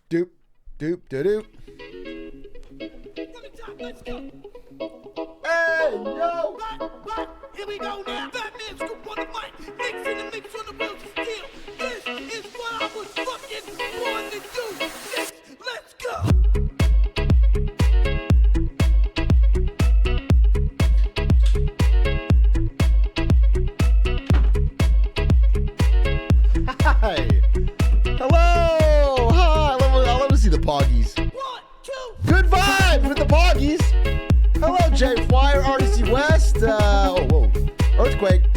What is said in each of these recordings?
Doop, doop, doop. Let's go. Hey, yo! Here we go now. Batman scoop on the mic. Mix in the mix on the wheels of steel. This is what I was fucking born to do. Let's go. Hi. Hello. Hi. I love to see the Poggies. 1, 2. Good vibe with the Poggies. Hello, Jay Flyer, RDC West. Whoa. Earthquake.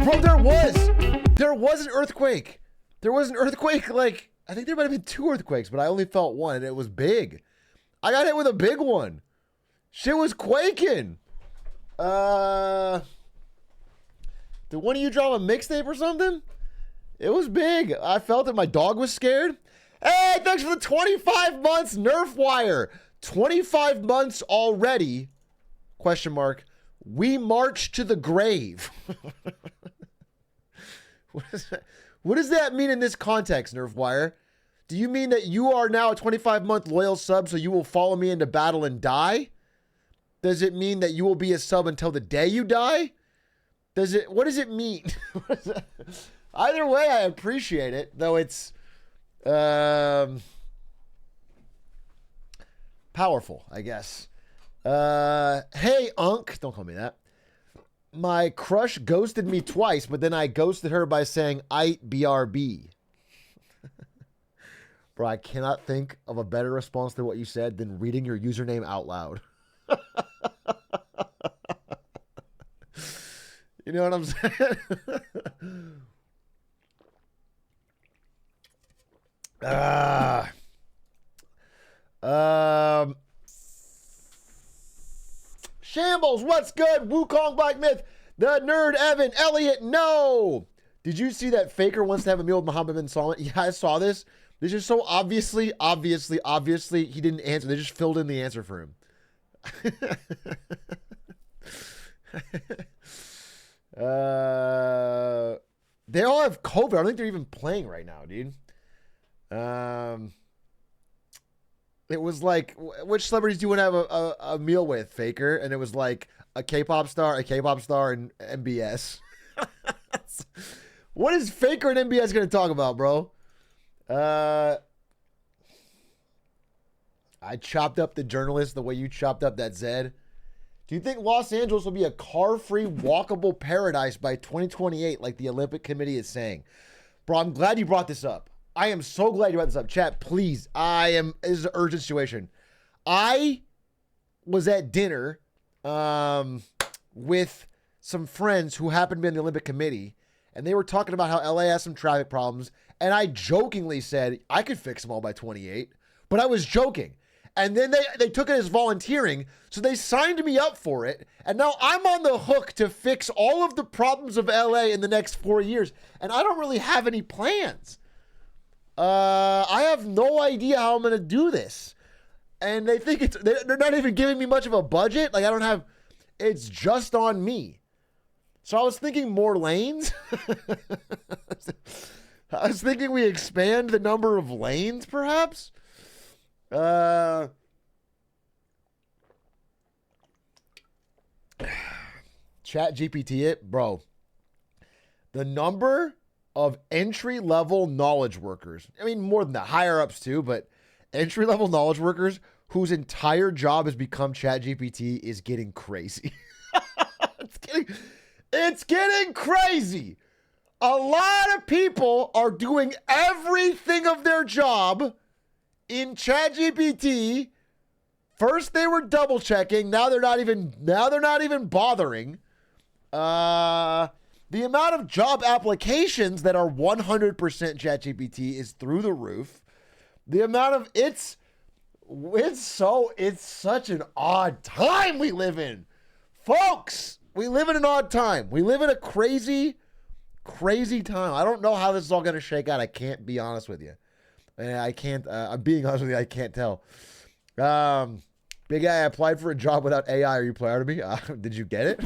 Bro, there was an earthquake. There was an earthquake, like, I think there might have been 2 earthquakes, but I only felt one, and it was big. I got hit with a big one. Shit was quaking. Did one of you drop a mixtape or something? It was big. I felt it. My dog was scared. Hey, thanks for the 25 months, Nerf Wire. 25 months already. Question mark. We march to the grave. What does that mean in this context, Nerf Wire? Do you mean that you are now a 25-month loyal sub, so you will follow me into battle and die? Does it mean that you will be a sub until the day you die? What does it mean? Either way, I appreciate it, though it's powerful, I guess. Hey, Unk. Don't call me that. My crush ghosted me twice, but then I ghosted her by saying, "Ite BRB." Bro, I cannot think of a better response to what you said than reading your username out loud. You know what I'm saying? Shambles, what's good? Wukong Black Myth, the nerd Evan, Elliot, no. Did you see that Faker wants to have a meal with Muhammad bin Salman? Yeah, I saw this. This is so obviously, he didn't answer. They just filled in the answer for him. They all have COVID. I don't think they're even playing right now, dude. It was like, which celebrities do you want to have a meal with, Faker? And it was like a K-pop star, and MBS. What is Faker and MBS going to talk about, bro? I chopped up the journalist the way you chopped up that Zed. Do you think Los Angeles will be a car-free, walkable paradise by 2028, like the Olympic Committee is saying? Bro, I'm glad you brought this up. I am so glad you brought this up. Chat, please. This is an urgent situation. I was at dinner with some friends who happened to be in the Olympic Committee, and they were talking about how LA has some traffic problems, and I jokingly said, I could fix them all by 28, but I was joking. And then they took it as volunteering, so they signed me up for it, and now I'm on the hook to fix all of the problems of LA in the next 4 years, and I don't really have any plans. I have no idea how I'm going to do this. And they think they're not even giving me much of a budget. Like, it's just on me. So I was thinking more lanes. I was thinking we expand the number of lanes, perhaps. Chat GPT it, bro. The number of entry-level knowledge workers. I mean, more than that, higher ups too, but entry-level knowledge workers whose entire job has become ChatGPT is getting crazy. It's getting crazy. A lot of people are doing everything of their job in ChatGPT. First they were double checking, now they're not even bothering. The amount of job applications that are 100% ChatGPT is through the roof. The amount of it's such an odd time we live in. Folks, we live in an odd time. We live in a crazy time. I don't know how this is all going to shake out. I can't be honest with you. I'm being honest with you. I can't tell. Big guy, I applied for a job without AI. Are you proud of me? Did you get it?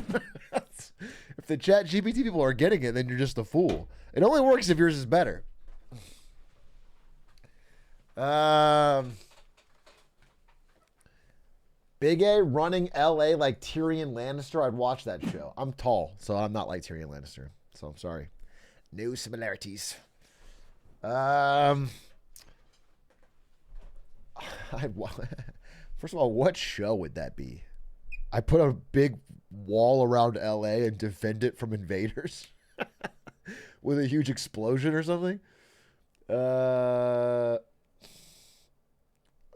If the Chat GPT people are getting it, then you're just a fool. It only works if yours is better. Big A running LA like Tyrion Lannister. I'd watch that show. I'm tall, so I'm not like Tyrion Lannister. So I'm sorry. No similarities. First of all, what show would that be? I put a big wall around LA and defend it from invaders with a huge explosion or something.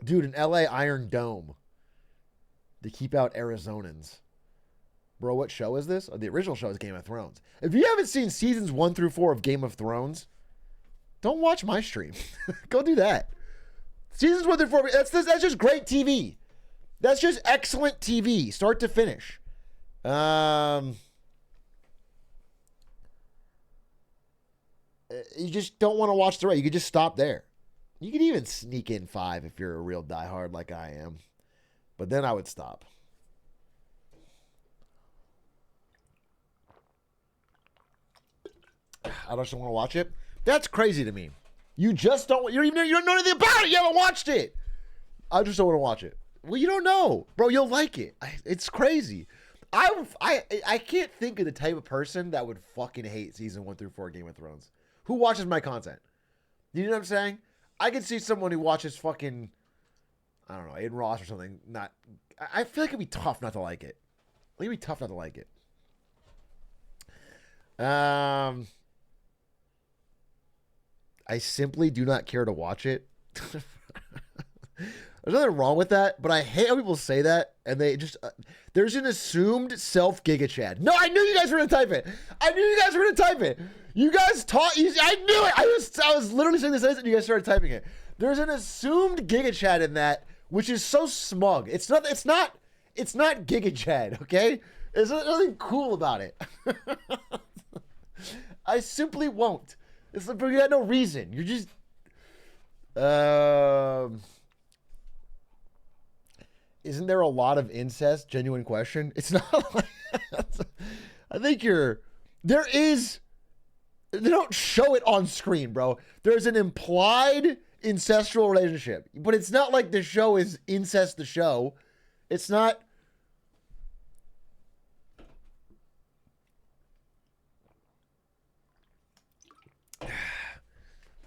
Dude, an LA Iron Dome to keep out Arizonans. Bro, what show is this? Oh, the original show is Game of Thrones. If you haven't seen seasons 1 through 4 of Game of Thrones, don't watch my stream. Go do that. Seasons 1 through 4, that's just great TV. That's just excellent TV, start to finish. You just don't want to watch the rest. You could just stop there. You could even sneak in 5 if you're a real diehard like I am. But then I would stop. I just don't want to watch it. That's crazy to me. You just don't. You don't know anything about it. You haven't watched it. I just don't want to watch it. Well, you don't know, bro. You'll like it. It's crazy. I can't think of the type of person that would fucking hate season 1 through 4 Game of Thrones. Who watches my content? You know what I'm saying? I could see someone who watches fucking, I don't know, Aiden Ross or something. I feel like it'd be tough not to like it. It'd be tough not to like it. I simply do not care to watch it. There's nothing wrong with that, but I hate how people say that, and they just there's an assumed self-Giga Chad. No, I knew you guys were gonna type it. You guys taught. I knew it. I was literally saying this, and you guys started typing it. There's an assumed Giga Chad in that, which is so smug. It's not Giga Chad. Okay, there's nothing cool about it. I simply won't. It's like, you got no reason. You're just. Isn't there a lot of incest? Genuine question. It's not like. I think there is. They don't show it on screen, bro. There's an implied incestual relationship, but it's not like the show is incest. The show, it's not.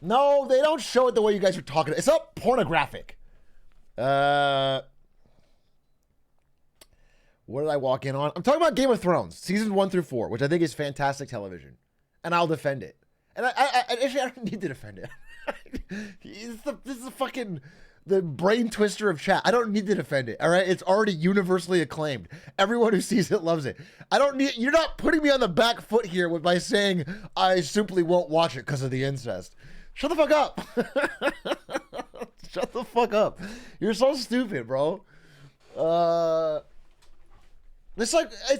No, they don't show it the way you guys are talking. It's not pornographic. What did I walk in on? I'm talking about Game of Thrones, seasons 1 through 4, which I think is fantastic television, and I'll defend it. And actually, I don't need to defend it. This is fucking the brain twister of chat. I don't need to defend it. All right, it's already universally acclaimed. Everyone who sees it loves it. I don't need. You're not putting me on the back foot here by saying I simply won't watch it because of the incest. Shut the fuck up. Shut the fuck up. You're so stupid, bro. It's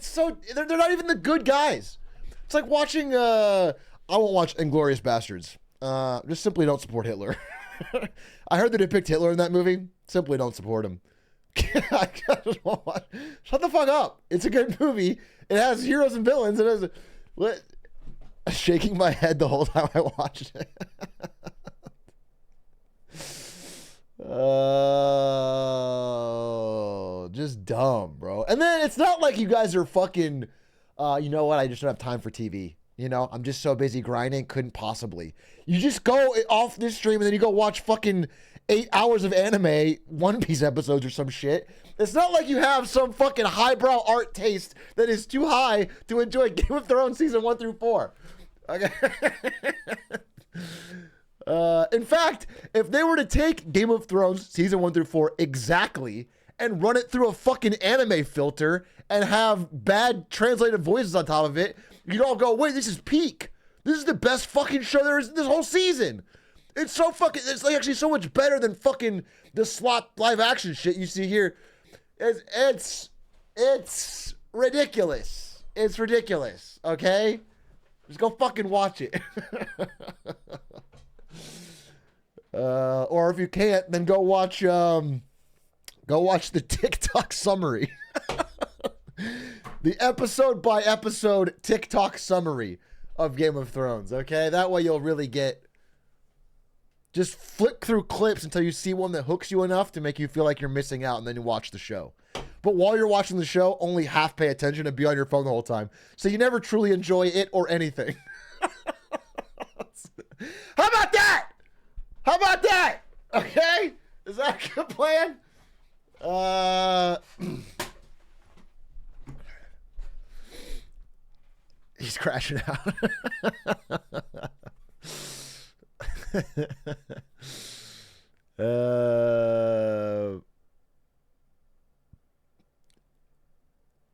so they're not even the good guys. It's like watching I won't watch Inglourious Bastards. Just simply don't support Hitler. I heard they depict Hitler in that movie. Simply don't support him. I just won't watch. Shut the fuck up. It's a good movie. It has heroes and villains. It has what? Shaking my head the whole time I watched it. Oh, just dumb, bro. And then it's not like you guys are fucking, you know what? I just don't have time for TV. You know, I'm just so busy grinding. Couldn't possibly. You just go off this stream and then you go watch fucking 8 hours of anime, One Piece episodes or some shit. It's not like you have some fucking highbrow art taste that is too high to enjoy Game of Thrones season 1 through 4. Okay. In fact, if they were to take Game of Thrones season 1 through 4 exactly and run it through a fucking anime filter and have bad translated voices on top of it, you'd all go, wait, this is peak. This is the best fucking show there is this whole season. It's so fucking, it's like actually so much better than fucking the slot live action shit you see here. It's ridiculous. It's ridiculous. Okay? Just go fucking watch it. Or if you can't, then go watch the TikTok summary. The episode by episode TikTok summary of Game of Thrones. Okay, that way you'll really get Just flick through clips until you see one that hooks you enough to make you feel like you're missing out, and then you watch the show. But while you're watching the show, only half pay attention and be on your phone the whole time. So you never truly enjoy it or anything. How about that? How about that? Okay? Is that a good plan? He's crashing out.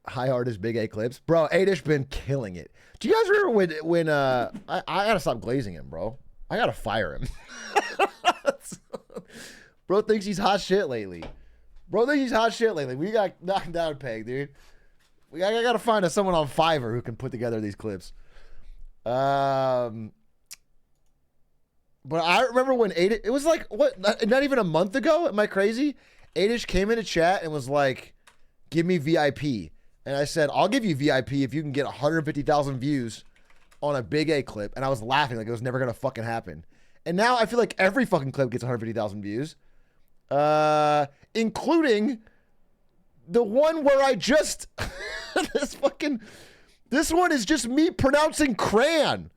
High artist, big A clips. Bro, A-Dish been killing it. Do you guys remember when I gotta stop glazing him, bro. I gotta fire him. Bro thinks he's hot shit lately. We got knocked down peg, dude. I gotta find someone on Fiverr who can put together these clips. But I remember when A-Dish, it was like, what, not even a month ago? Am I crazy? A-Dish came into chat and was like, give me VIP. And I said, I'll give you VIP if you can get 150,000 views on a big A clip. And I was laughing like it was never going to fucking happen. And now I feel like every fucking clip gets 150,000 views. Including the one where I just, this one is just me pronouncing crayon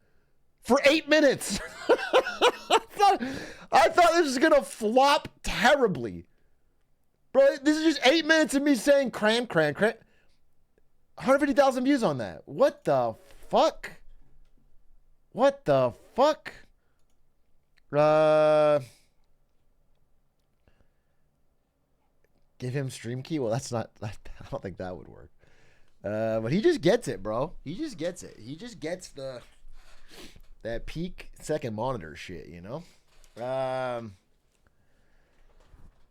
for 8 minutes. I thought this was going to flop terribly. Bro, this is just 8 minutes of me saying cran. 150,000 views on that. What the fuck? Give him stream key? Well, that's not, I don't think that would work. But he just gets it, bro. He just gets it. He just gets that peak second monitor shit, you know?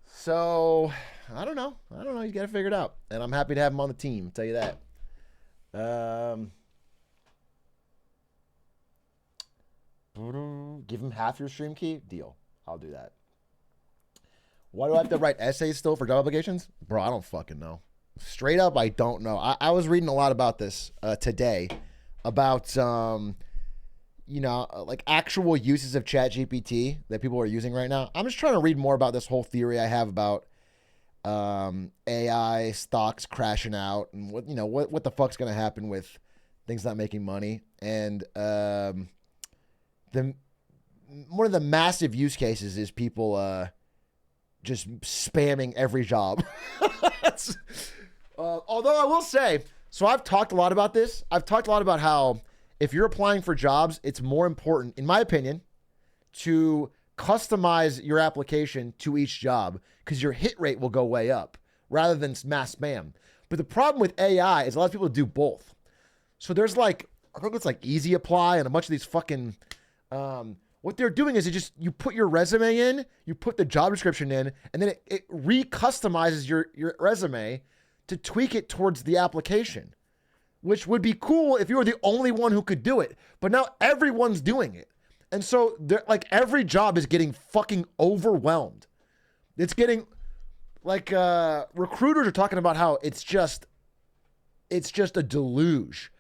So I don't know. He's got to figure it out. And I'm happy to have him on the team. I'll tell you that. Give him half your stream key? Deal. I'll do that. Why do I have to write essays still for job applications? Bro, I don't fucking know. Straight up, I don't know. I was reading a lot about this today. About, like actual uses of ChatGPT that people are using right now. I'm just trying to read more about this whole theory I have about AI stocks crashing out and what the fuck's gonna happen with things not making money. And one of the massive use cases is people just spamming every job. Although I will say, so I've talked a lot about this. I've talked a lot about how if you're applying for jobs, it's more important, in my opinion, to customize your application to each job because your hit rate will go way up rather than mass spam. But the problem with AI is a lot of people do both. So there's like, I think it's like Easy Apply and a bunch of these fucking, what they're doing is you put your resume in, you put the job description in, and then it re-customizes your resume to tweak it towards the application, which would be cool if you were the only one who could do it. But now everyone's doing it. And so like every job is getting fucking overwhelmed. It's getting like recruiters are talking about how it's just a deluge,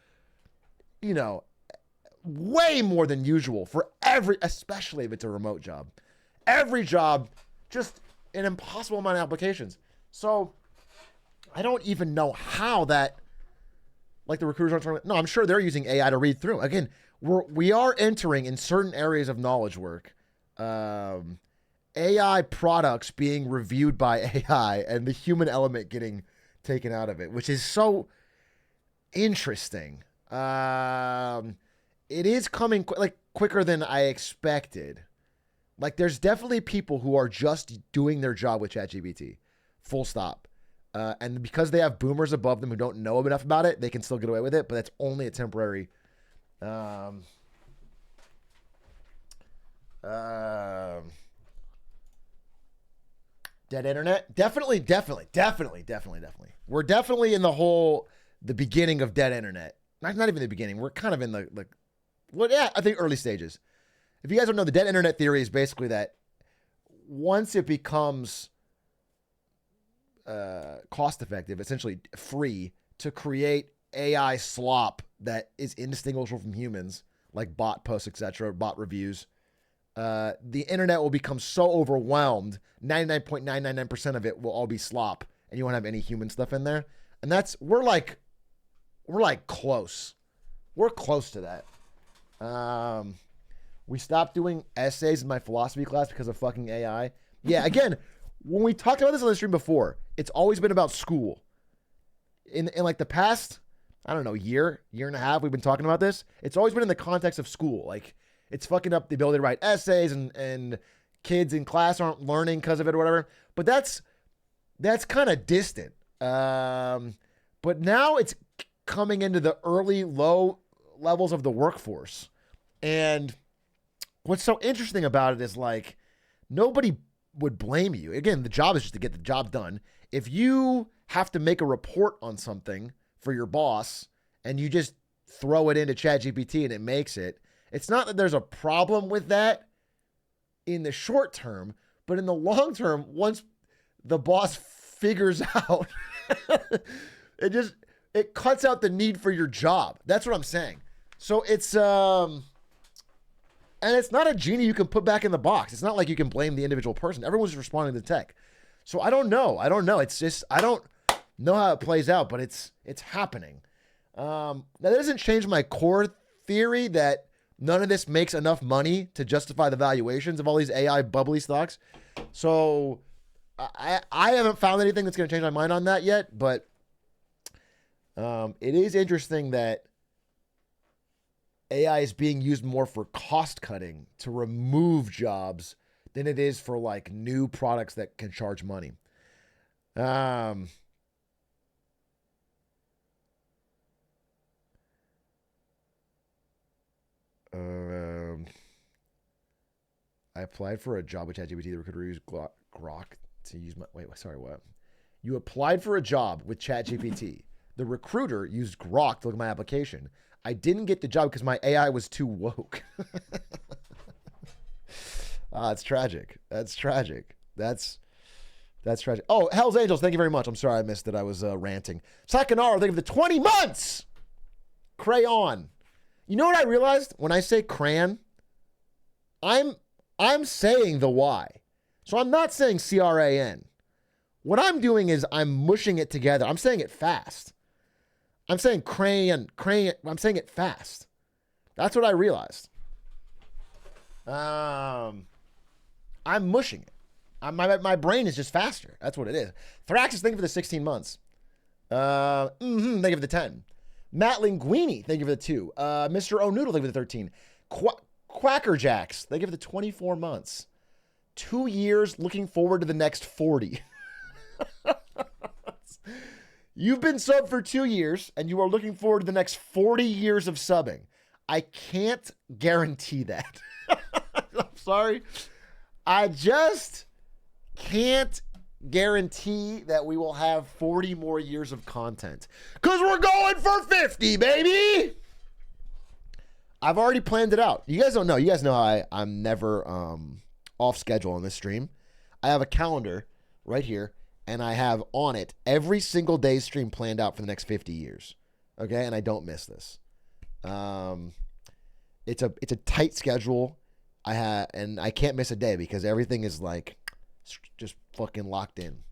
way more than usual for especially if it's a remote job. Every job, just an impossible amount of applications. So I don't even know how that, like the recruiters aren't talking. No, I'm sure they're using AI to read through. Again, we are entering in certain areas of knowledge work, AI products being reviewed by AI and the human element getting taken out of it, which is so interesting. It is coming quicker than I expected. Like there's definitely people who are just doing their job with ChatGPT, full stop. And because they have boomers above them who don't know enough about it, they can still get away with it, but that's only a temporary dead internet. Definitely. We're definitely in the beginning of dead internet. Not even the beginning. We're kind of in I think early stages. If you guys don't know, the dead internet theory is basically that once it becomes cost effective, essentially free to create AI slop that is indistinguishable from humans, like bot posts, etc., bot reviews, the internet will become so overwhelmed, 99.999% of it will all be slop, and you won't have any human stuff in there. And we're like close. We're close to that. We stopped doing essays in my philosophy class because of fucking AI. Yeah, again, when we talked about this on the stream before, it's always been about school. In like the past, I don't know, year and a half, we've been talking about this. It's always been in the context of school. Like, it's fucking up the ability to write essays, and kids in class aren't learning because of it or whatever. But that's kind of distant. But now it's coming into the early, low levels of the workforce. And what's so interesting about it is, like, nobody would blame you. Again, the job is just to get the job done. If you have to make a report on something for your boss and you just throw it into ChatGPT and it makes it, it's not that there's a problem with that in the short term, but in the long term, once the boss figures out, it cuts out the need for your job. That's what I'm saying. So it's and it's not a genie you can put back in the box. It's not like you can blame the individual person. Everyone's responding to tech. So I don't know. It's just, I don't know how it plays out, but it's happening. That doesn't change my core theory that none of this makes enough money to justify the valuations of all these AI bubbly stocks. So I haven't found anything that's going to change my mind on that yet, but it is interesting that AI is being used more for cost cutting to remove jobs than it is for like new products that can charge money. I applied for a job with ChatGPT. The recruiter used Grok to use my... Wait, sorry, what? You applied for a job with ChatGPT. The recruiter used Grok to look at my application. I didn't get the job because my AI was too woke. It's tragic. That's tragic. That's tragic. Oh, Hell's Angels, thank you very much. I'm sorry I missed it. I was ranting. Sakanaro, thank you for the 20 months. Crayon. You know what I realized? When I say crayon, I'm saying the Y. So I'm not saying CRAN. What I'm doing is I'm mushing it together. I'm saying it fast. I'm saying crayon. I'm saying it fast. That's what I realized. I'm mushing it. My brain is just faster. That's what it is. Thraxis, thank you for the 16 months. Thank you for the 10. Matt Linguini, thank you for the 2. Mr. O'Noodle, thank you for the 13. Quacker Jacks, thank you for the 24 months. 2 years, looking forward to the next 40. You've been subbed for 2 years, and you are looking forward to the next 40 years of subbing. I can't guarantee that. I'm sorry. I just can't guarantee that we will have 40 more years of content. Because we're going for 50, baby! I've already planned it out. You guys don't know. You guys know how I'm never off schedule on this stream. I have a calendar right here, and I have on it every single day's stream planned out for the next 50 years. Okay? And I don't miss this. It's a tight schedule. And I can't miss a day because everything is like just fucking locked in.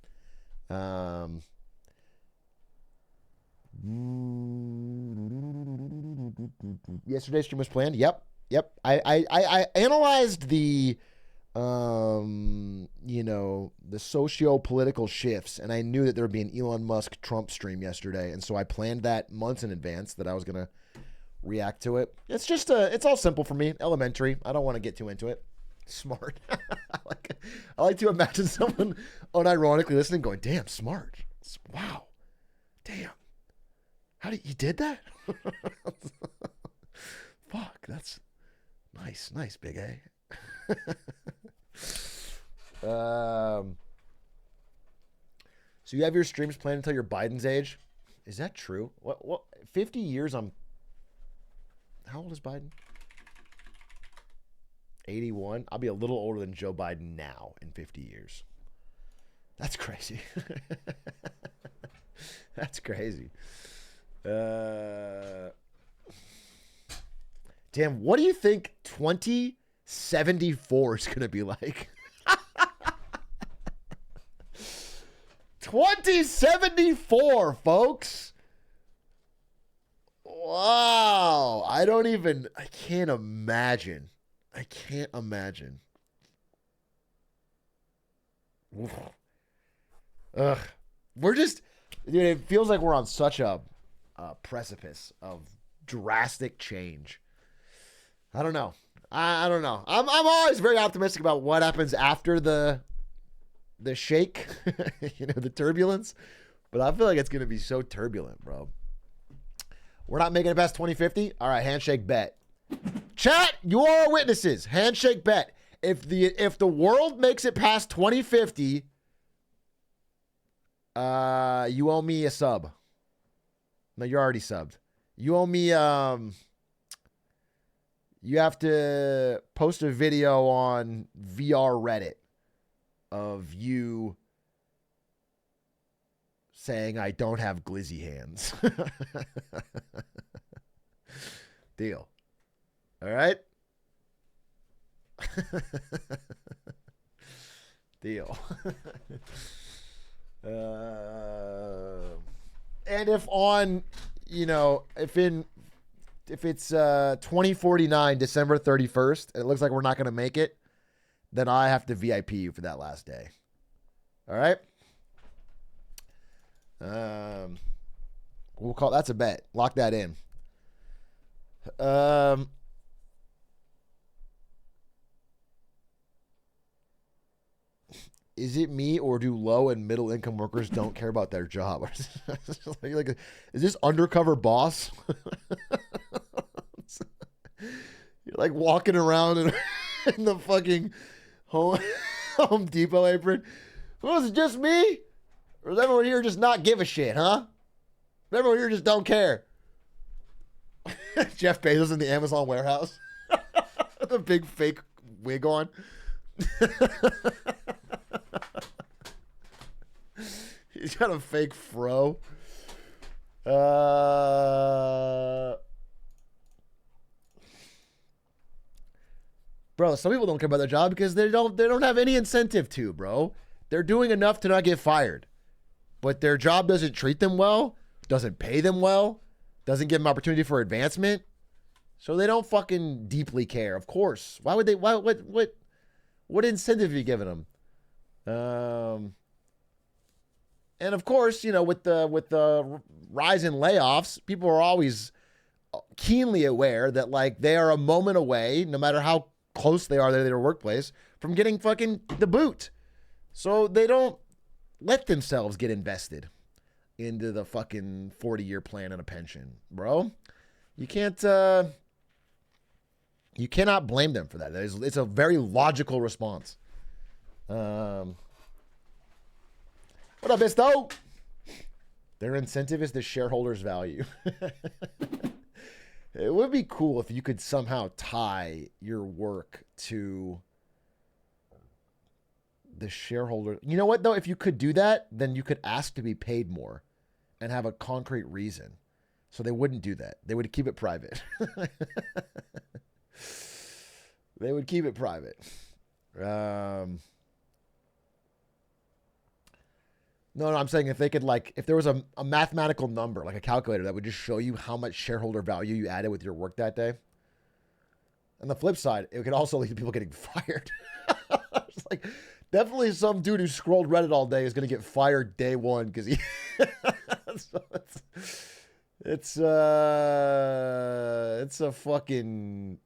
Yesterday's stream was planned. Yep. I analyzed the the socio-political shifts, and I knew that there would be an Elon Musk Trump stream yesterday, and so I planned that months in advance that I was gonna react to it. It's just it's all simple for me, elementary. I don't want to get too into it. Smart. I like to imagine someone unironically listening going, damn, smart. Wow. Damn. You did that? Fuck, that's nice, Big A. So you have your streams planned until your Biden's age? Is that true? What 50 years how old is Biden? 81. I'll be a little older than Joe Biden now in 50 years. That's crazy. That's crazy. Damn, what do you think 20 74 is going to be like. 2074, folks. Wow. I can't imagine. Ugh. We're just, dude, it feels like we're on such a precipice of drastic change. I don't know. I don't know. I'm always very optimistic about what happens after the shake, the turbulence. But I feel like it's going to be so turbulent, bro. We're not making it past 2050. All right, handshake bet. Chat, you are our witnesses. Handshake bet. If the world makes it past 2050, you owe me a sub. No, you're already subbed. You owe me, you have to post a video on VR Reddit of you saying I don't have glizzy hands. Deal. All right? Deal. And if on, if it's 2049, December 31st, and it looks like we're not going to make it, then I have to VIP you for that last day. All right? We'll call that's a bet. Lock that in. Is it me, or do low and middle income workers don't care about their job? Like, is this undercover boss? You're like walking around in the fucking Home Depot apron. Was it just me? Or does everyone here just not give a shit, huh? Everyone here just don't care. Jeff Bezos in the Amazon warehouse. With a big fake wig on. He's got a fake fro. Bro, some people don't care about their job because they don't have any incentive to, bro. They're doing enough to not get fired. But their job doesn't treat them well, doesn't pay them well, doesn't give them opportunity for advancement. So they don't fucking deeply care. Of course. Why would they? What incentive are you giving them? And of course, with the rise in layoffs, people are always keenly aware that like they are a moment away, no matter how close they are to their workplace, from getting fucking the boot. So they don't let themselves get invested into the fucking 40-year plan and a pension, bro. You cannot blame them for that. It's a very logical response. What up, Bisto? Their incentive is the shareholders' value. It would be cool if you could somehow tie your work to the shareholder. You know what, though? If you could do that, then you could ask to be paid more and have a concrete reason. So they wouldn't do that. They would keep it private. They would keep it private. No, I'm saying if they could, like, if there was a mathematical number, like a calculator that would just show you how much shareholder value you added with your work that day. On the flip side, it could also lead to people getting fired. It's like, definitely some dude who scrolled Reddit all day is going to get fired day one because he... So it's a fucking...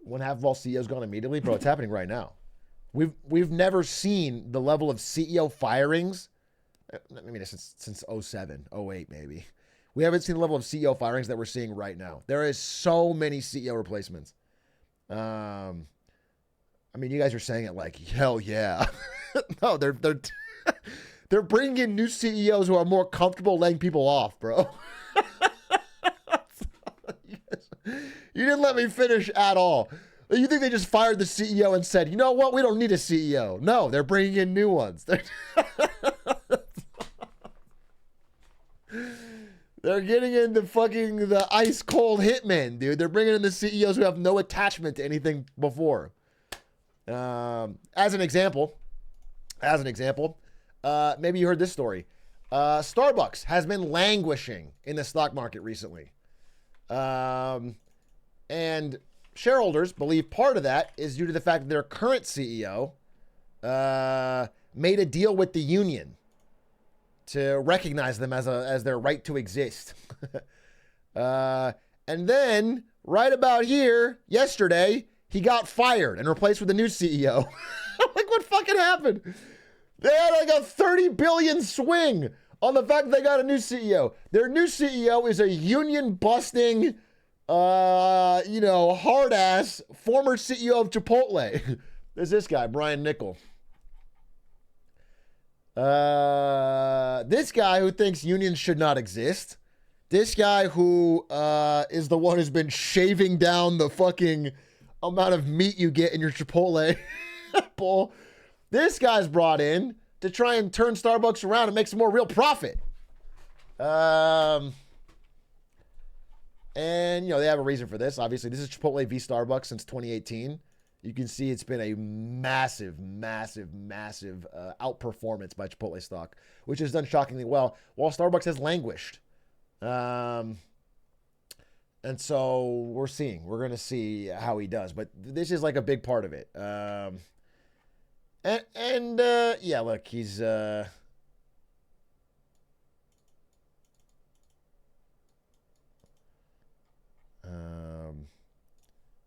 One half of all CEOs gone immediately, bro. It's happening right now. We've never seen the level of CEO firings. I mean, since 07, 08 maybe. We haven't seen the level of CEO firings that we're seeing right now. There is so many CEO replacements. I mean, you guys are saying it like hell yeah. No, they're bringing in new CEOs who are more comfortable laying people off, bro. You didn't let me finish at all. You think they just fired the CEO and said, you know what? We don't need a CEO. No, they're bringing in new ones. They're getting into fucking the ice cold hitmen, dude. They're bringing in the CEOs who have no attachment to anything before. As an example, maybe you heard this story. Starbucks has been languishing in the stock market recently. And shareholders believe part of that is due to the fact that their current CEO made a deal with the union to recognize them as their right to exist. And then, right about here, yesterday, he got fired and replaced with a new CEO. I'm like, what fucking happened? They had like a 30 billion swing on the fact that they got a new CEO. Their new CEO is a union-busting, hard-ass former CEO of Chipotle. There's this guy, Brian Nickel. This guy who thinks unions should not exist. This guy who is the one who's been shaving down the fucking amount of meat you get in your Chipotle bowl. This guy's brought in to try and turn Starbucks around and make some more real profit. And, they have a reason for this. Obviously, this is Chipotle v. Starbucks since 2018. You can see it's been a massive outperformance by Chipotle stock, which has done shockingly well, while Starbucks has languished. And so we're going to see how he does, but this is like a big part of it. Look, he's,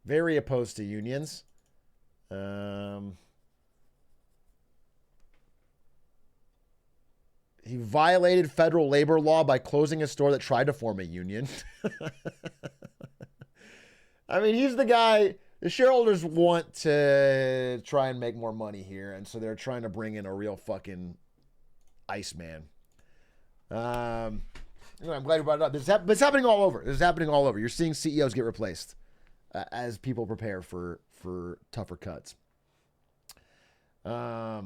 very opposed to unions. He violated federal labor law by closing a store that tried to form a union. I mean, he's the guy. The shareholders want to try and make more money here, and so they're trying to bring in a real fucking Iceman. I'm glad you brought it up. It's happening all over. This is happening all over. You're seeing CEOs get replaced as people prepare for tougher cuts. How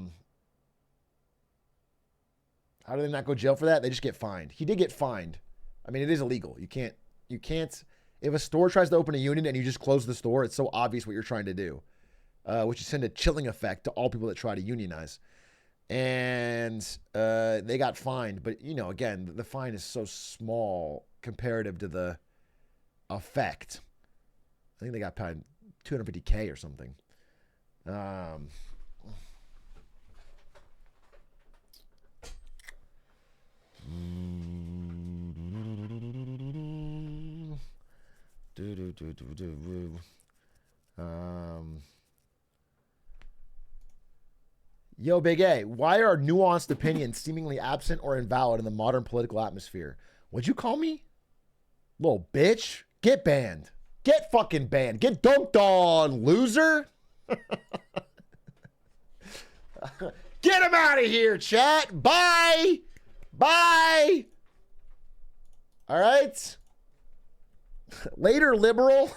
do they not go to jail for that? They just get fined. He did get fined. I mean, it is illegal. You can't, if a store tries to open a union and you just close the store, it's so obvious what you're trying to do, which is send a chilling effect to all people that try to unionize. And they got fined. But, again, the fine is so small comparative to the effect. I think they got paid $250K or something. Yo, Big A, why are nuanced opinions seemingly absent or invalid in the modern political atmosphere? What'd you call me? Little bitch. Get banned. Get fucking banned. Get dunked on, loser. Get him out of here, chat. Bye. Bye. All right. Later, liberal.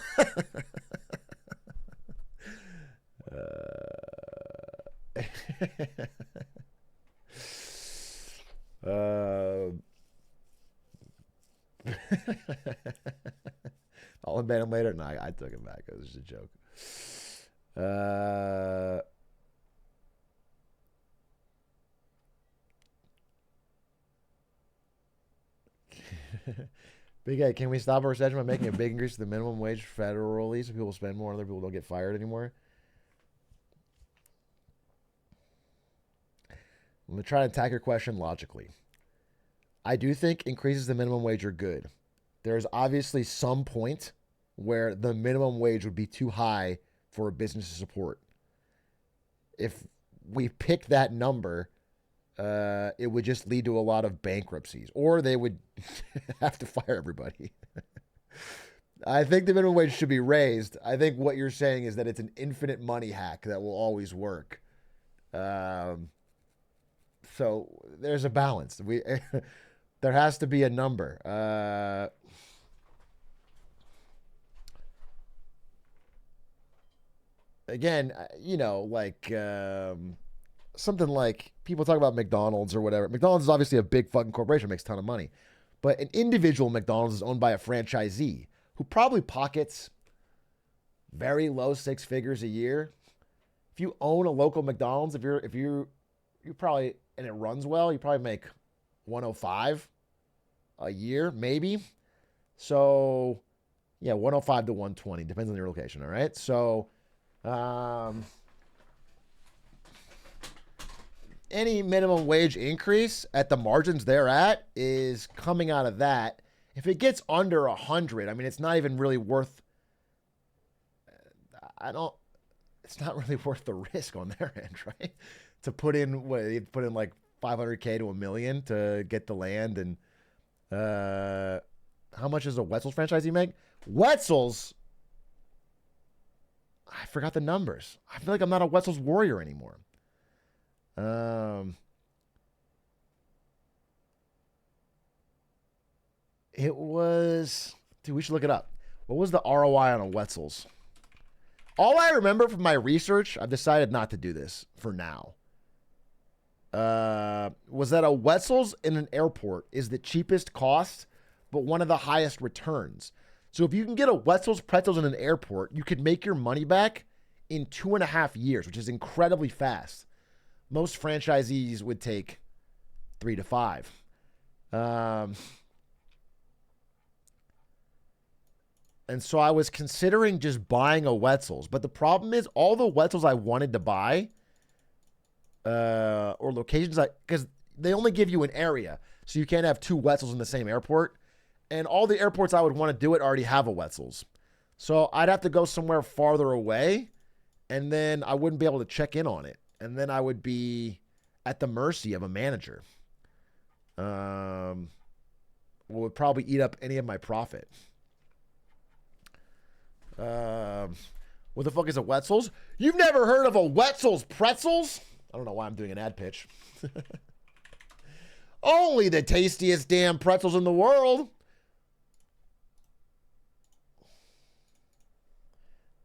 I'll unban him later. No, I took him back. It was just a joke. Big A, can we stop our recession by making a big increase to the minimum wage federally so people spend more and other people don't get fired anymore? I'm going to try to attack your question logically. I do think increases the minimum wage are good. There's obviously some point where the minimum wage would be too high for a business to support. If we pick that number, it would just lead to a lot of bankruptcies, or they would have to fire everybody. I think the minimum wage should be raised. I think what you're saying is that it's an infinite money hack that will always work. So there's a balance. There has to be a number. Again, something like people talk about McDonald's or whatever. McDonald's is obviously a big fucking corporation, makes a ton of money. But an individual McDonald's is owned by a franchisee who probably pockets very low six figures a year. If you own a local McDonald's, if you probably, and it runs well, you probably make 105 a year, maybe. So yeah, 105 to 120, depends on your location. All right. So any minimum wage increase at the margins they're at is coming out of that. If it gets under 100, I mean, it's not even really worth. It's not really worth the risk on their end, right? To put in like 500K to $1 million to get the land. And how much does a Wetzel's franchisee make? Wetzel's, I forgot the numbers. I feel like I'm not a Wetzel's warrior anymore. It was, dude, we should look it up. What was the ROI on a Wetzel's? All I remember from my research, I've decided not to do this for now, was that a Wetzel's in an airport is the cheapest cost, but one of the highest returns. So if you can get a Wetzel's pretzels in an airport, you could make your money back in 2.5 years, which is incredibly fast. Most franchisees would take 3 to 5. And so I was considering just buying a Wetzel's. But the problem is all the Wetzel's I wanted to buy or locations, because they only give you an area. So you can't have 2 Wetzel's in the same airport. And all the airports I would want to do it already have a Wetzel's. So I'd have to go somewhere farther away. And then I wouldn't be able to check in on it. And then I would be at the mercy of a manager. Would probably eat up any of my profit. What the fuck is a Wetzel's? You've never heard of a Wetzel's pretzels? I don't know why I'm doing an ad pitch. Only the tastiest damn pretzels in the world.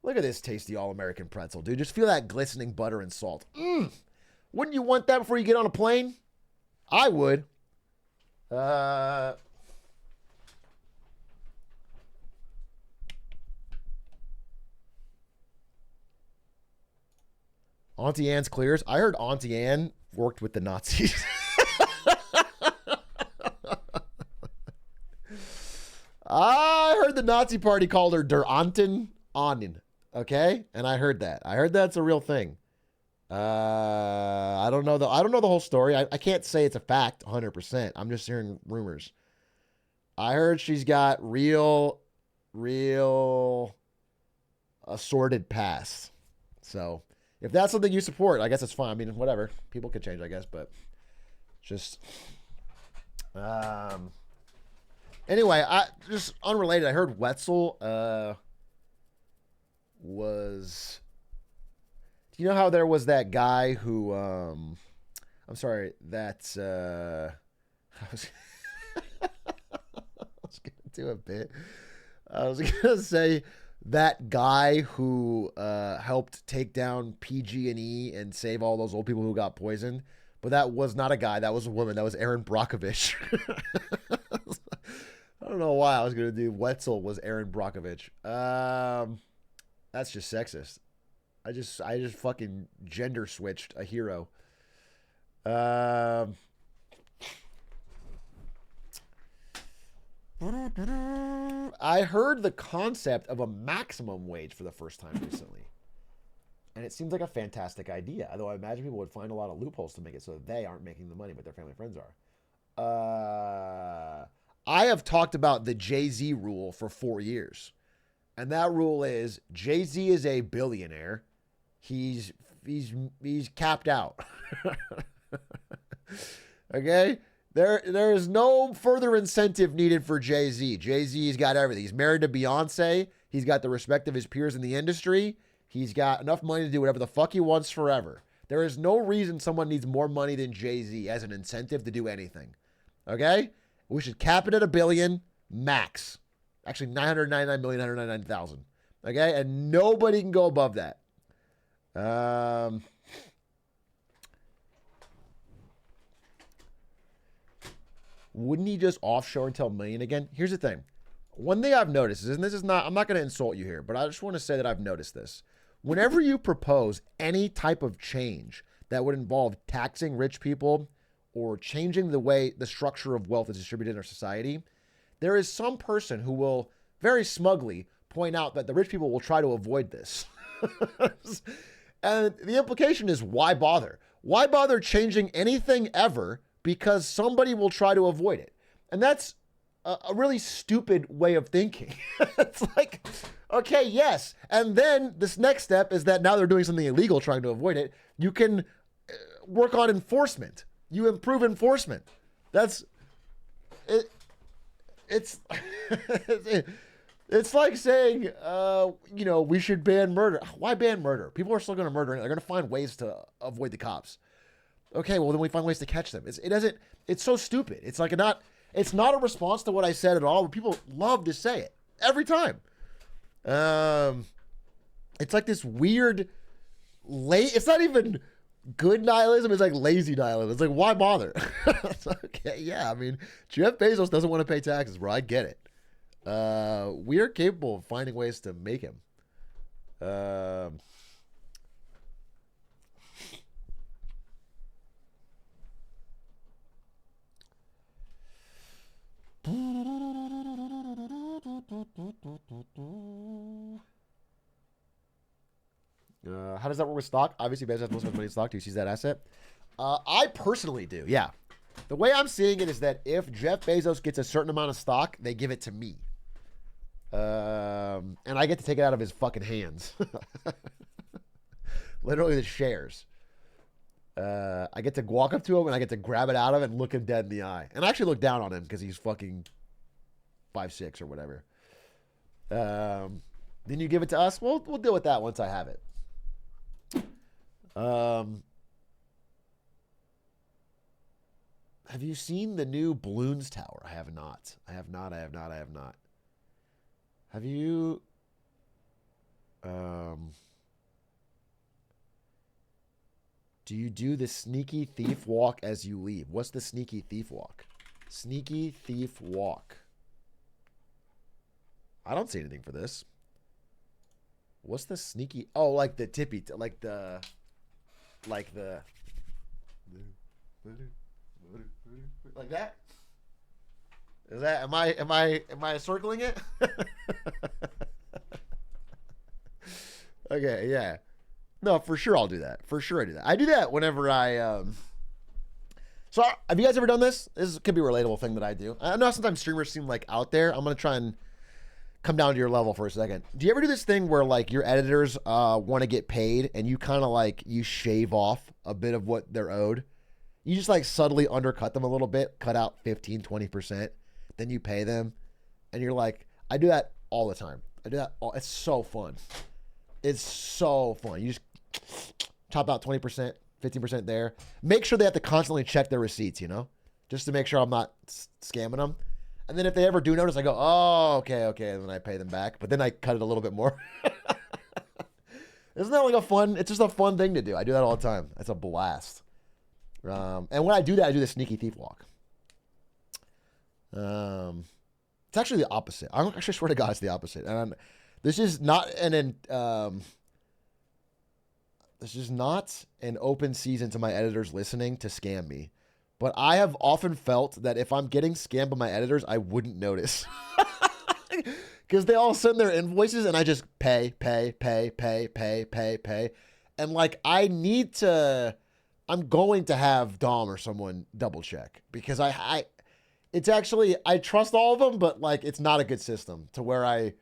Look at this tasty all-American pretzel, dude. Just feel that glistening butter and salt. Wouldn't you want that before you get on a plane? I would. Auntie Anne's clears. I heard Auntie Anne worked with the Nazis. I heard the Nazi party called her Der Anten Annen. Okay, and I heard that. I heard that's a real thing. I don't know the whole story. I can't say it's a fact 100%. I'm just hearing rumors. I heard she's got real assorted past. So if that's something you support, I guess it's fine. I mean, whatever. People could change, I guess, but just anyway, I just unrelated. I heard Wetzel was, do you know how there was that guy who I'm sorry, that's I was gonna do a bit. I was gonna say that guy who helped take down PG&E and save all those old people who got poisoned, but that was not a guy. That was a woman. That was Erin Brockovich. I don't know why I was gonna do Wetzel was Erin Brockovich. That's just sexist. I just fucking gender switched a hero. I heard the concept of a maximum wage for the first time recently. And it seems like a fantastic idea. Although I imagine people would find a lot of loopholes to make it so that they aren't making the money, but their family and friends are. I have talked about the Jay-Z rule for 4 years. And that rule is Jay-Z is a billionaire. He's capped out. Okay? There is no further incentive needed for Jay-Z. Jay-Z's got everything. He's married to Beyonce. He's got the respect of his peers in the industry. He's got enough money to do whatever the fuck he wants forever. There is no reason someone needs more money than Jay-Z as an incentive to do anything. Okay? We should cap it at $1 billion max. Actually, 999,199,000. Okay? And nobody can go above that. wouldn't he just offshore until a million again? Here's the thing. One thing I've noticed is, and this is not, I'm not going to insult you here, but I just want to say that I've noticed this. Whenever you propose any type of change that would involve taxing rich people or changing the way the structure of wealth is distributed in our society, there is some person who will very smugly point out that the rich people will try to avoid this. And the implication is, why bother? Why bother changing anything ever? Because somebody will try to avoid it. And that's a really stupid way of thinking. It's like, okay, yes. And then this next step is that now they're doing something illegal trying to avoid it. You can work on enforcement. You improve enforcement. That's it. It's it's like saying, we should ban murder. Why ban murder? People are still going to murder. They're going to find ways to avoid the cops. Okay, well then we find ways to catch them. It's so stupid. It's like it's not a response to what I said at all, but people love to say it every time. It's like this weird it's not even good nihilism, it's like lazy nihilism. It's like, why bother? It's like, okay, yeah, I mean, Jeff Bezos doesn't want to pay taxes, bro. I get it. We are capable of finding ways to make him. How does that work with stock? Obviously, Bezos has most of his money in stock. Do you see that asset? I personally do, yeah. The way I'm seeing it is that if Jeff Bezos gets a certain amount of stock, they give it to me. And I get to take it out of his fucking hands. Literally the shares. I get to walk up to him and I get to grab it out of him and look him dead in the eye. And I actually look down on him because he's fucking 5'6" or whatever. Then you give it to us? We'll deal with that once I have it. Have you seen the new Bloons tower? I have not. Have you? Do you do the sneaky thief walk as you leave? What's the sneaky thief walk? Sneaky thief walk. I don't see anything for this. What's the sneaky? Oh, like the tippy, like the like that. Is that? Am I circling it? Okay, yeah. No, for sure I'll do that. For sure I do that. I do that whenever I So have you guys ever done this? This could be a relatable thing that I do. I know sometimes streamers seem like out there. I'm gonna try and come down to your level for a second. Do you ever do this thing where like your editors want to get paid and you kind of like you shave off a bit of what they're owed? You just like subtly undercut them a little bit, cut out 15, 20%, then you pay them. And you're like, I do that all the time. It's so fun. It's so fun. You just chop out 20%, 15% there. Make sure they have to constantly check their receipts, just to make sure I'm not scamming them. And then if they ever do notice, I go, oh, okay. And then I pay them back. But then I cut it a little bit more. Isn't that like it's just a fun thing to do. I do that all the time. It's a blast. And when I do that, I do the sneaky thief walk. It's actually the opposite. I actually swear to God, it's the opposite. And this is not an open season to my editors listening to scam me. But I have often felt that if I'm getting scammed by my editors, I wouldn't notice. Because they all send their invoices and I just pay. And like, I'm going to have Dom or someone double check. Because I trust all of them, but like, it's not a good system to where I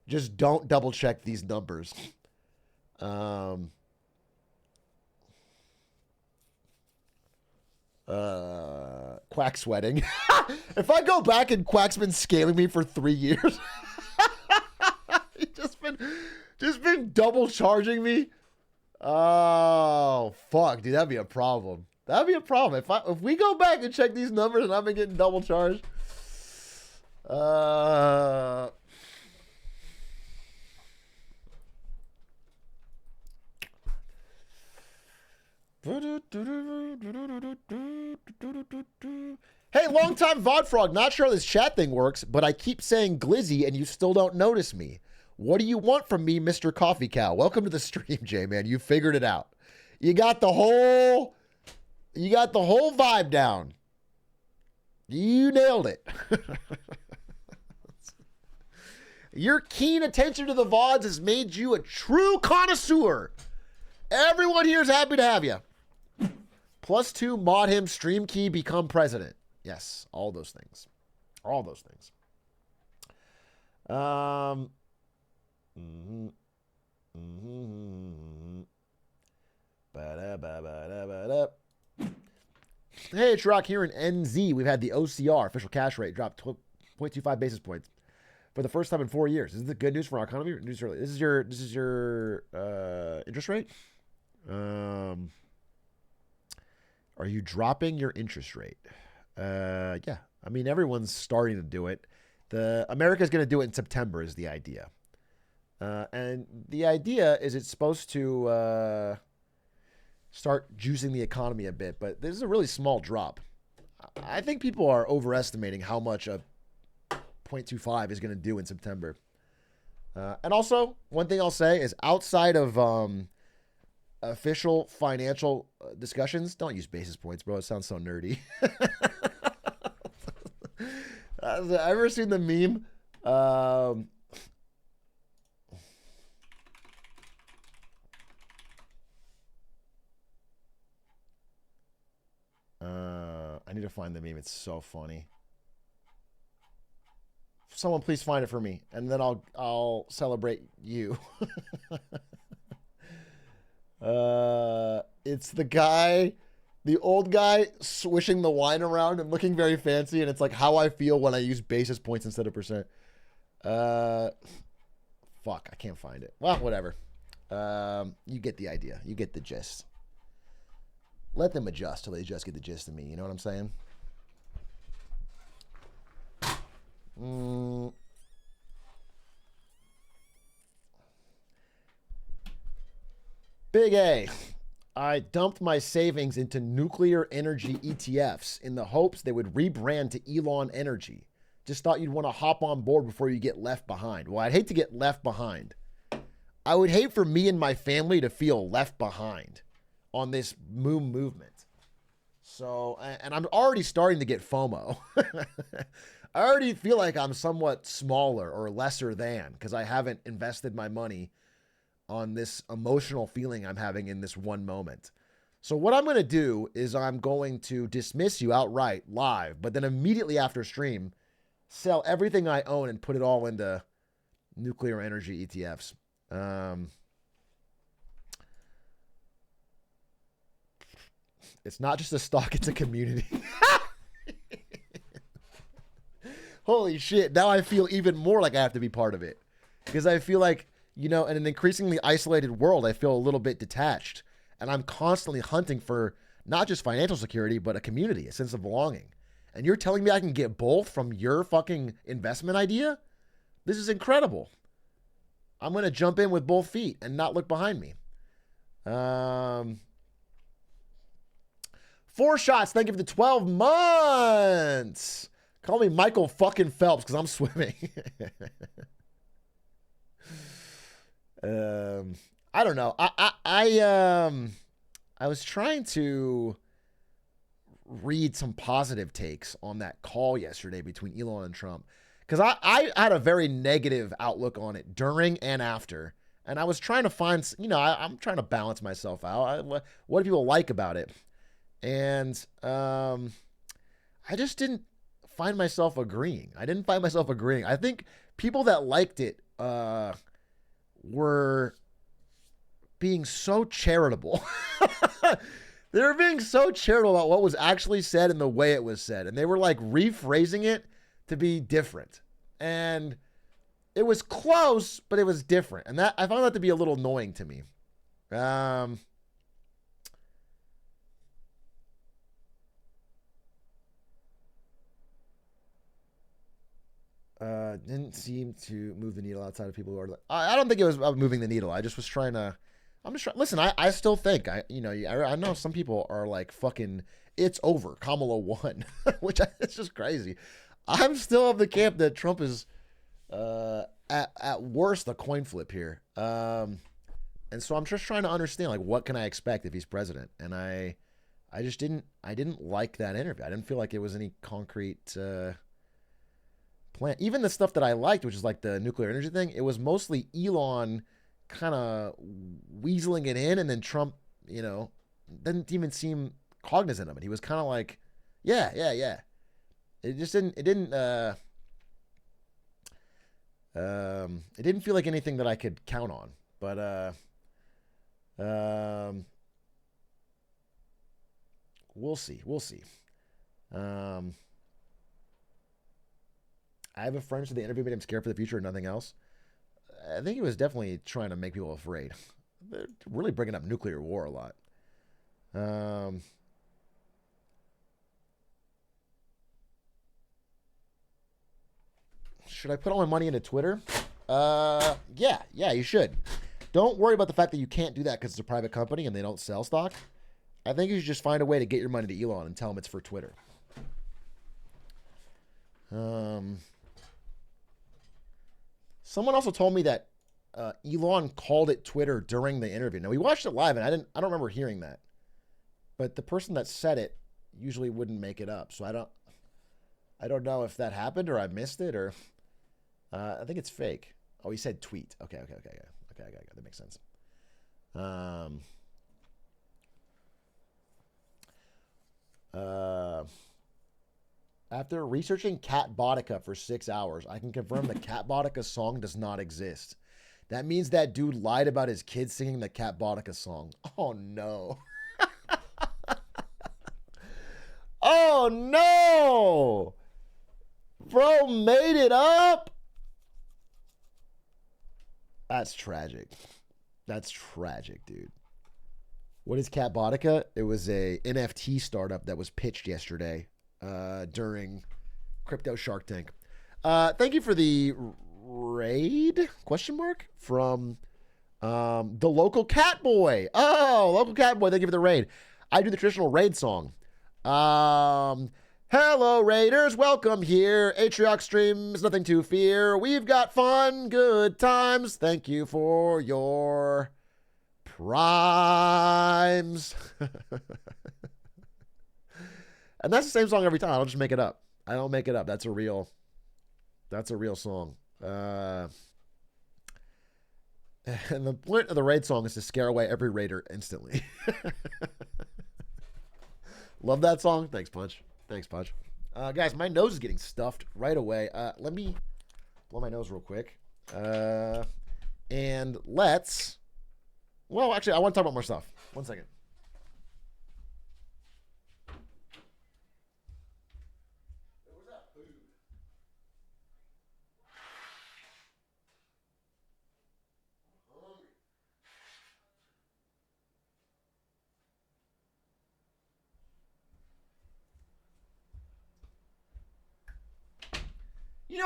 just don't double check these numbers. Quack sweating. If I go back and Quack's been scaling me for 3 years, he's just been double charging me. Oh fuck, dude, that'd be a problem. If we go back and check these numbers and I've been getting double charged. Hey, longtime VOD Frog. Not sure how this chat thing works, but I keep saying glizzy and you still don't notice me. What do you want from me, Mr. Coffee Cow? Welcome to the stream, J-Man. You figured it out. You got the whole vibe down. You nailed it. Your keen attention to the VODs has made you a true connoisseur. Everyone here is happy to have you. +2, mod him, stream key, become president. Yes, all those things. All those things. Hey, Atrioc here in NZ. We've had the OCR, official cash rate, drop 0.25 basis points for the first time in 4 years. Is this good news for our economy? This is your interest rate? Are you dropping your interest rate? Yeah. I mean, everyone's starting to do it. America's going to do it in September is the idea. And the idea is it's supposed to start juicing the economy a bit, but this is a really small drop. I think people are overestimating how much a 0.25 is going to do in September. And also, one thing I'll say is outside of official financial discussions, don't use basis points, bro. It sounds so nerdy. Have you ever seen the meme? I need to find the meme. It's so funny. Someone please find it for me, and then I'll celebrate you. It's the old guy swishing the wine around and looking very fancy, and it's like how I feel when I use basis points instead of percent. Fuck, I can't find it. Well, whatever. You get the idea. You get the gist. Let them adjust till they just get the gist of me. You know what I'm saying? Big A. I dumped my savings into nuclear energy ETFs in the hopes they would rebrand to Elon Energy. Just thought you'd want to hop on board before you get left behind. Well, I'd hate to get left behind. I would hate for me and my family to feel left behind on this movement. So, and I'm already starting to get FOMO. I already feel like I'm somewhat smaller or lesser than because I haven't invested my money on this emotional feeling I'm having in this one moment. So what I'm going to do is I'm going to dismiss you outright live, but then immediately after stream, sell everything I own and put it all into nuclear energy ETFs. It's not just a stock, it's a community. Holy shit. Now I feel even more like I have to be part of it. Because I feel like, you know, in an increasingly isolated world, I feel a little bit detached. And I'm constantly hunting for not just financial security, but a community, a sense of belonging. And you're telling me I can get both from your fucking investment idea? This is incredible. I'm going to jump in with both feet and not look behind me. 4 shots. Thank you for the 12 months. Call me Michael fucking Phelps because I'm swimming. I don't know. I was trying to read some positive takes on that call yesterday between Elon and Trump because I had a very negative outlook on it during and after. And I was trying to find, you know, I'm trying to balance myself out. What do people like about it? And I just didn't find myself agreeing. I think people that liked it were being so charitable. They were being so charitable about what was actually said and the way it was said. And they were like rephrasing it to be different. And it was close, but it was different. And that I found that to be a little annoying to me. Didn't seem to move the needle outside of people who are like, I don't think it was about moving the needle. I just was trying to I'm just trying. Listen, I still think I know some people are like fucking. It's over. Kamala won, which it's just crazy. I'm still of the camp that Trump is at worst a coin flip here. And so I'm just trying to understand, like, what can I expect if he's president? And I didn't like that interview. I didn't feel like it was any concrete plan. Even the stuff that I liked, which is like the nuclear energy thing, it was mostly Elon kind of weaseling it in, and then Trump, didn't even seem cognizant of it. He was kind of like, yeah. It just didn't. It didn't feel like anything that I could count on. But we'll see. I have a friend who said the interview made him scared for the future and nothing else. I think he was definitely trying to make people afraid. They're really bringing up nuclear war a lot. Should I put all my money into Twitter? Yeah, you should. Don't worry about the fact that you can't do that because it's a private company and they don't sell stock. I think you should just find a way to get your money to Elon and tell him it's for Twitter. Someone also told me that Elon called it Twitter during the interview. Now, we watched it live, and I don't remember hearing that. But the person that said it usually wouldn't make it up, so I don't know if that happened or I missed it, or I think it's fake. Oh, he said tweet. Okay, that makes sense. After researching Cat Boudica for 6 hours, I can confirm the Cat Boudica song does not exist. That means that dude lied about his kids singing the Cat Boudica song. Oh, no. Oh, no. Bro made it up. That's tragic. That's tragic, dude. What is Cat Boudica? It was a NFT startup that was pitched yesterday during Crypto Shark Tank. Thank you for the raid? Question mark? From the local cat boy. Oh, local cat boy. Thank you for the raid. I do the traditional raid song. Hello, Raiders. Welcome here. Atrioc streams, nothing to fear. We've got fun, good times. Thank you for your primes. And that's the same song every time. I don't just make it up. I don't make it up. That's a real song. And the point of the raid song is to scare away every raider instantly. Love that song. Thanks, Punch. Guys, my nose is getting stuffed right away. Let me blow my nose real quick. And let's... Well, actually, I want to talk about more stuff. 1 second.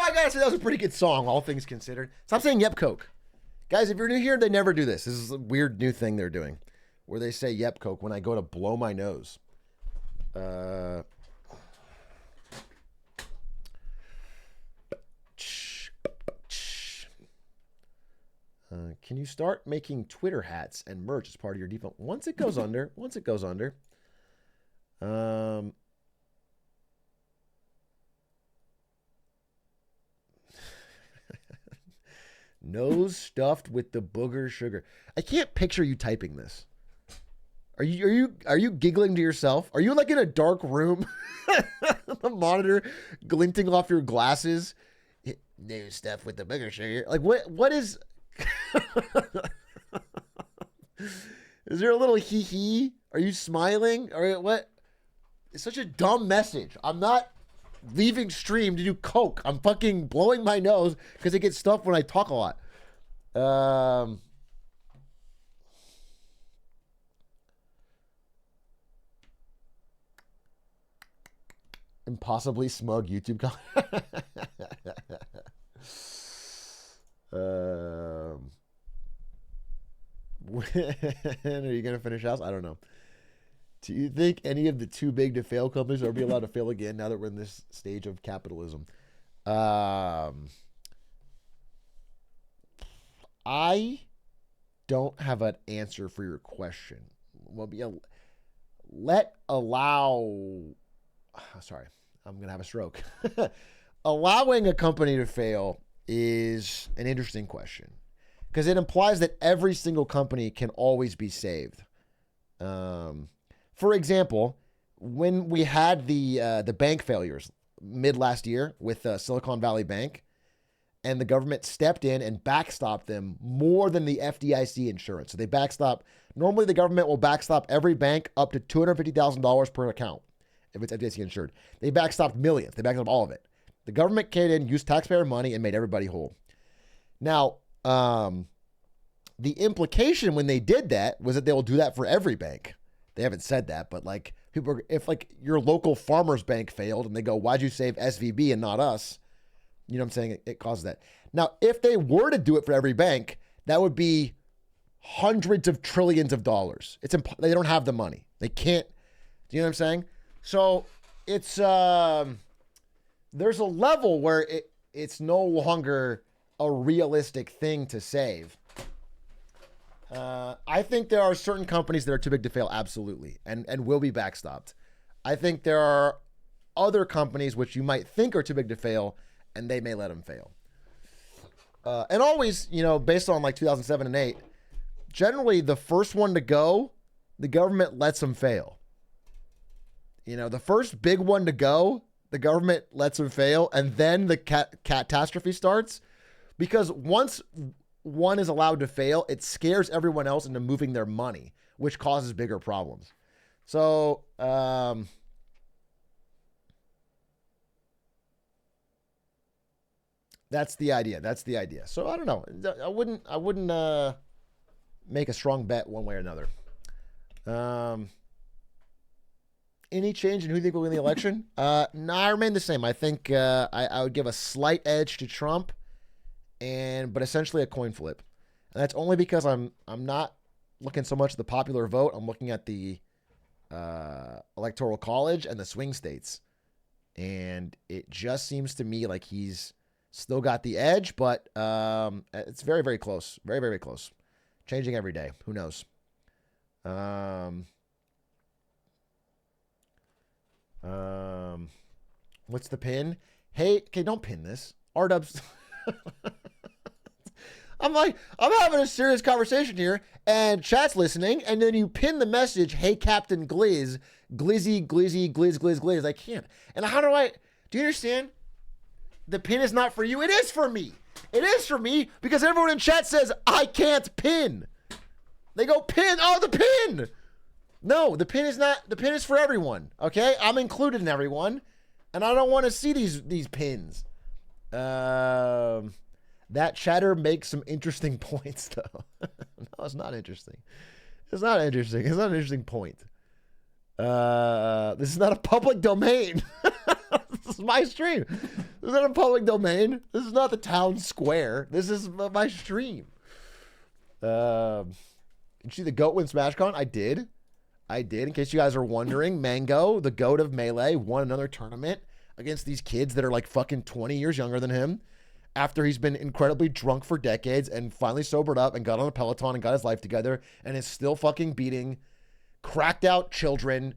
I gotta say that was a pretty good song, all things considered. Stop saying yep coke. Guys, if you're new here, they never do this. This is a weird new thing they're doing, where they say yep coke when I go to blow my nose. Can you start making Twitter hats and merch as part of your default? Once it goes under. Nose stuffed with the booger sugar. I can't picture you typing this. Are you giggling to yourself? Are you like in a dark room? The monitor glinting off your glasses. Nose stuffed with the booger sugar. Like what is Is there a little hee hee? Are you smiling? Or what? It's such a dumb message. I'm not leaving stream to do coke. I'm fucking blowing my nose because it gets stuffed when I talk a lot. Impossibly smug YouTube comment. And are you going to finish house? I don't know. Do you think any of the too big to fail companies are be allowed to fail again now that we're in this stage of capitalism? I don't have an answer for your question. Well, sorry, I'm going to have a stroke. Allowing a company to fail is an interesting question because it implies that every single company can always be saved. For example, when we had the bank failures mid last year with Silicon Valley Bank, and the government stepped in and backstopped them more than the FDIC insurance. So they backstop. Normally, the government will backstop every bank up to $250,000 per account if it's FDIC insured. They backstopped millions. They backstopped all of it. The government came in, used taxpayer money, and made everybody whole. Now, the implication when they did that was that they will do that for every bank. They haven't said that, but like if like your local farmer's bank failed and they go, why'd you save SVB and not us? You know what I'm saying? It causes that. Now, if they were to do it for every bank, that would be hundreds of trillions of dollars. They don't have the money. They can't. Do you know what I'm saying? So it's there's a level where it's no longer a realistic thing to save. I think there are certain companies that are too big to fail, absolutely, and will be backstopped. I think there are other companies which you might think are too big to fail, and they may let them fail. And always, based on like 2007 and 8, generally the first one to go, the government lets them fail. The first big one to go, the government lets them fail, and then the catastrophe starts. Because once one is allowed to fail, it scares everyone else into moving their money, which causes bigger problems. So, that's the idea. So I don't know. I wouldn't make a strong bet one way or another. Any change in who you think will win the election? No, I remain the same. I think I would give a slight edge to Trump, but essentially a coin flip. And that's only because I'm not looking so much at the popular vote. I'm looking at the electoral college and the swing states. And it just seems to me like he's still got the edge, but it's very, very close. Very, very close. Changing every day. Who knows? What's the pin? Hey, okay, don't pin this. R-dubs. I'm having a serious conversation here, and chat's listening, and then you pin the message, hey, Captain Glizz, Glizzy, Glizzy, Glizz, Glizz, Glizz. I can't. And do you understand? The pin is not for you. It is for me. It is for me because everyone in chat says, I can't pin. They go, pin. Oh, the pin. No, the pin is not. The pin is for everyone. Okay? I'm included in everyone. And I don't want to see these pins. That chatter makes some interesting points, though. No, it's not interesting. It's not interesting. It's not an interesting point. This is not a public domain. This is my stream. This is not a public domain. This is not the town square. This is my stream. Did you see the GOAT win SmashCon? I did. In case you guys are wondering, Mango, the GOAT of Melee, won another tournament against these kids that are like fucking 20 years younger than him after he's been incredibly drunk for decades and finally sobered up and got on a Peloton and got his life together and is still fucking beating cracked out children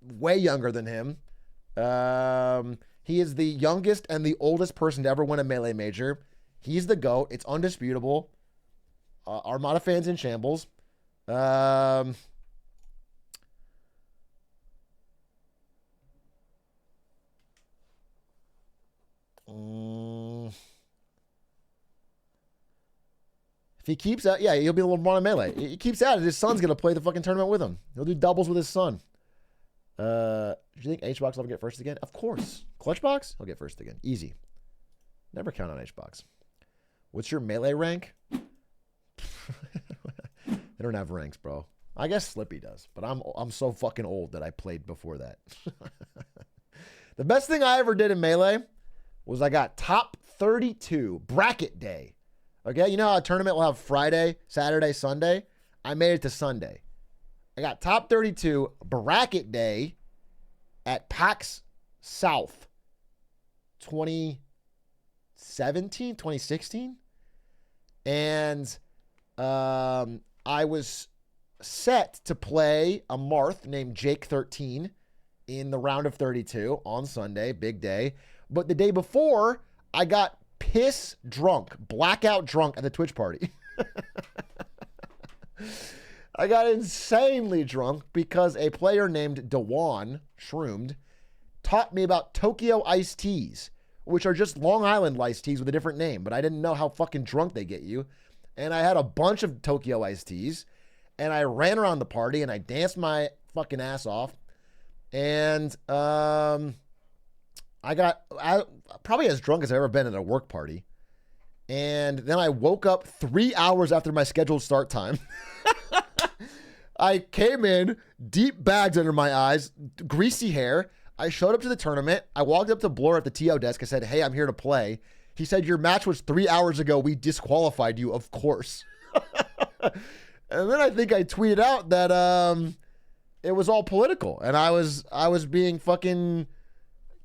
way younger than him. He is the youngest and the oldest person to ever win a Melee major. He's the GOAT. It's undisputable. Armada fans in shambles. If he keeps out, yeah, he'll be a little more on Melee. He keeps at it, his son's gonna play the fucking tournament with him. He'll do doubles with his son. Do you think HBox will ever get first again? Of course. Clutchbox? He'll get first again. Easy. Never count on HBox. What's your Melee rank? They don't have ranks, bro. I guess Slippy does, but I'm so fucking old that I played before that. The best thing I ever did in Melee was I got top 32 bracket day. Okay, you know how a tournament will have Friday, Saturday, Sunday? I made it to Sunday. I got top 32 bracket day at PAX South 2017, 2016. And I was set to play a Marth named Jake 13 in the round of 32 on Sunday, big day. But the day before, I got piss drunk, blackout drunk at the Twitch party. I got insanely drunk because a player named Dewan, Shroomed, taught me about Tokyo iced teas, which are just Long Island iced teas with a different name, but I didn't know how fucking drunk they get you. And I had a bunch of Tokyo iced teas, and I ran around the party, and I danced my fucking ass off. And I got probably as drunk as I've ever been at a work party. And then I woke up 3 hours after my scheduled start time. I came in, deep bags under my eyes, greasy hair. I showed up to the tournament. I walked up to Blur at the TO desk. I said, hey, I'm here to play. He said, your match was 3 hours ago. We disqualified you, of course. And then I think I tweeted out that it was all political. And I was being fucking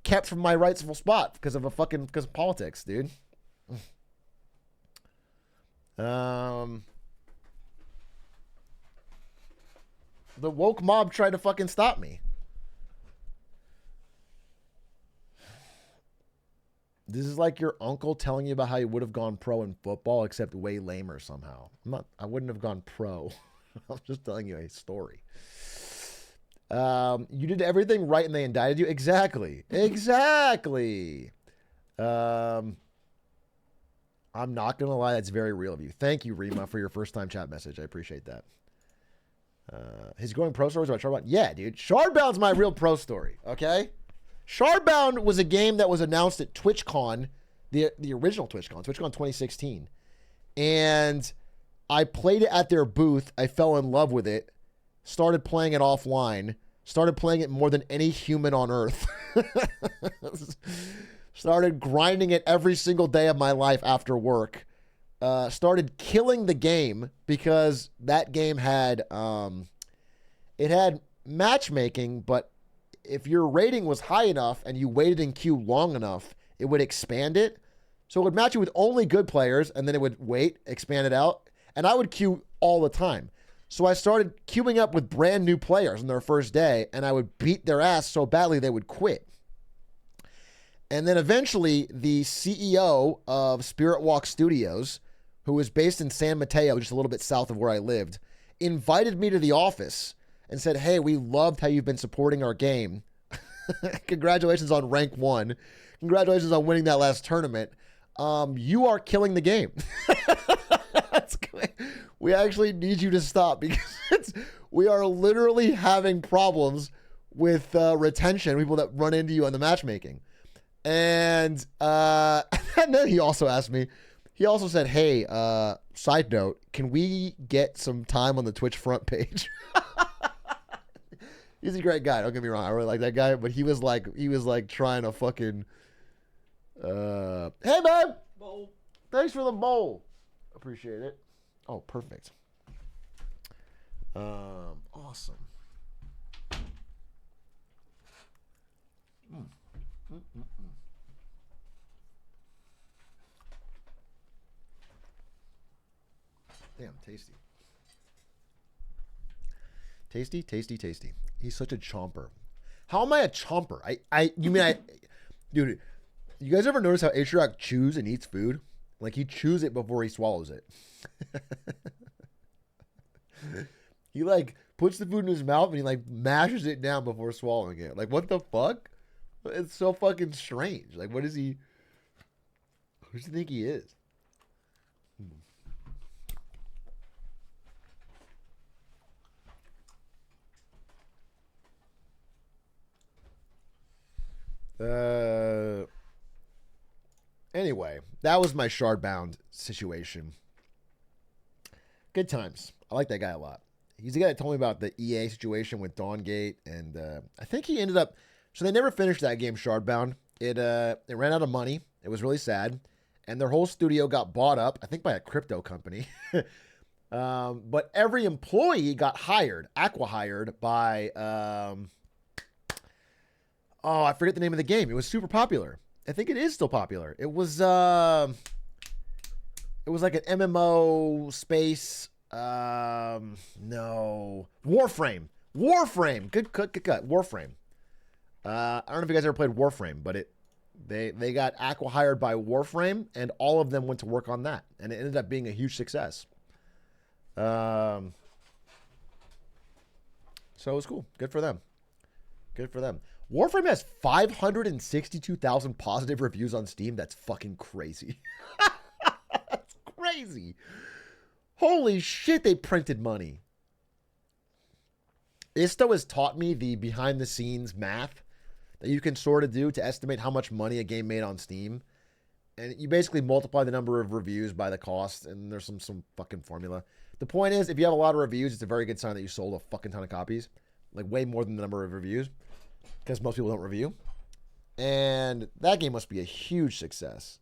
kept from my rightful spot because of politics, dude. The woke mob tried to fucking stop me. This is like your uncle telling you about how you would have gone pro in football, except way lamer somehow. I wouldn't have gone pro. I'm just telling you a story. You did everything right and they indicted you? Exactly. Exactly. I'm not going to lie. That's very real of you. Thank you, Rima, for your first time chat message. I appreciate that. His going pro stories about Shardbound? Yeah, dude. Shardbound's my real pro story, okay? Shardbound was a game that was announced at TwitchCon, the original TwitchCon 2016. And I played it at their booth. I fell in love with it. Started playing it offline. Started playing it more than any human on earth. Started grinding it every single day of my life after work. Started killing the game because that game had it had matchmaking, but if your rating was high enough and you waited in queue long enough, it would expand it. So it would match you with only good players, and then it would expand it out. And I would queue all the time. So I started queuing up with brand new players on their first day, and I would beat their ass so badly they would quit. And then eventually the CEO of Spirit Walk Studios, who was based in San Mateo, just a little bit south of where I lived, invited me to the office and said, hey, we loved how you've been supporting our game. Congratulations on rank 1. Congratulations on winning that last tournament. You are killing the game. We actually need you to stop because we are literally having problems with retention, people that run into you on the matchmaking. And then he also asked me, he also said, hey, side note, can we get some time on the Twitch front page? He's a great guy. Don't get me wrong. I really like that guy, but he was like trying to fucking, hey man, bowl. Thanks for the bowl. Appreciate it. Oh, perfect. Awesome. Damn, tasty. Tasty, tasty, tasty. He's such a chomper. How am I a chomper? Dude, you guys ever notice how Atrioc chews and eats food? Like he chews it before he swallows it. He like puts the food in his mouth and he like mashes it down before swallowing it. Like what the fuck? It's so fucking strange. Like what is he? Who does he think he is? Anyway, that was my Shardbound situation. Good times. I like that guy a lot. He's the guy that told me about the EA situation with Dawngate, and I think he ended up. So they never finished that game, Shardbound. It ran out of money. It was really sad, and their whole studio got bought up. I think by a crypto company. But every employee got acqui-hired by, I forget the name of the game. It was super popular. I think it is still popular. It was like an MMO space. No. Warframe. Good cut. Warframe. I don't know if you guys ever played Warframe, but they got acqui-hired by Warframe, and all of them went to work on that, and it ended up being a huge success. So it was cool. Good for them. Warframe has 562,000 positive reviews on Steam. That's fucking crazy. That's crazy. Holy shit, they printed money. Isto has taught me the behind-the-scenes math that you can sort of do to estimate how much money a game made on Steam. And you basically multiply the number of reviews by the cost, and there's some fucking formula. The point is, if you have a lot of reviews, it's a very good sign that you sold a fucking ton of copies. Like, way more than the number of reviews. Because most people don't review. And that game must be a huge success.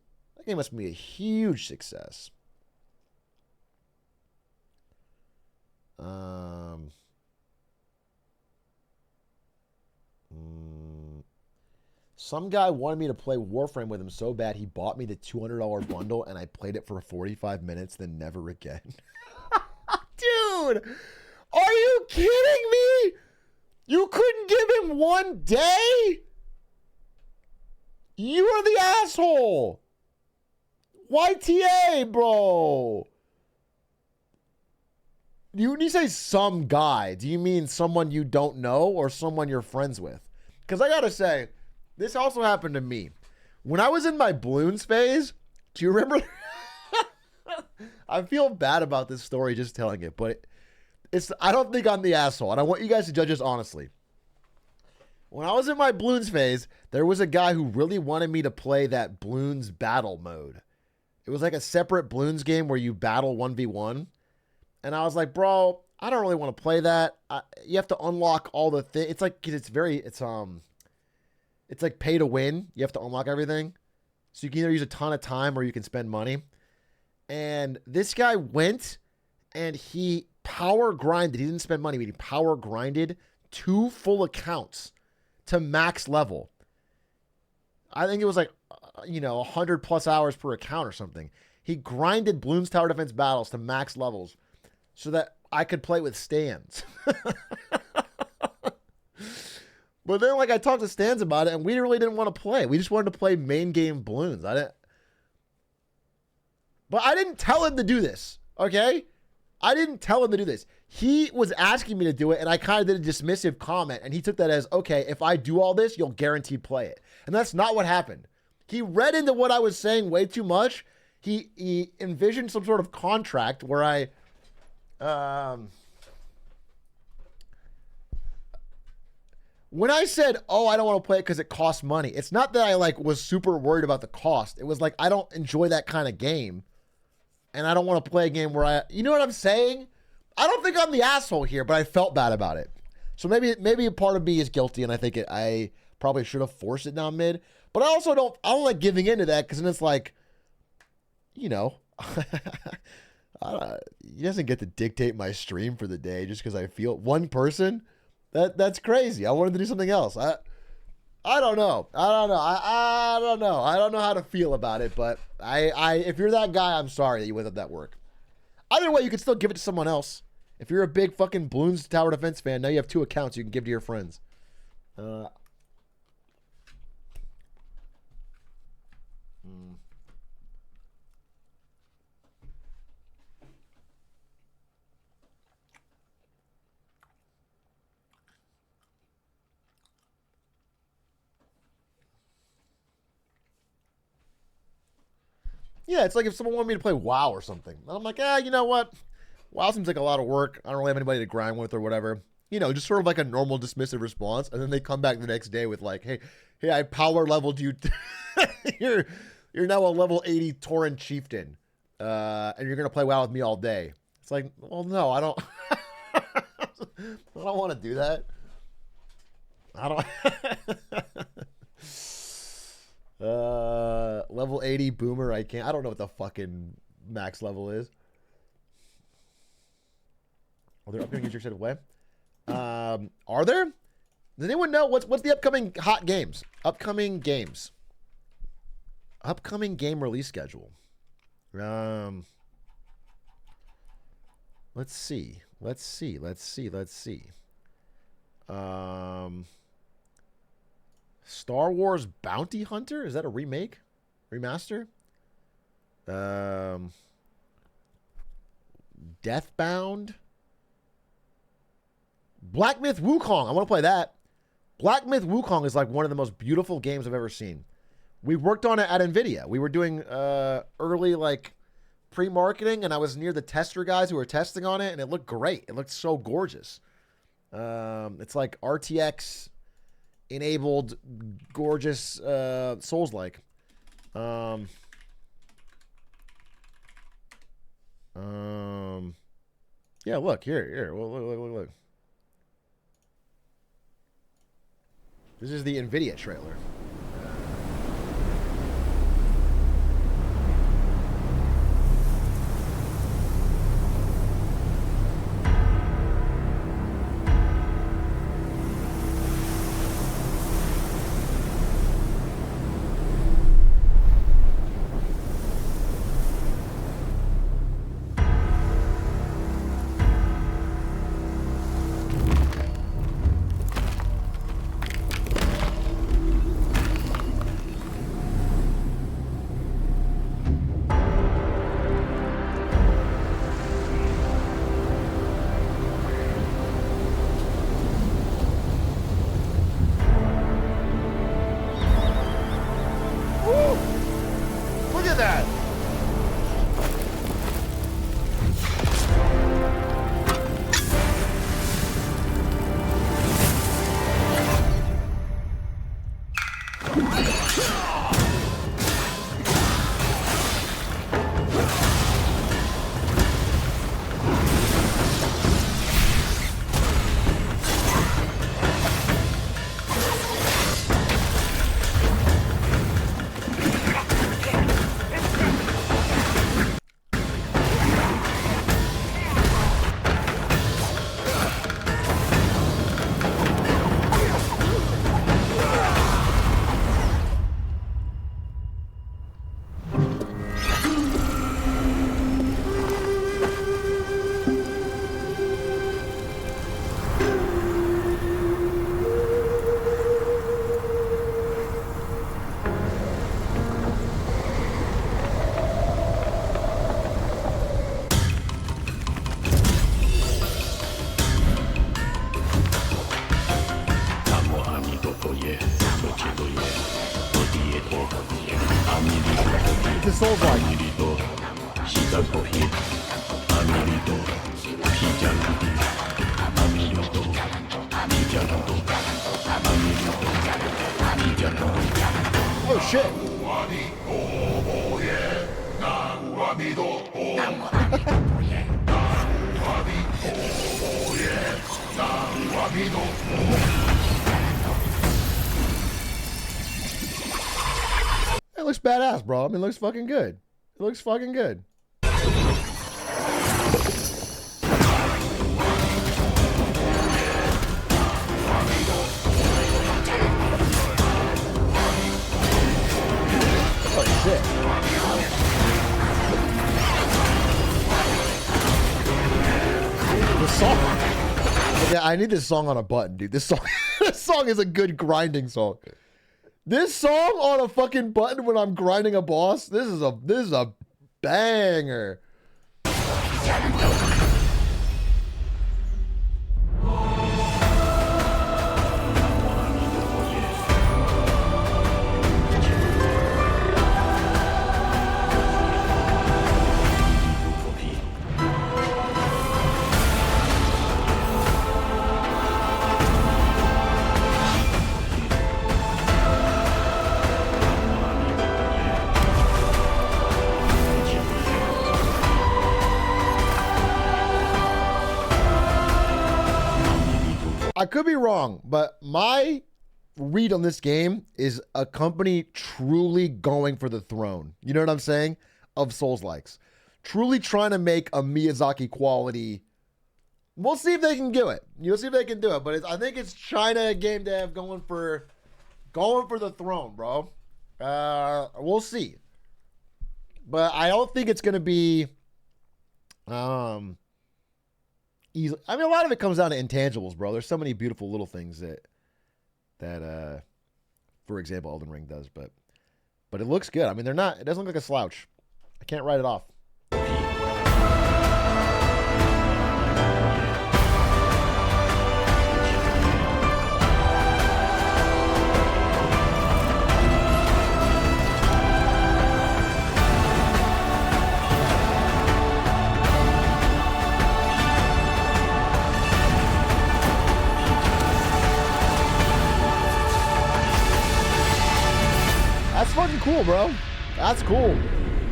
Some guy wanted me to play Warframe with him so bad he bought me the $200 bundle, and I played it for 45 minutes, then never again. Dude, are you kidding me? You couldn't give him one day? You are the asshole. YTA, bro. When you say some guy, do you mean someone you don't know or someone you're friends with? Because I gotta say, this also happened to me. When I was in my Bloons phase, do you remember? I feel bad about this story just telling it, but I don't think I'm the asshole, and I want you guys to judge us honestly. When I was in my Bloons phase, there was a guy who really wanted me to play that Bloons battle mode. It was like a separate Bloons game where you battle 1v1. And I was like, bro, I don't really want to play that. You have to unlock all the things. It's like, it's like pay to win. You have to unlock everything. So you can either use a ton of time or you can spend money. And this guy went and he power grinded. He didn't spend money, but he power grinded 2 full accounts to max level. I think it was like, 100 plus hours per account or something. He grinded Bloons Tower Defense Battles to max levels so that I could play with Stans. But then, I talked to Stans about it, and we really didn't want to play. We just wanted to play main game Bloons. But I didn't tell him to do this, okay? I didn't tell him to do this. He was asking me to do it, and I kind of did a dismissive comment, and he took that as, okay, if I do all this, you'll guaranteed play it. And that's not what happened. He read into what I was saying way too much. He envisioned some sort of contract where when I said, I don't want to play it because it costs money, it's not that I was super worried about the cost. It was like, I don't enjoy that kind of game. And I don't want to play a game where you know what I'm saying? I don't think I'm the asshole here, but I felt bad about it. So maybe a part of me is guilty, and I think I probably should have forced it down mid. But I don't like giving into that, because then it's like, he doesn't get to dictate my stream for the day just because I feel one person. That's crazy. I wanted to do something else. I don't know. I don't know. I don't know how to feel about it, but if you're that guy, I'm sorry that you went up that work. Either way, you can still give it to someone else. If you're a big fucking Bloons Tower Defense fan, now you have 2 accounts you can give to your friends. Yeah, it's like if someone wanted me to play WoW or something. And I'm like, you know what? WoW seems like a lot of work. I don't really have anybody to grind with or whatever. Just sort of like a normal dismissive response. And then they come back the next day with hey, I power leveled you. You're now a level 80 Tauren Chieftain. And you're going to play WoW with me all day. It's like, well, no, I don't. I don't want to do that. I don't. Level 80 boomer, I don't know what the fucking max level is. Are there upcoming games you're excited to play? Are there? Does anyone know what's the upcoming hot games? Upcoming games. Upcoming game release schedule. Let's see. Star Wars Bounty Hunter? Is that a remake? Remaster? Deathbound? Black Myth Wukong. I want to play that. Black Myth Wukong is like one of the most beautiful games I've ever seen. We worked on it at NVIDIA. We were doing early like pre-marketing, and I was near the tester guys who were testing on it, and it looked great. It looked so gorgeous. It's like RTX enabled, gorgeous, Souls-like. Yeah, look here. Look. This is the NVIDIA trailer. Souls-like. Oh shit. It looks badass, bro. I mean, it looks fucking good. It looks fucking good. Oh, shit. The song. Okay, I need this song on a button, dude. This song is a good grinding song. This song on a fucking button when I'm grinding a boss, this is a banger. I could be wrong, but my read on this game is a company truly going for the throne. You know what I'm saying? Of Souls-likes. Truly trying to make a Miyazaki quality We'll see if they can do it. You'll see if they can do it. But I think it's China game dev going for the throne, bro. We'll see. But I don't think it's going to be easy. I mean, a lot of it comes down to intangibles, bro. There's so many beautiful little things that for example, Elden Ring does, but it looks good. I mean, it doesn't look like a slouch. I can't write it off. That's fucking cool, bro. That's cool.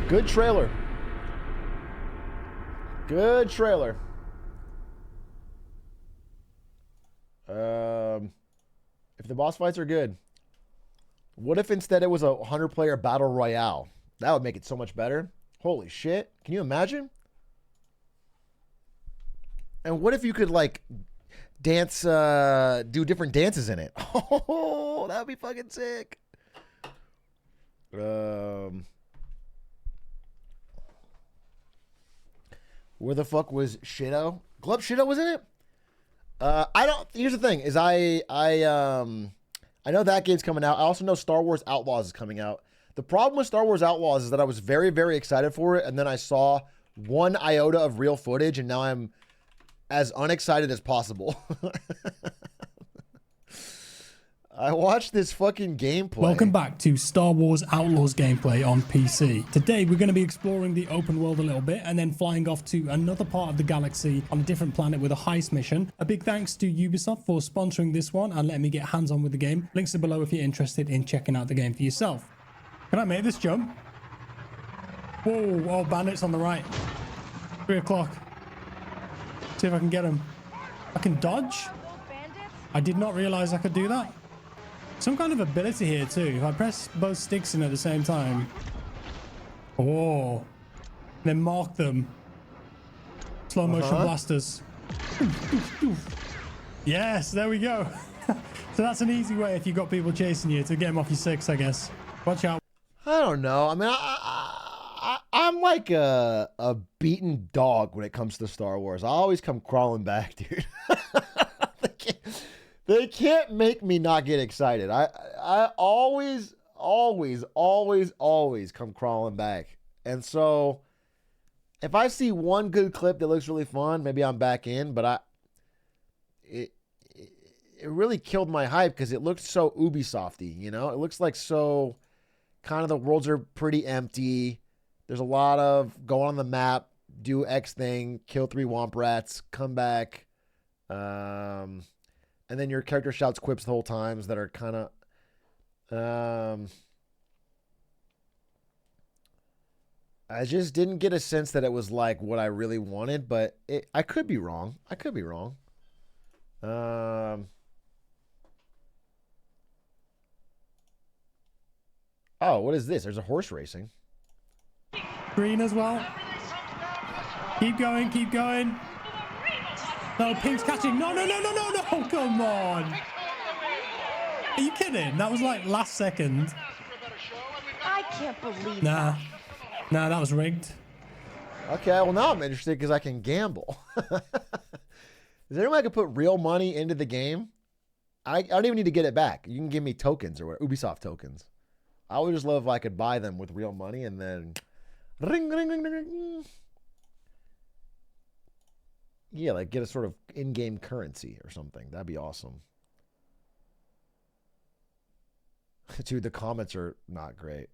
Good trailer. Good trailer. If the boss fights are good, what if instead it was a 100-player battle royale? That would make it so much better. Holy shit. Can you imagine? And what if you could, like, dance, do different dances in it? Oh, that would be fucking sick. Where the fuck was Shido? Glub Shido was in it? Here's the thing, is I know that game's coming out. I also know Star Wars Outlaws is coming out. The problem with Star Wars Outlaws is that I was very, very excited for it, and then I saw one iota of real footage, and now I'm as unexcited as possible. I watched this fucking gameplay. Welcome back to Star Wars Outlaws gameplay on PC. Today we're going to be exploring the open world a little bit and then flying off to another part of the galaxy on a different planet with a heist mission. A big thanks to Ubisoft for sponsoring this one and letting me get hands on with the game. Links are below if you're interested in checking out the game for yourself. Can I make this jump? Whoa, oh, bandits on the right. 3 o'clock. See if I can get them. I can dodge? I did not realize I could do that. Some kind of ability here too. If I press both sticks in at the same time. Oh. Then mark them. Slow motion blasters. Yes, there we go. So that's an easy way if you've got people chasing you to get them off your six, I guess. Watch out. I don't know. I mean, I'm like a beaten dog when it comes to Star Wars. I always come crawling back, dude. They can't make me not get excited. I always come crawling back. And so if I see one good clip that looks really fun, maybe I'm back in, but it really killed my hype because it looked so Ubisofty, you know? It looks like so kind of the worlds are pretty empty. There's a lot of go on the map, do X thing, kill 3 womp rats, come back. And then your character shouts quips the whole times that are kind of... I just didn't get a sense that it was like what I really wanted, but I could be wrong. I could be wrong. Oh, what is this? There's a horse racing. Green as well. Keep going, keep going. No, Pink's catching. No, come on. Are you kidding? That was like last second. I can't believe Nah, that was rigged. Okay, well now I'm interested because I can gamble. Is there any way I can put real money into the game? I don't even need to get it back. You can give me tokens or Ubisoft tokens. I would just love if I could buy them with real money and then ring, ring, ring, ring, ring. Yeah, like get a sort of in-game currency or something. That'd be awesome. Dude, the comments are not great.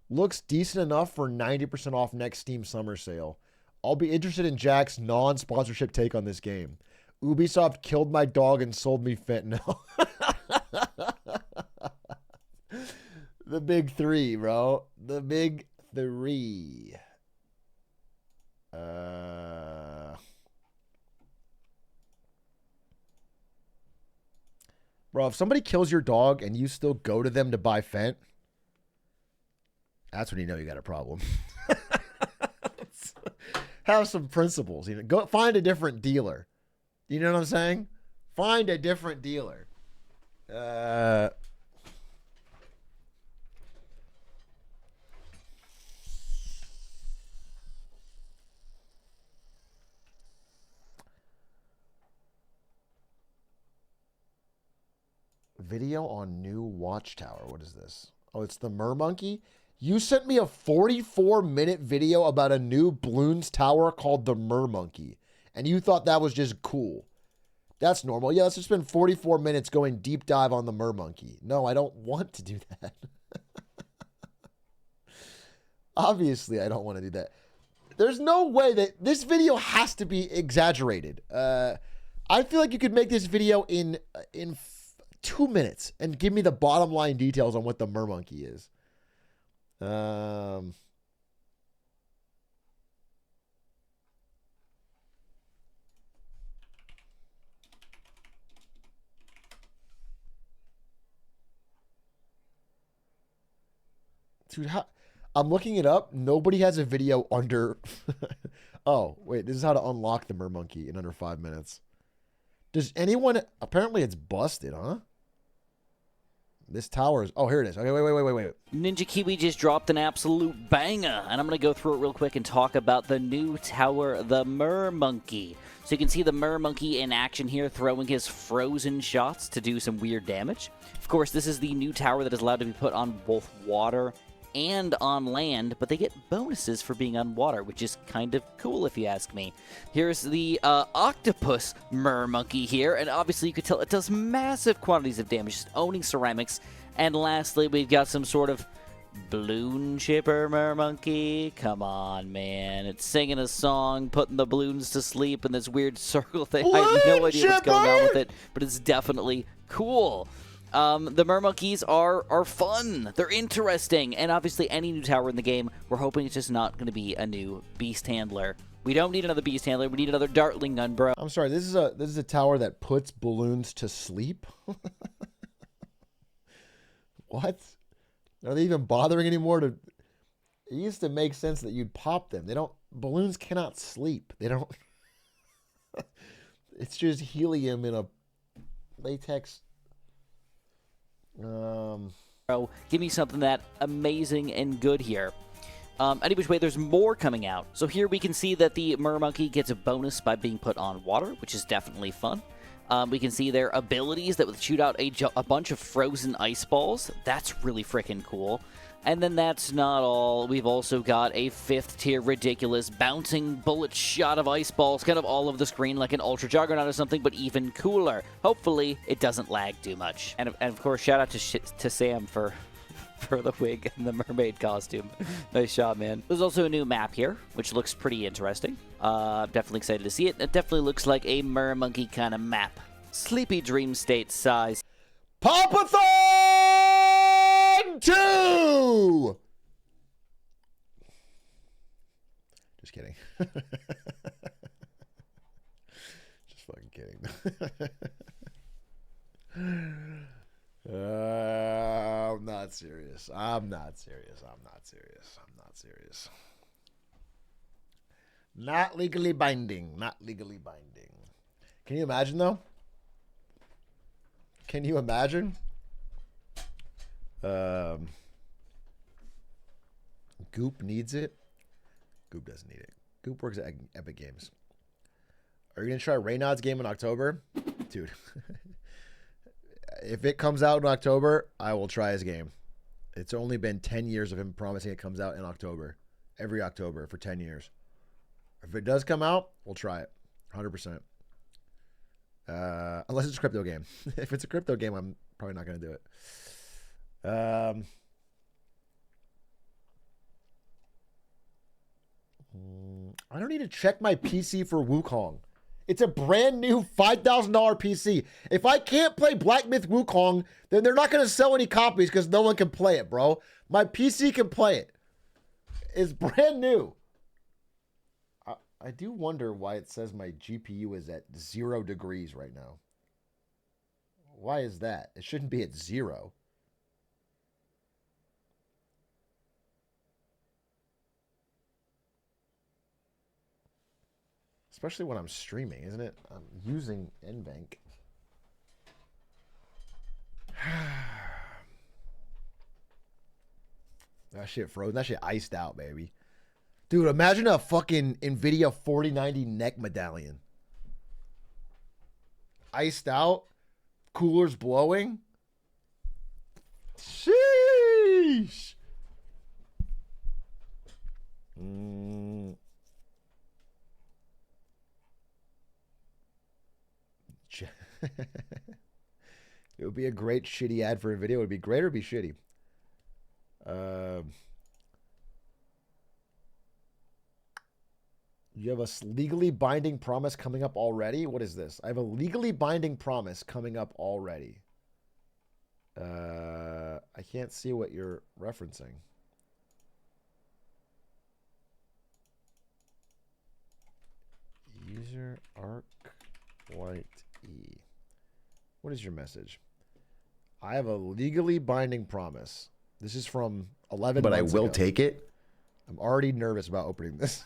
Looks decent enough for 90% off next Steam summer sale. I'll be interested in Jack's non-sponsorship take on this game. Ubisoft killed my dog and sold me fentanyl. The big three, bro. The big three. Bro, if somebody kills your dog and you still go to them to buy Fent, that's when you know you got a problem. have some principles. You know, go find a different dealer. You know what I'm saying? Find a different dealer. Video on new watchtower. What is this? Oh, it's the Mermonkey. You sent me a 44-minute video about a new Bloons tower called the Mermonkey, and you thought that was just cool. That's normal. Yeah, let's just spend 44 minutes going deep dive on the Mermonkey. No, I don't want to do that. Obviously, I don't want to do that. There's no way that this video has to be exaggerated. I feel like you could make this video in 2 minutes and give me the bottom line details on what the Mermonkey is. Dude, I'm looking it up. Nobody has a video under... Oh, wait. This is how to unlock the Mermonkey in under 5 minutes. Does anyone... Apparently it's busted, huh? This tower is... Oh, here it is. Okay, wait. Ninja Kiwi just dropped an absolute banger, and I'm going to go through it real quick and talk about the new tower, the Mermonkey. So you can see the Mermonkey in action here, throwing his frozen shots to do some weird damage. Of course, this is the new tower that is allowed to be put on both water and on land, but they get bonuses for being on water, which is kind of cool if you ask me. Here's the octopus Mermonkey here, and obviously you could tell it does massive quantities of damage, just owning ceramics. And lastly, we've got some sort of balloon shipper Mermonkey. Come on, man. It's singing a song, putting the balloons to sleep in this weird circle thing. I have no idea what's going on with it, but it's definitely cool. The Mermonkeys are fun. They're interesting. And obviously, any new tower in the game, we're hoping it's just not going to be a new beast handler. We don't need another beast handler. We need another Dartling gun, bro. I'm sorry. This is a tower that puts balloons to sleep? What? Are they even bothering anymore to... It used to make sense that you'd pop them. They don't... Balloons cannot sleep. They don't... It's just helium in a latex... Give me something that amazing and good here. Any which way, there's more coming out. So here we can see that the Mermonkey gets a bonus by being put on water, which is definitely fun. We can see their abilities that would shoot out a bunch of frozen ice balls. That's really freaking cool. And then that's not all. We've also got a 5th tier ridiculous bouncing bullet shot of ice balls kind of all over the screen like an Ultra Juggernaut or something, but even cooler. Hopefully, it doesn't lag too much. And of course, shout out to Sam for the wig and the mermaid costume. Nice shot, man. There's also a new map here, which looks pretty interesting. I'm definitely excited to see it. It definitely looks like a Mermonkey kind of map. Sleepy Dream State size. Papathon 2! Just kidding. Just fucking kidding. I'm not serious. I'm not serious. Not legally binding. Not legally binding. Can you imagine, though? Can you imagine? Goop needs it. Goop doesn't need it. Goop works at Epic Games. Are you going to try Reynard's game in October? Dude. If it comes out in October, I will try his game. It's only been 10 years of him promising it comes out in October. Every October for 10 years. If it does come out, we'll try it. 100%. Unless it's a crypto game. If it's a crypto game, I'm probably not going to do it. I don't need to check my PC for Wukong. It's a brand new $5,000 PC. If I can't play Black Myth Wukong, then they're not going to sell any copies because no one can play it, bro. My PC can play it. It's brand new. I do wonder why it says my GPU is at 0 degrees right now. Why is that? It shouldn't be at 0. Especially when I'm streaming, isn't it? I'm using NVenc. That shit frozen. That shit iced out, baby. Dude, imagine a fucking NVIDIA 4090 neck medallion. Iced out. Coolers blowing. Sheesh. It would be a great shitty ad for a video. It would be great or be shitty. You have a legally binding promise coming up already? What is this? I have a legally binding promise coming up already. I can't see what you're referencing. User arc white E. What is your message? I have a legally binding promise. This is from 11 but I months will ago. take it. I'm already nervous about opening this.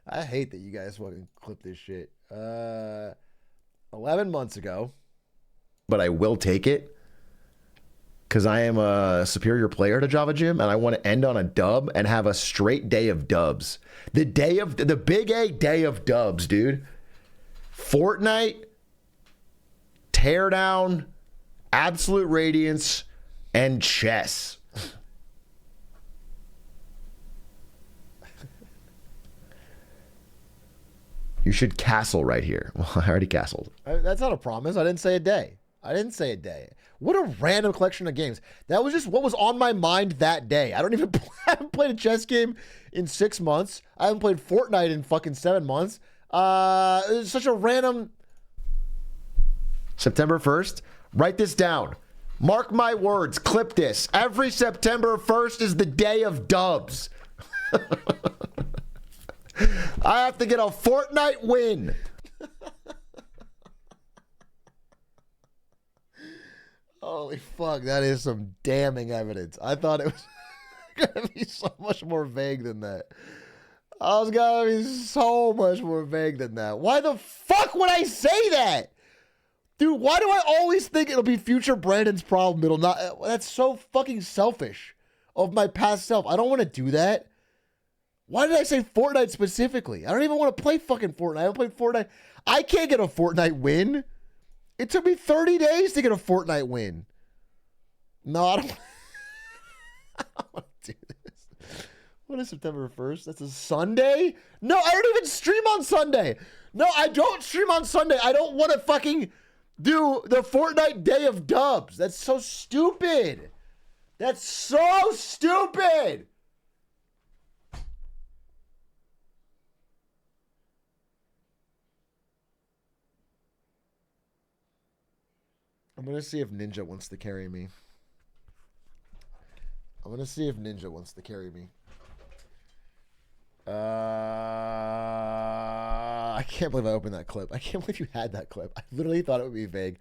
I hate that you guys fucking clip this shit. 11 months ago. But I will take it because I am a superior player to Java Jim, and I want to end on a dub and have a straight day of dubs. The big A day of dubs, dude. Fortnite, Teardown, Absolute Radiance, and Chess. You should castle right here. Well, I already castled. That's not a promise. I didn't say a day. I didn't say a day. What a random collection of games. That was just what was on my mind that day. I haven't played a chess game in 6 months. I haven't played Fortnite in fucking 7 months. It's such a random. September 1st. Write this down. Mark my words. Clip this. Every September 1st is the day of dubs. I have to get a Fortnite win. Holy fuck, that is some damning evidence. I thought it was gonna be so much more vague than that. I was gonna be so much more vague than that. Why the fuck would I say that? Dude, why do I always think it'll be future Brandon's problem? It'll not. That's so fucking selfish of my past self. I don't want to do that. Why did I say Fortnite specifically? I don't even want to play fucking Fortnite. I don't play Fortnite. I can't get a Fortnite win. It took me 30 days to get a Fortnite win. No, I don't want to do this. What is September 1st? That's a Sunday? No, I don't even stream on Sunday. No, I don't stream on Sunday. I don't want to fucking do the Fortnite day of dubs. That's so stupid. That's so stupid. I'm going to see if Ninja wants to carry me. I can't believe I opened that clip. I can't believe you had that clip. I literally thought it would be vague.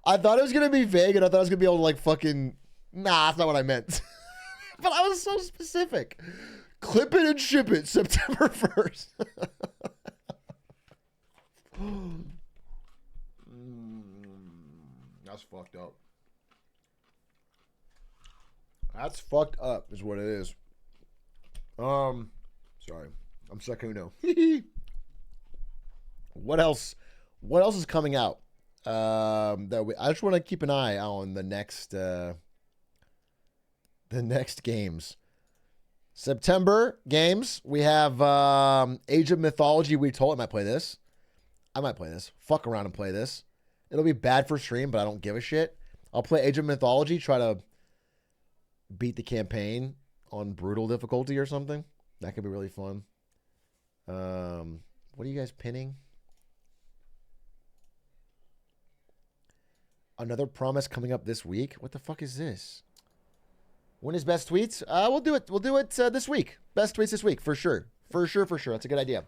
I thought it was going to be vague, and I thought I was going to be able to, like, fucking... Nah, that's not what I meant. But I was so specific. Clip it and ship it September 1st. That's fucked up. That's fucked up is what it is. Sorry. I'm Sakuno. What else is coming out? I just want to keep an eye on the next games. September games. We have Age of Mythology. We told I might play this. Fuck around and play this. It'll be bad for stream, but I don't give a shit. I'll play Age of Mythology, try to beat the campaign on brutal difficulty or something. That could be really fun. What are you guys pinning? Another promise coming up this week. What the fuck is this? When is best tweets? We'll do it. We'll do it this week. Best tweets this week for sure. For sure. That's a good idea.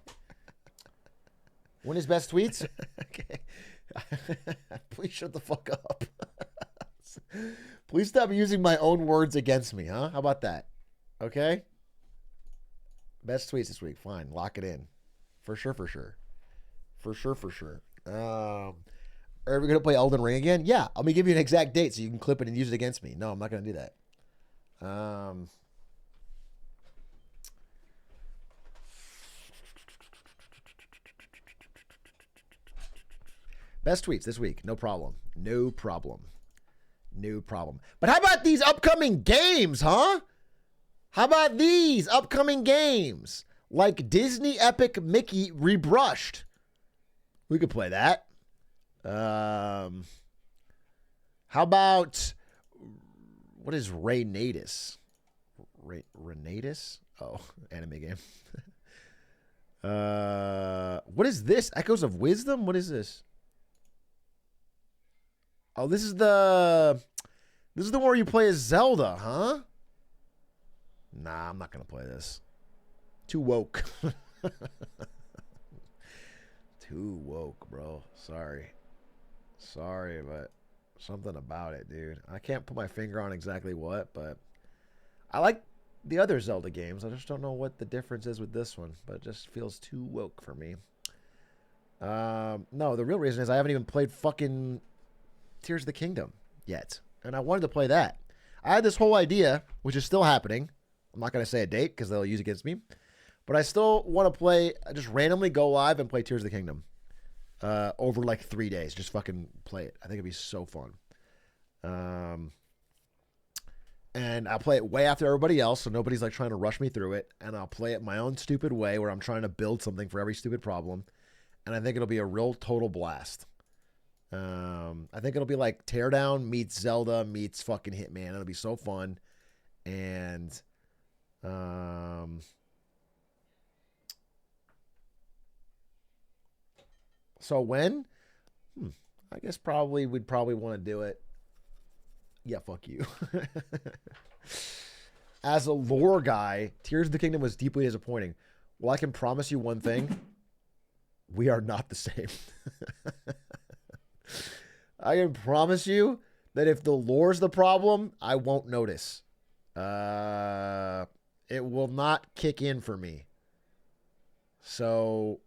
When is best tweets? Okay. Please shut the fuck up. Please stop using my own words against me, huh? How about that? Okay? Best tweets this week. Fine. Lock it in. For sure. Are we gonna play Elden Ring again? Yeah. Let me give you an exact date so you can clip it and use it against me. No, I'm not gonna do that. Best tweets this week. No problem. But how about these upcoming games, huh? How about these upcoming games? Like Disney Epic Mickey Rebrushed. We could play that. How about, what is Raynatus? Raynatus? Oh, anime game. What is this? Echoes of Wisdom? What is this? Oh, this is the one where you play as Zelda, huh? Nah, I'm not gonna play this. Too woke. Too woke, bro. Sorry, but something about it, dude. I can't put my finger on exactly what, but I like the other Zelda games. I just don't know what the difference is with this one, but it just feels too woke for me. No, the real reason is I haven't even played fucking Tears of the Kingdom yet, and I wanted to play that. I had this whole idea, which is still happening. I'm not going to say a date because they'll use it against me, but I still want to play, just randomly go live and play Tears of the Kingdom over like 3 days. Just fucking play it. I think it'd be so fun. And I'll play it way after everybody else, so nobody's like trying to rush me through it, and I'll play it my own stupid way where I'm trying to build something for every stupid problem, and I think it'll be a real total blast. I think it'll be like Teardown meets Zelda meets fucking Hitman. It'll be so fun. And so when? I guess we'd probably want to do it. Yeah, fuck you. As a lore guy, Tears of the Kingdom was deeply disappointing. Well, I can promise you one thing. We are not the same. I can promise you that if the lore's the problem, I won't notice. It will not kick in for me. So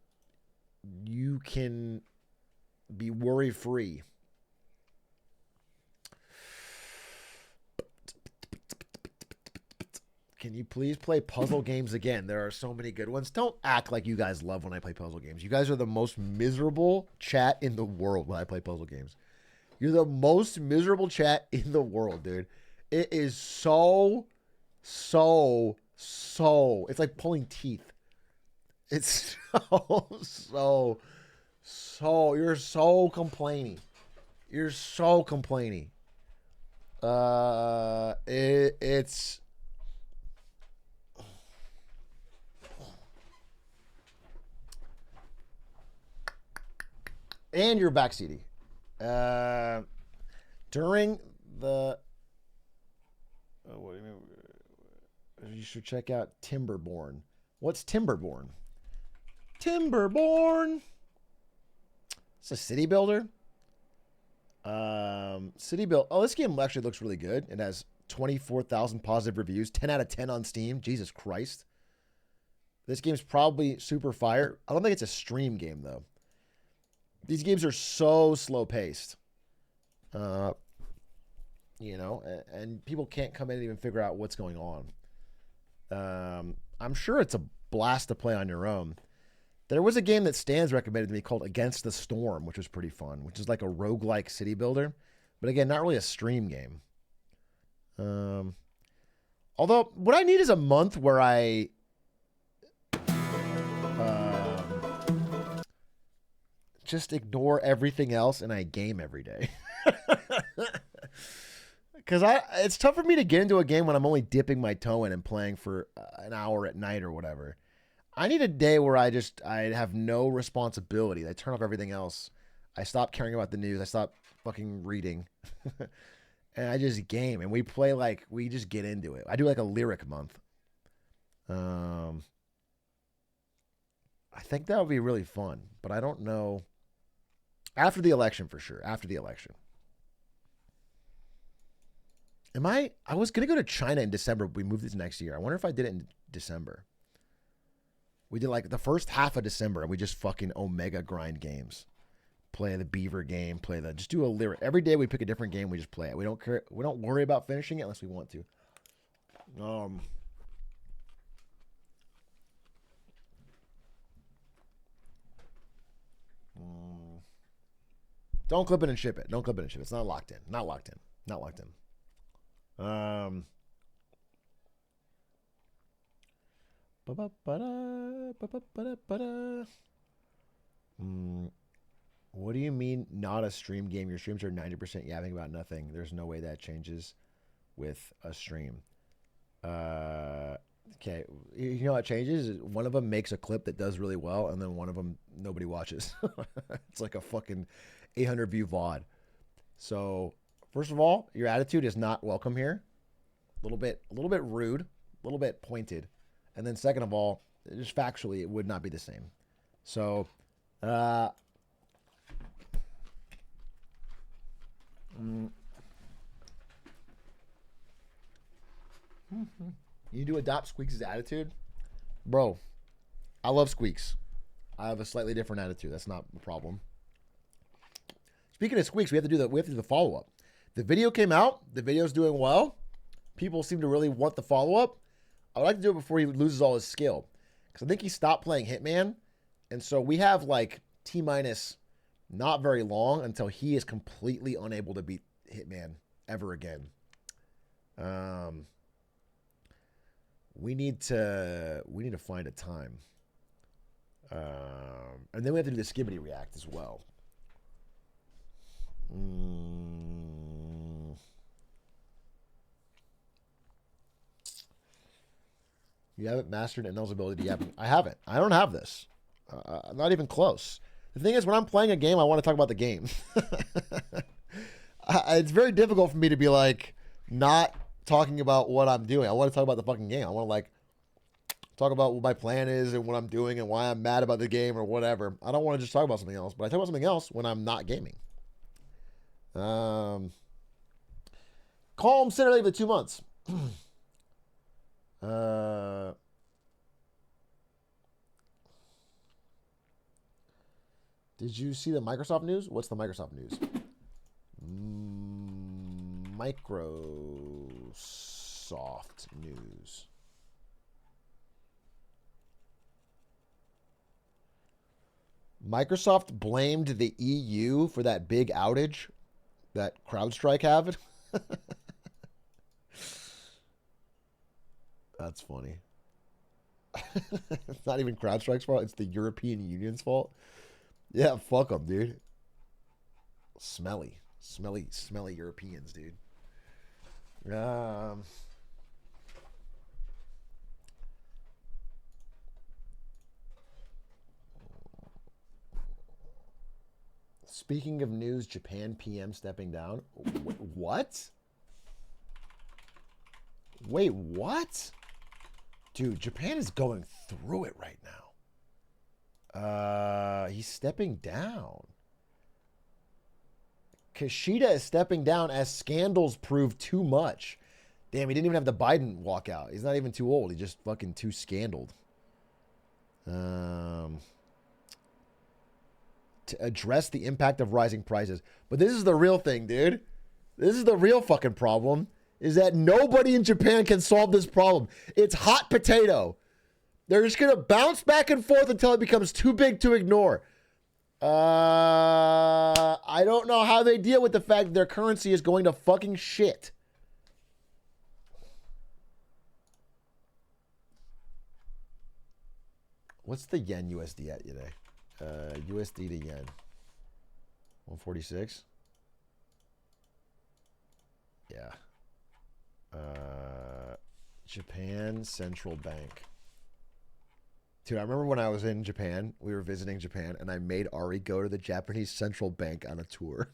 you can be worry-free. Can you please play puzzle games again? There are so many good ones. Don't act like you guys love when I play puzzle games. You guys are the most miserable chat in the world when I play puzzle games. You're the most miserable chat in the world, dude. It is so. It's like pulling teeth. It's so. You're so complaining. It's. And you're backseaty. During the... Oh, what do you mean? You should check out Timberborn. What's Timberborn? It's a city builder. City build. Oh, this game actually looks really good. It has 24,000 positive reviews. 10 out of 10 on Steam. Jesus Christ. This game's probably super fire. I don't think it's a stream game, though. These games are so slow paced, and people can't come in and even figure out what's going on. I'm sure it's a blast to play on your own. There was a game that Stan's recommended to me called Against the Storm, which was pretty fun, which is like a roguelike city builder, but again, not really a stream game. Although what I need is a month where I just ignore everything else and I game every day. Because it's tough for me to get into a game when I'm only dipping my toe in and playing for an hour at night or whatever. I need a day where I have no responsibility. I turn off everything else. I stop caring about the news. I stop fucking reading. And I just game. And we just get into it. I do like a lyric month. I think that would be really fun. But I don't know. After the election, for sure. After the election. I was going to go to China in December, but we moved it to next year. I wonder if I did it in December. We did like the first half of December, and we just fucking Omega grind games. Play the Beaver game, just do a lyric. Every day we pick a different game, we just play it. We don't care. We don't worry about finishing it unless we want to. Don't clip it and ship it. Don't clip it and ship it. It's not locked in. Not locked in. Not locked in. What do you mean not a stream game? Your streams are 90% yapping about nothing. There's no way that changes with a stream. Okay, you know what changes? One of them makes a clip that does really well, and then one of them nobody watches. It's like a fucking 800 view VOD. So first of all, your attitude is not welcome here. A little bit rude, a little bit pointed, and then second of all, just factually, it would not be the same. So, you do adopt Squeex' attitude, bro. I love Squeex. I have a slightly different attitude. That's not a problem. Speaking of Squeex, we have to do the follow up. The video came out. The video's doing well. People seem to really want the follow up. I would like to do it before he loses all his skill, because I think he stopped playing Hitman, and so we have like T minus not very long until he is completely unable to beat Hitman ever again. We need to find a time. And then we have to do the Skibbity React as well. You haven't mastered Enel's ability yet. I haven't. I don't have this. Not even close. The thing is, when I'm playing a game, I want to talk about the game. It's very difficult for me to be like not talking about what I'm doing. I want to talk about the fucking game. I want to like talk about what my plan is and what I'm doing and why I'm mad about the game or whatever. I don't want to just talk about something else, but I talk about something else when I'm not gaming. Calm Center League for 2 months. Did you see the Microsoft news? What's the Microsoft news? Microsoft news. Microsoft blamed the EU for that big outage that CrowdStrike had. That's funny. It's not even CrowdStrike's fault. It's the European Union's fault. Yeah, fuck them, dude. Smelly Europeans, dude. Speaking of news, Japan PM stepping down. What? Wait, what? Dude, Japan is going through it right now. He's stepping down. Kishida is stepping down as scandals prove too much. Damn, he didn't even have the Biden walkout. He's not even too old. He's just fucking too scandaled. To address the impact of rising prices. But this is the real thing, dude. This is the real fucking problem. Is that nobody in Japan can solve this problem. It's hot potato. They're just going to bounce back and forth until it becomes too big to ignore. I don't know how they deal with the fact that their currency is going to fucking shit. What's the yen USD at today? USD to yen. 146? Yeah. Japan Central Bank. Dude, I remember when I was in Japan, we were visiting Japan, and I made Ari go to the Japanese Central Bank on a tour.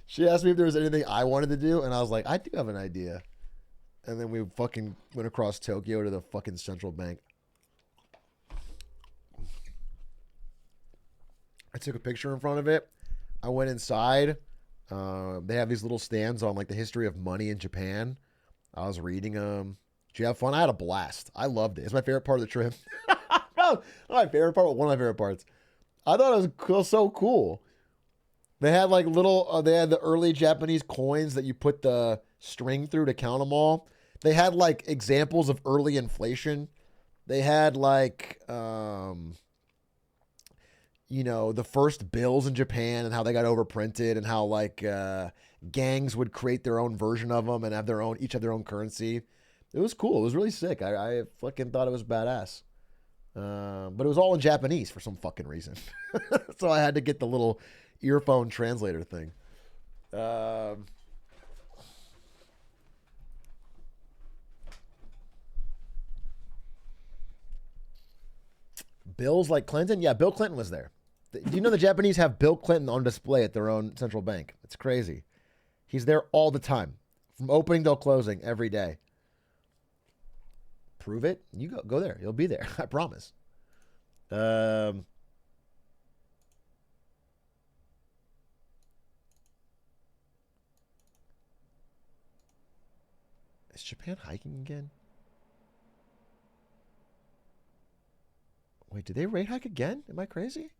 She asked me if there was anything I wanted to do, and I was like, I do have an idea. And then we fucking went across Tokyo to the fucking Central Bank. I took a picture in front of it. I went inside. They have these little stands on like the history of money in Japan. I was reading them. Did you have fun? I had a blast. I loved it. It's my favorite part of the trip. Not my favorite part, but one of my favorite parts. I thought it was so cool. They had like little, they had the early Japanese coins that you put the string through to count them all. They had like examples of early inflation. They had like, you know, the first bills in Japan and how they got overprinted and how like gangs would create their own version of them and have their own, each have their own currency. It was cool. It was really sick. I fucking thought it was badass. But it was all in Japanese for some fucking reason. So I had to get the little earphone translator thing. Bills like Clinton? Yeah, Bill Clinton was there. Do you know the Japanese have Bill Clinton on display at their own central bank? It's crazy. He's there all the time, from opening till closing every day. Prove it. You go there. You'll be there. I promise. Is Japan hiking again? Wait, did they rate hike again? Am I crazy?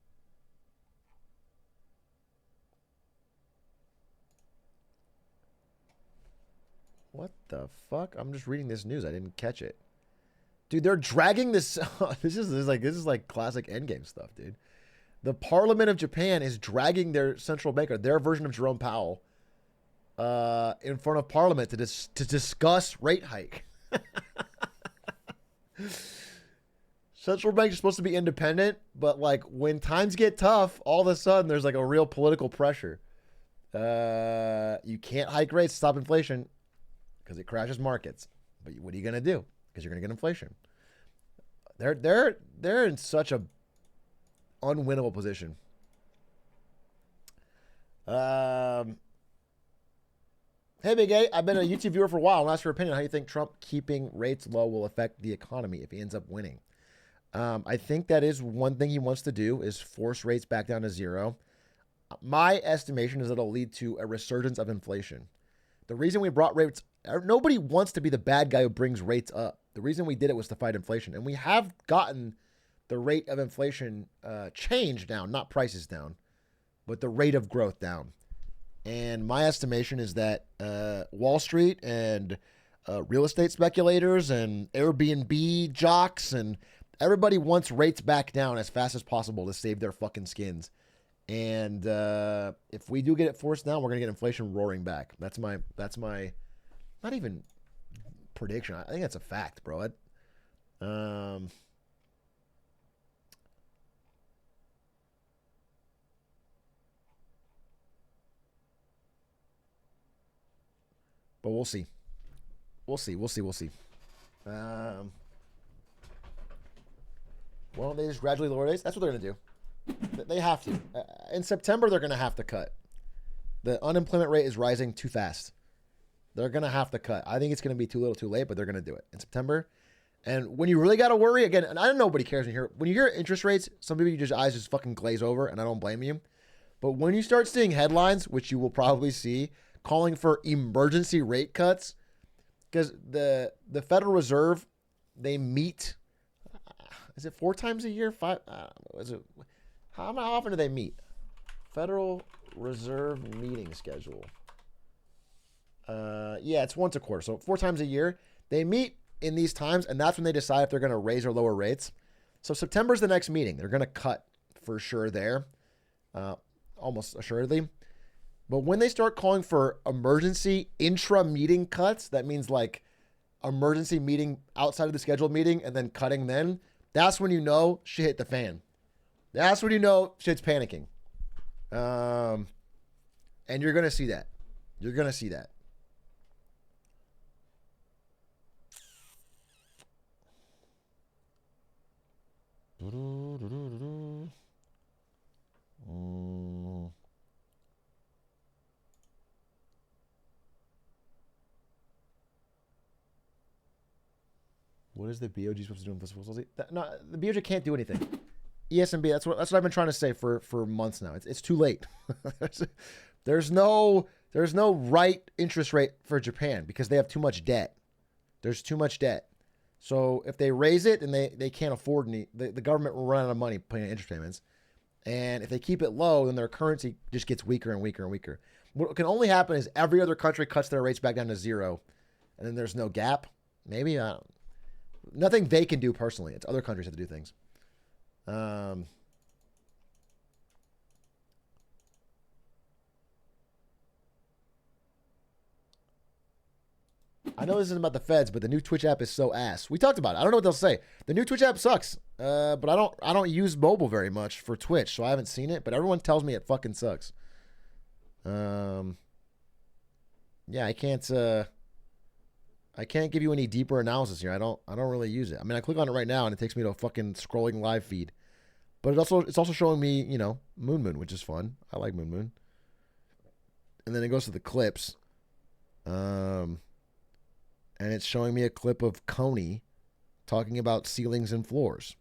What the fuck? I'm just reading this news. I didn't catch it. Dude, they're dragging this. This is like classic endgame stuff, dude. The Parliament of Japan is dragging their central banker, their version of Jerome Powell, in front of Parliament to discuss rate hike. Central banks are supposed to be independent, but like when times get tough, all of a sudden there's like a real political pressure. You can't hike rates to stop inflation because it crashes markets. But what are you gonna do? Because you're gonna get inflation. They're in such a unwinnable position. Hey, Big A, I've been a YouTube viewer for a while and asked your opinion. How do you think Trump keeping rates low will affect the economy if he ends up winning? I think that is one thing he wants to do is force rates back down to zero. My estimation is it'll lead to a resurgence of inflation. The reason we brought rates, nobody wants to be the bad guy who brings rates up. The reason we did it was to fight inflation. And we have gotten the rate of inflation change down, not prices down, but the rate of growth down. And my estimation is that Wall Street and real estate speculators and Airbnb jocks and everybody wants rates back down as fast as possible to save their fucking skins. And if we do get it forced down, we're gonna get inflation roaring back. That's my not even prediction. I think that's a fact, bro. But we'll see. We'll see. Why don't they just gradually lower rates? That's what they're going to do. They have to. In September, they're going to have to cut. The unemployment rate is rising too fast. They're going to have to cut. I think it's going to be too little too late, but they're going to do it in September. And when you really got to worry, again, and I know nobody cares when you hear interest rates, some people, eyes just fucking glaze over, and I don't blame you. But when you start seeing headlines, which you will probably see, calling for emergency rate cuts, because the Federal Reserve, they meet, is it 4 times a year? 5? Is it? How often do they meet? Federal Reserve meeting schedule. Yeah, it's once a quarter, so 4 times a year. They meet in these times, and that's when they decide if they're going to raise or lower rates. So September's the next meeting. They're going to cut for sure there, almost assuredly. But when they start calling for emergency intra-meeting cuts, that means like emergency meeting outside of the scheduled meeting and then cutting then, that's when you know shit hit the fan. That's when you know shit's panicking. And you're going to see that. You're going to see that. What is the BOG supposed to do in this? No, the BOG can't do anything. ESMB, that's what I've been trying to say for months now. It's too late. There's no right interest rate for Japan because they have too much debt. There's too much debt. So if they raise it and they can't afford the government will run out of money paying interest payments. And if they keep it low, then their currency just gets weaker and weaker and weaker. What can only happen is every other country cuts their rates back down to zero, and then there's no gap. Maybe nothing they can do personally. It's other countries have to do things. I know this isn't about the feds, but the new Twitch app is so ass. We talked about it. I don't know what they'll say. The new Twitch app sucks. But I don't use mobile very much for Twitch, so I haven't seen it. But everyone tells me it fucking sucks. Yeah, I can't give you any deeper analysis here. I don't really use it. I mean, I click on it right now and it takes me to a fucking scrolling live feed. But it's also showing me, Moon, which is fun. I like Moon. And then it goes to the clips. And it's showing me a clip of Coney talking about ceilings and floors.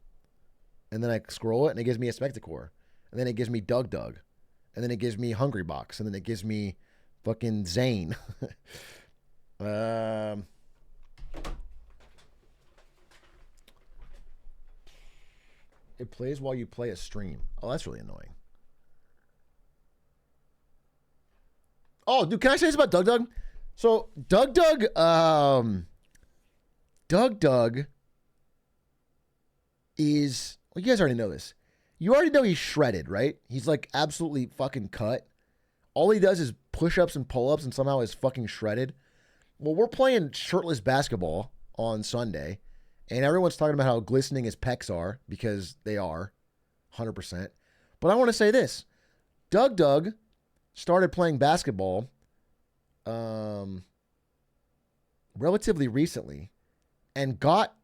And then I scroll it and it gives me a Spectacore. And then it gives me DougDoug. And then it gives me Hungry Box. And then it gives me fucking Zane. It plays while you play a stream. Oh, that's really annoying. Oh, dude, can I say this about DougDoug? So DougDoug is, well, you guys already know this. You already know he's shredded, right? He's like absolutely fucking cut. All he does is push-ups and pull-ups and somehow is fucking shredded. Well, we're playing shirtless basketball on Sunday, and everyone's talking about how glistening his pecs are, because they are, 100%. But I want to say this. DougDoug started playing basketball relatively recently and got,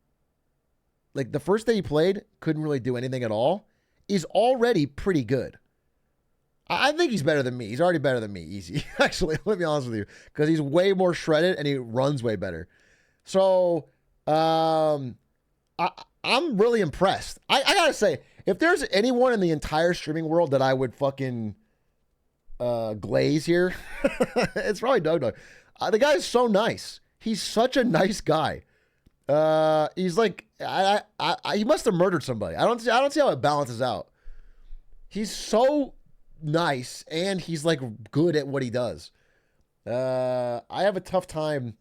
like, the first day he played, couldn't really do anything at all, is already pretty good. I think he's better than me. He's already better than me, easy. Actually, let me be honest with you, because he's way more shredded and he runs way better. So, I'm really impressed. I gotta say, if there's anyone in the entire streaming world that I would fucking glaze here, it's probably DougDoug. The guy is so nice. He's such a nice guy. He's like, he must have murdered somebody. I don't see how it balances out. He's so nice and he's like good at what he does. I have a tough time.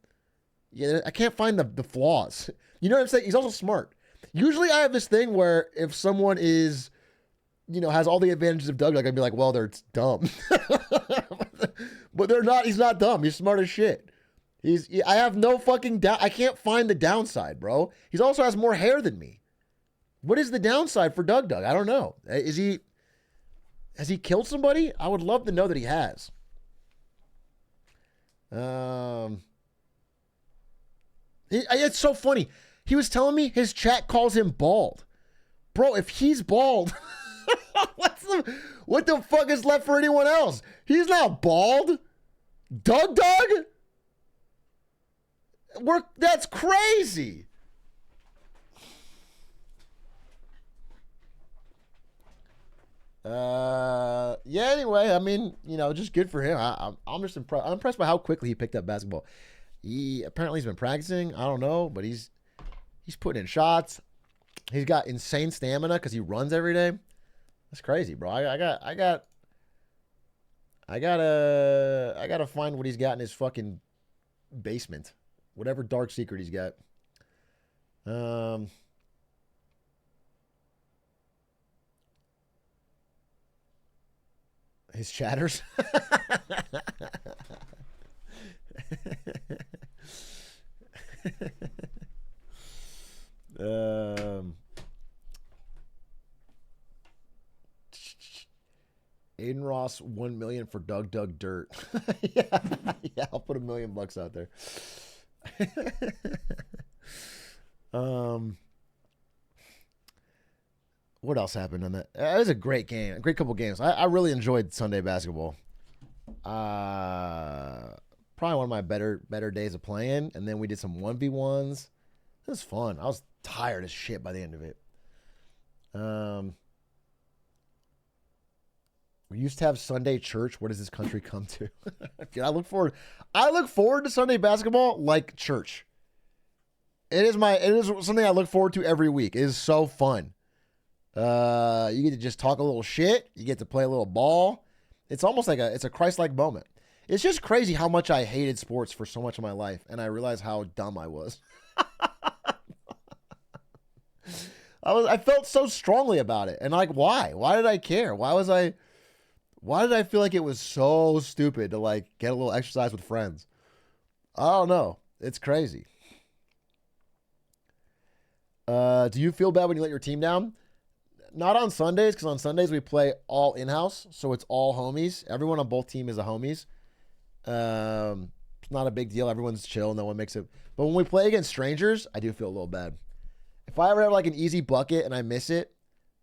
Yeah, I can't find the flaws. You know what I'm saying? He's also smart. Usually I have this thing where if someone is, has all the advantages of DougDoug, I'd be like, well, they're dumb. But they're not. He's not dumb. He's smart as shit. I have no fucking doubt. I can't find the downside, bro. He also has more hair than me. What is the downside for DougDoug? I don't know. Has he killed somebody? I would love to know that he has. It's so funny. He was telling me his chat calls him bald. Bro, if he's bald, what the fuck is left for anyone else? He's not bald. DougDoug? That's crazy. Yeah, anyway, I mean, just good for him. I'm just impressed. I'm impressed by how quickly he picked up basketball. Apparently he's been practicing. I don't know, but he's putting in shots. He's got insane stamina because he runs every day. That's crazy, bro. I gotta find what he's got in his fucking basement. Whatever dark secret he's got. His chatters. Aiden Ross 1 million for DougDoug dirt. yeah, I'll put $1 million out there. What else happened on that? It was a great game, a great couple games. I really enjoyed Sunday basketball. Probably one of my better days of playing. And then we did some 1v1s. It was fun. I was tired as shit by the end of it. We used to have Sunday church. What does this country come to? Dude, I look forward to Sunday basketball like church. It is something I look forward to every week. It is so fun. You get to just talk a little shit. You get to play a little ball. It's almost like it's a Christ-like moment. It's just crazy how much I hated sports for so much of my life, and I realized how dumb I was. I felt so strongly about it, and like, why? Why did I care? Why did I feel like it was so stupid to like get a little exercise with friends? I don't know. It's crazy. Do you feel bad when you let your team down? Not on Sundays, because on Sundays we play all in-house, so it's all homies. Everyone on both teams is a homies. It's not a big deal. Everyone's chill. No one makes it. But when we play against strangers, I do feel a little bad. If I ever have like an easy bucket and I miss it,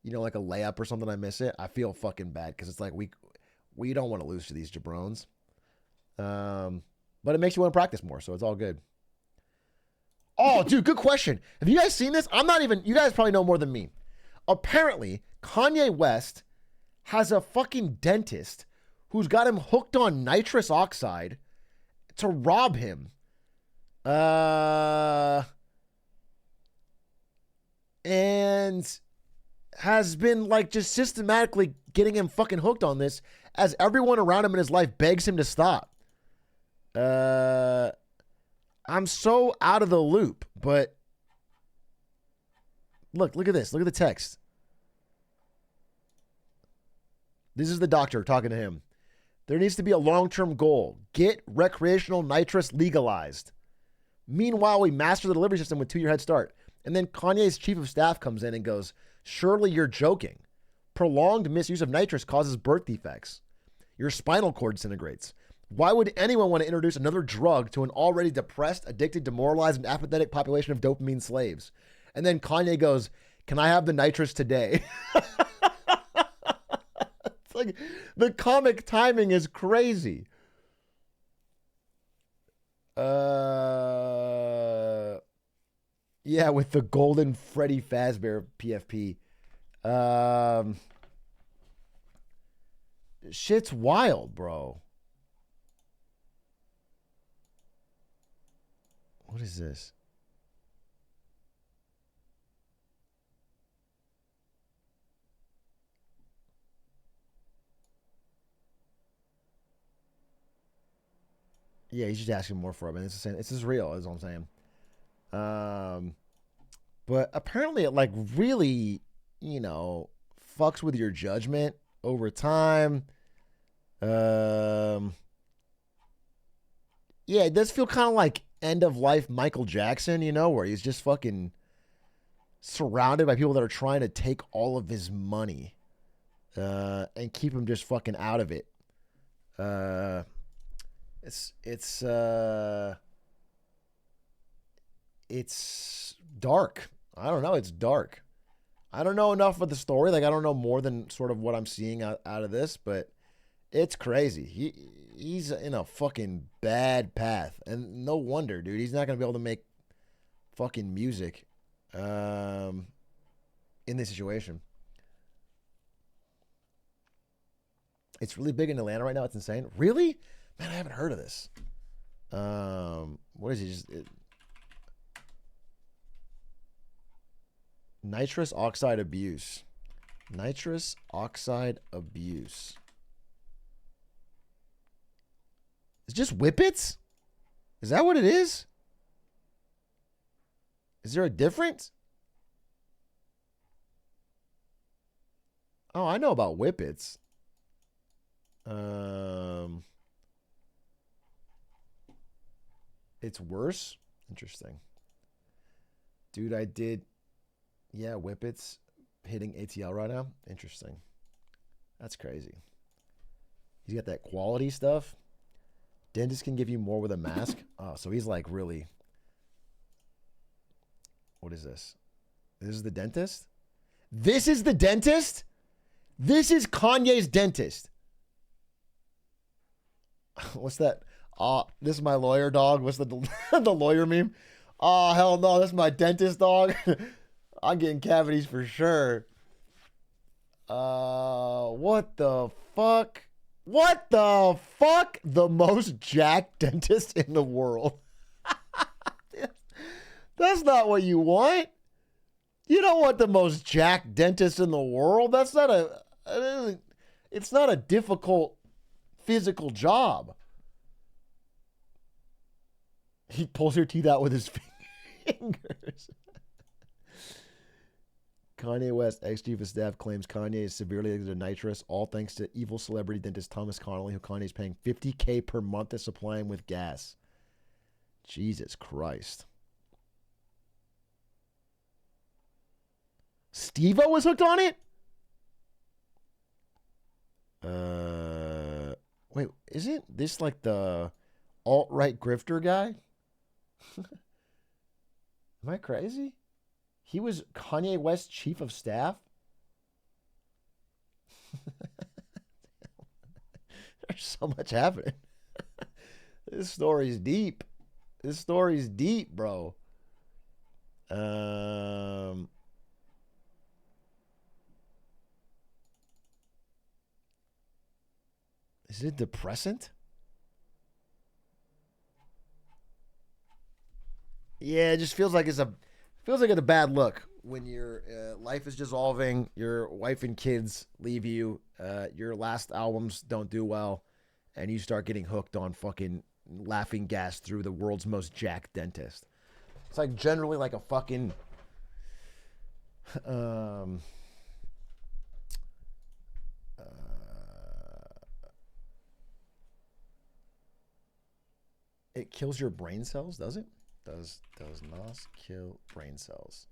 you know, like a layup or something, I miss it, I feel fucking bad because it's like we don't want to lose to these jabrones. But it makes you want to practice more, so it's all good. Oh, dude, good question. Have you guys seen this? You guys probably know more than me. Apparently, Kanye West has a fucking dentist who's got him hooked on nitrous oxide to rob him. And has been like just systematically getting him fucking hooked on this as everyone around him in his life begs him to stop. I'm so out of the loop, but look at this. Look at the text. This is the doctor talking to him. There needs to be a long-term goal. Get recreational nitrous legalized. Meanwhile, we master the delivery system with 2-year head start. And then Kanye's chief of staff comes in and goes, surely you're joking. Prolonged misuse of nitrous causes birth defects. Your spinal cord disintegrates. Why would anyone want to introduce another drug to an already depressed, addicted, demoralized, and apathetic population of dopamine slaves? And then Kanye goes, can I have the nitrous today? It's like the comic timing is crazy. Yeah, with the golden Freddy Fazbear PFP. Shit's wild, bro. What is this? Yeah, he's just asking more for it. Man, it's just real. Is what I'm saying. But apparently it like really, fucks with your judgment over time. Yeah, it does feel kind of like end of life Michael Jackson, where he's just fucking surrounded by people that are trying to take all of his money and keep him just fucking out of it. It's dark. I don't know. It's dark. I don't know enough of the story. Like, I don't know more than sort of what I'm seeing out of this, but it's crazy. He's in a fucking bad path. And no wonder, dude. He's not going to be able to make fucking music in this situation. It's really big in Atlanta right now. It's insane. Really? Man, I haven't heard of this. What is it? Nitrous oxide abuse. Nitrous oxide abuse. It's just whippets? Is that what it is? Is there a difference? Oh, I know about whippets. It's worse? Interesting. Dude, I did... Yeah, whippets hitting ATL right now. Interesting. That's crazy. He's got that quality stuff. Dentist can give you more with a mask. Oh, so he's like really... What is this? This is the dentist? This is the dentist? This is Kanye's dentist. What's that? This is my lawyer dog. What's the lawyer meme? Oh, hell no. This is my dentist dog. I'm getting cavities for sure. What the fuck? What the fuck? The most jacked dentist in the world. That's not what you want. You don't want the most jacked dentist in the world. That's not it's not a difficult physical job. He pulls your teeth out with his fingers. Kanye West, ex-chief of staff, claims Kanye is severely addicted to nitrous, all thanks to evil celebrity dentist Thomas Connolly, who Kanye is paying $50K per month to supply him with gas. Jesus Christ. Steve-O was hooked on it? Wait, isn't this like the alt-right grifter guy? Am I crazy? He was Kanye West's chief of staff? There's so much happening. This story's deep. This story's deep, bro. Is it depressant? Yeah, it just feels like it's a bad look when your life is dissolving, your wife and kids leave you, your last albums don't do well, and you start getting hooked on fucking laughing gas through the world's most jacked dentist. It's like generally like a fucking it kills your brain cells, does it? Does NOS kill brain cells?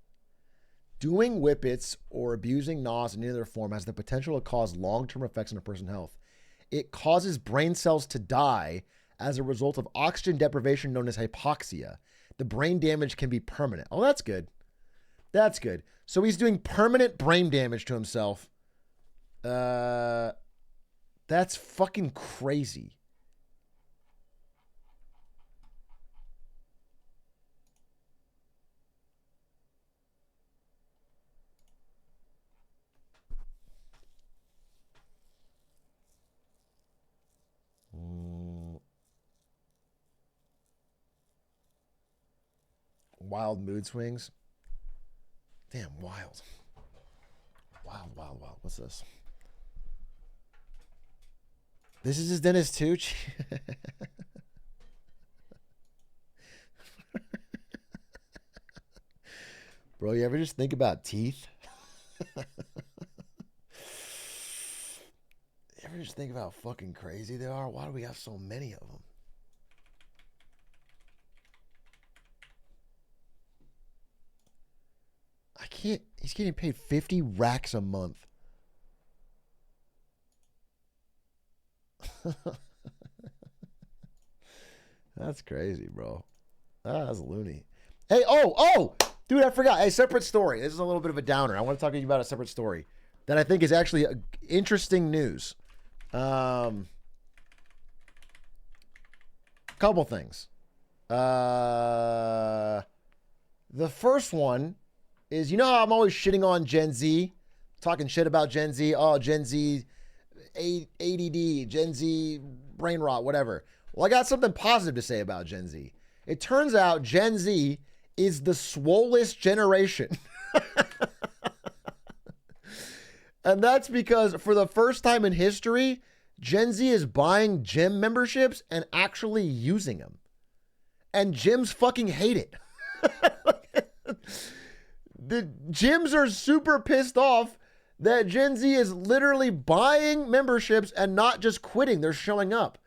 Doing whippets or abusing NOS in any other form has the potential to cause long-term effects on a person's health. It causes brain cells to die as a result of oxygen deprivation known as hypoxia. The brain damage can be permanent. Oh, that's good. That's good. So he's doing permanent brain damage to himself. That's fucking crazy. Wild mood swings. Damn, wild. Wild. What's this? This is his dentist too? Bro, you ever just think about teeth? You ever just think about how fucking crazy they are? Why do we have so many of them? I can't. He's getting paid 50 racks a month. That's crazy, bro. That's loony. Hey, dude, I forgot. Hey, separate story. This is a little bit of a downer. I want to talk to you about a separate story that I think is actually interesting news. Couple things. The first one is, you know how I'm always shitting on Gen Z, talking shit about Gen Z. Oh, Gen Z, ADD, Gen Z, brain rot, whatever. Well, I got something positive to say about Gen Z. It turns out Gen Z is the swollest generation. And that's because for the first time in history, Gen Z is buying gym memberships and actually using them. And gyms fucking hate it. The gyms are super pissed off that Gen Z is literally buying memberships and not just quitting. They're showing up.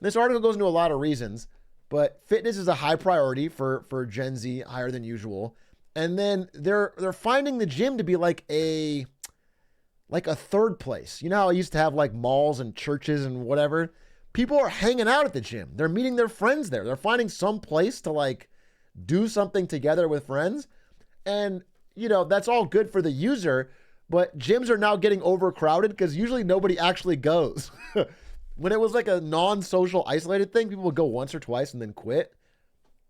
This article goes into a lot of reasons, but fitness is a high priority for Gen Z, higher than usual. And then they're finding the gym to be like a third place. You know how I used to have like malls and churches and whatever? People are hanging out at the gym. They're meeting their friends there. They're finding some place to like do something together with friends. And, you know, that's all good for the user, but gyms are now getting overcrowded because usually nobody actually goes. When it was like a non-social isolated thing, people would go once or twice and then quit.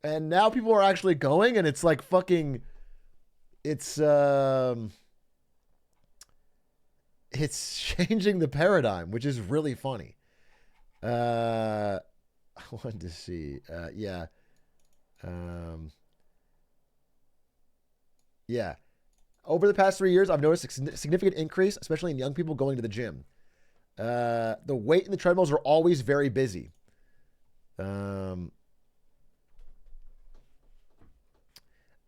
And now people are actually going, and it's like fucking, it's changing the paradigm, which is really funny. I wanted to see, yeah. Yeah. Over the past 3 years, I've noticed a significant increase, especially in young people going to the gym. The weight in the treadmills are always very busy. The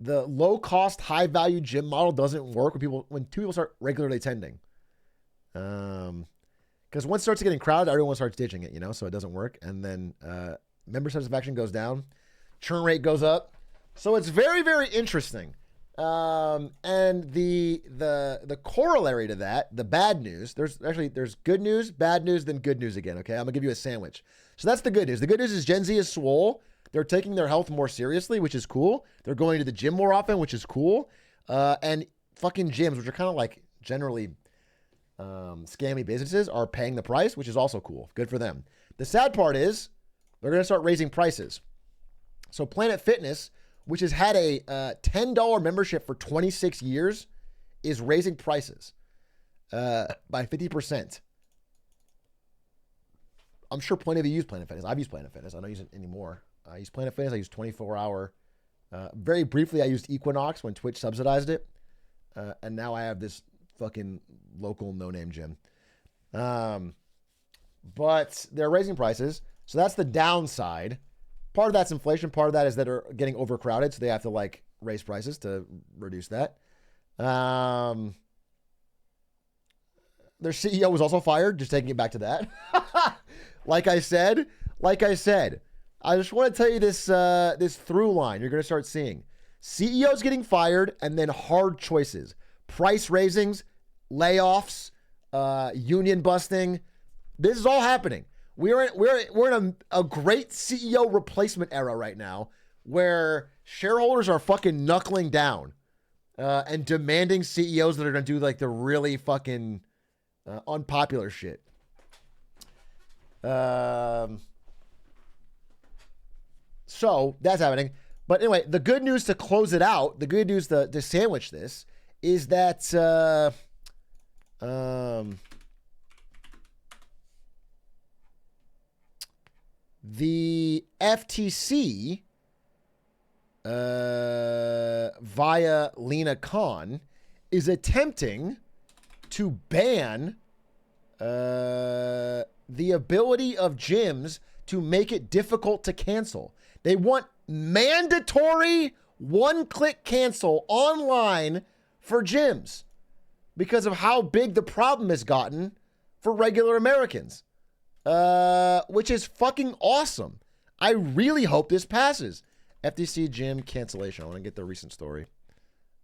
low-cost, high-value gym model doesn't work when two people start regularly attending. Because once it starts getting crowded, everyone starts ditching it, so it doesn't work. And then member satisfaction goes down, churn rate goes up. So it's very, very interesting. And the corollary to that, the bad news, there's good news, bad news, then good news again. Okay. I'm gonna give you a sandwich. So that's the good news. The good news is Gen Z is swole. They're taking their health more seriously, which is cool. They're going to the gym more often, which is cool. And fucking gyms, which are kind of like generally, scammy businesses, are paying the price, which is also cool. Good for them. The sad part is they're going to start raising prices. So Planet Fitness, which has had a $10 membership for 26 years, is raising prices by 50%. I'm sure plenty of you use Planet Fitness. I've used Planet Fitness. I don't use it anymore. I use Planet Fitness. I use 24-hour. Very briefly, I used Equinox when Twitch subsidized it. And now I have this fucking local no-name gym. But they're raising prices. So that's the downside. Part of that's inflation. Part of that is that they're getting overcrowded, so they have to raise prices to reduce that. Their CEO was also fired. Just taking it back to that. Like I said, I just want to tell you this through line you're going to start seeing. CEOs getting fired and then hard choices. Price raisings, layoffs, union busting. This is all happening. We're in a great CEO replacement era right now where shareholders are fucking knuckling down and demanding CEOs that are going to do the really fucking unpopular shit. So that's happening. But anyway, the good news to close it out, the good news to sandwich this is that the FTC via Lena Khan is attempting to ban the ability of gyms to make it difficult to cancel. They want mandatory one-click cancel online for gyms because of how big the problem has gotten for regular Americans, which is fucking awesome. I really hope this passes. FTC gym cancellation. I want to get the recent story.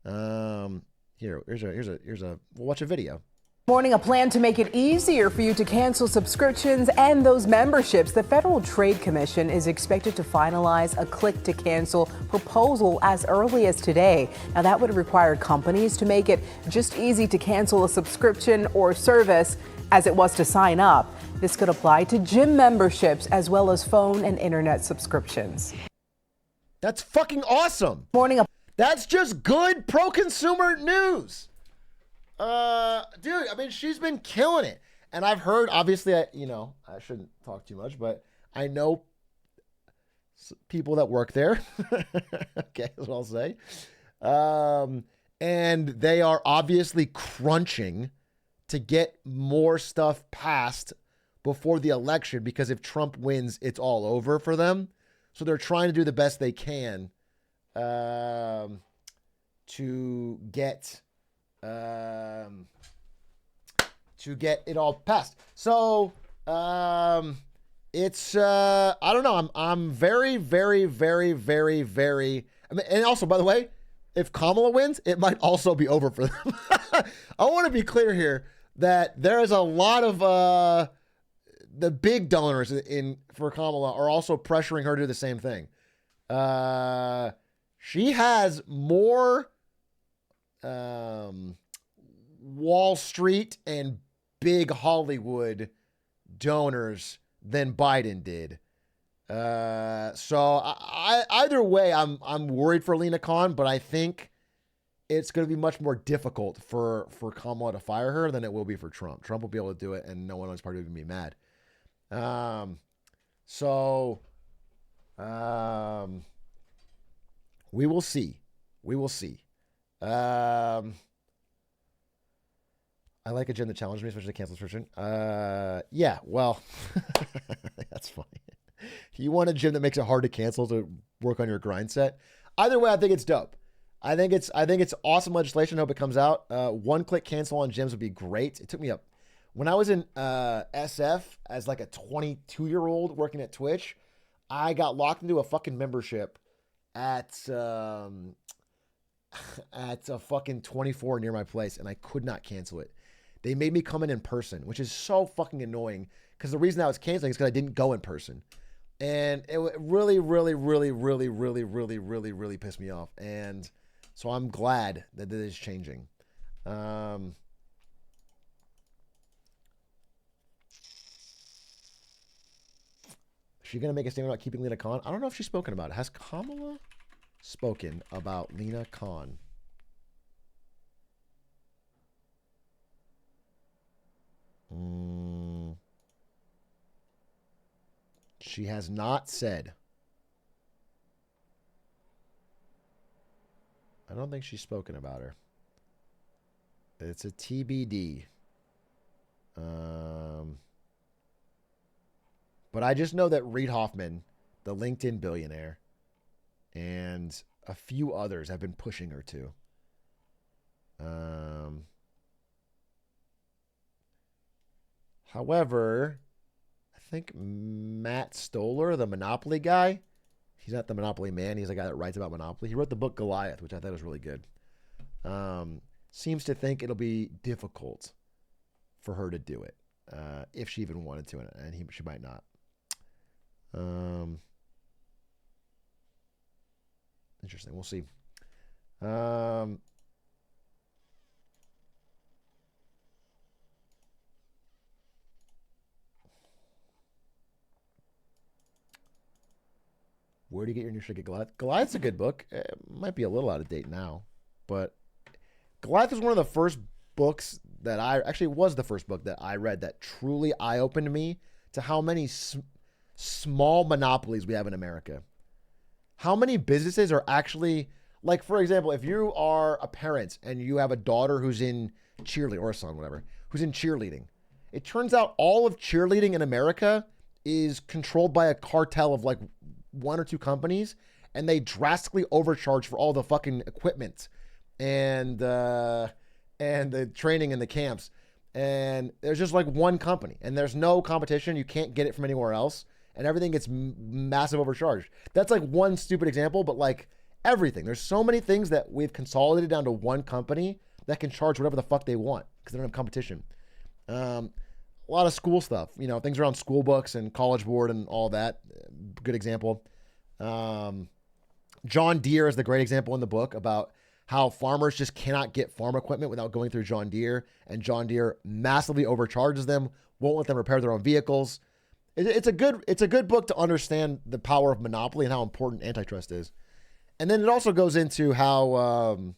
Here's a we'll watch a video. Morning, a plan to make it easier for you to cancel subscriptions and those memberships. The Federal Trade Commission is expected to finalize a click-to-cancel proposal as early as today. Now, that would require companies to make it just easy to cancel a subscription or service as it was to sign up. This could apply to gym memberships as well as phone and internet subscriptions. That's fucking awesome. Morning. That's just good pro-consumer news. Dude, I mean, she's been killing it. And I've heard, obviously, I shouldn't talk too much, but I know people that work there. Okay, that's what I'll say. And they are obviously crunching to get more stuff passed before the election, because if Trump wins, it's all over for them. So they're trying to do the best they can to get it all passed. So it's I don't know. I'm very, very, very, very, very. I mean, and also, by the way, if Kamala wins, it might also be over for them. I want to be clear here that there is a lot of the big donors for Kamala are also pressuring her to do the same thing. She has more Wall Street and big Hollywood donors than Biden did. So either way, I'm worried for Lena Khan, but I think it's going to be much more difficult for Kamala to fire her than it will be for Trump. Trump will be able to do it, and no one on his party will be mad. We will see. We will see. I like a gym that challenges me, especially the cancel subscription. Yeah, well, that's funny. You want a gym that makes it hard to cancel to work on your grind set. Either way, I think it's dope. I think it's awesome legislation. I hope it comes out. One-click cancel on gyms would be great. It took me up when I was in SF as like a 22-year-old working at Twitch. I got locked into a fucking membership at a fucking 24 near my place, and I could not cancel it. They made me come in person, which is so fucking annoying because the reason I was canceling is because I didn't go in person. And it really, really, really, really, really, really, really, really pissed me off. And so I'm glad that it is changing. Is she going to make a statement about keeping Lena Khan? I don't know if she's spoken about it. Has Kamala spoken about Lena Khan? She has not said. I don't think she's spoken about her. It's a TBD. But I just know that Reid Hoffman, the LinkedIn billionaire, and a few others have been pushing her to. However, I think Matt Stoller, the Monopoly guy, he's not the Monopoly man. He's the guy that writes about Monopoly. He wrote the book Goliath, which I thought was really good. Seems to think it'll be difficult for her to do it, if she even wanted to, and she might not. Interesting. We'll see. Where do you get your new shit? Goliath? Goliath's a good book. It might be a little out of date now, but Goliath was one of the first books that was the first book that I read that truly eye-opened me to how many small monopolies we have in America. How many businesses are actually, like, for example, if you are a parent and you have a daughter who's in cheerleading, or a son, whatever, who's in cheerleading, it turns out all of cheerleading in America is controlled by a cartel of like one or two companies, and they drastically overcharge for all the fucking equipment and the training in the camps. And there's just like one company, and there's no competition. You can't get it from anywhere else, and everything gets massive overcharged. That's like one stupid example, but like everything. There's so many things that we've consolidated down to one company that can charge whatever the fuck they want because they don't have competition. A lot of school stuff, things around school books and College Board and all that. Good example. John Deere is the great example in the book about how farmers just cannot get farm equipment without going through John Deere, and John Deere massively overcharges them, won't let them repair their own vehicles. It's a good book to understand the power of monopoly and how important antitrust is. And then it also goes into how,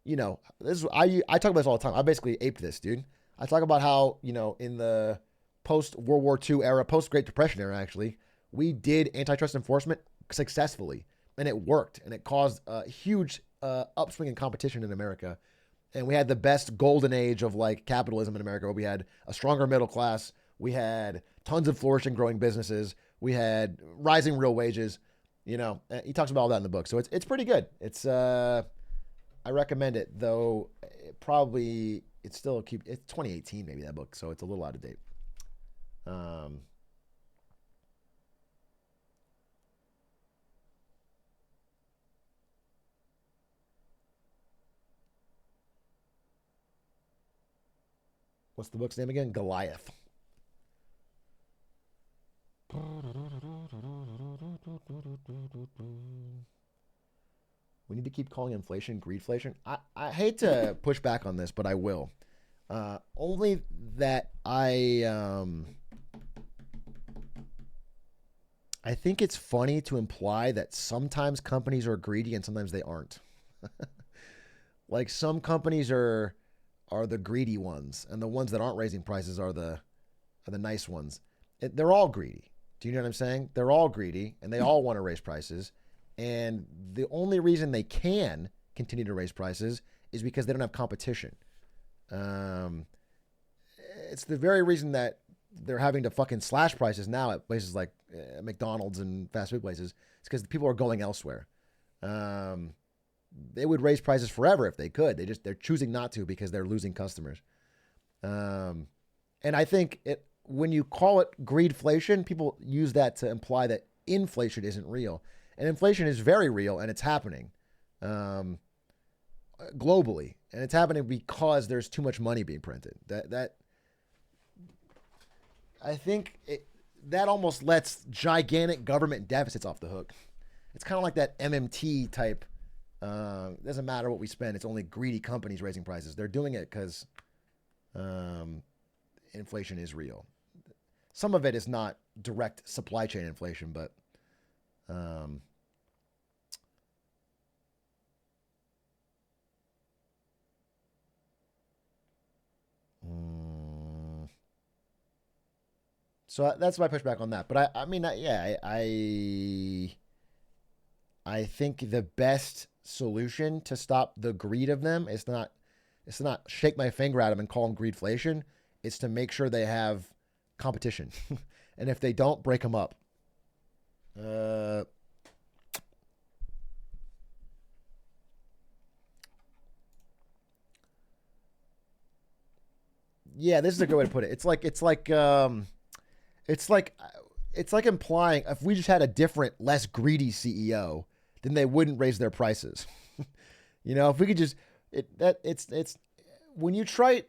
I talk about this all the time. I basically aped this, dude. I talk about how, in the post-World War II era, post-Great Depression era, actually, we did antitrust enforcement successfully, and it worked, and it caused a huge upswing in competition in America. And we had the best golden age of like capitalism in America, where we had a stronger middle class, we had tons of flourishing, growing businesses, we had rising real wages. He talks about all that in the book, so it's pretty good. It's I recommend it, though. It's 2018 maybe, that book, so it's a little out of date. What's the book's name again? Goliath. We need to keep calling inflation greedflation. I hate to push back on this, but I will. Only that I think it's funny to imply that sometimes companies are greedy and sometimes they aren't. Like some companies are the greedy ones, and the ones that aren't raising prices are the nice ones. They're all greedy. Do you know what I'm saying? They're all greedy, and they all want to raise prices. And the only reason they can continue to raise prices is because they don't have competition. It's the very reason that they're having to fucking slash prices now at places like McDonald's and fast food places. It's because people are going elsewhere. They would raise prices forever if they could. They're choosing not to because they're losing customers. And I think when you call it greedflation, people use that to imply that inflation isn't real. And inflation is very real, and it's happening globally. And it's happening because there's too much money being printed. I think that almost lets gigantic government deficits off the hook. It's kind of like that MMT type. It doesn't matter what we spend. It's only greedy companies raising prices. They're doing it because inflation is real. Some of it is not direct supply chain inflation, but so that's my pushback on that. But I think the best solution to stop the greed of them is not shake my finger at them and call them greedflation. It's to make sure they have competition. And if they don't, break them up. Yeah, this is a good way to put it. It's like implying if we just had a different, less greedy CEO, then they wouldn't raise their prices. If we could just it's when you try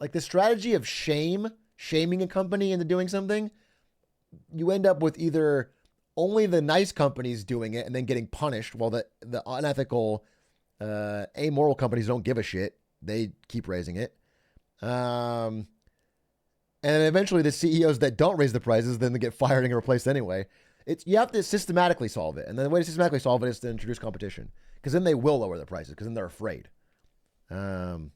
like the strategy of shaming a company into doing something, you end up with either only the nice companies doing it and then getting punished, while the unethical, amoral companies don't give a shit. They keep raising it. And eventually the CEOs that don't raise the prices, then they get fired and get replaced anyway. You have to systematically solve it. And the way to systematically solve it is to introduce competition, because then they will lower their prices, because then they're afraid. Tying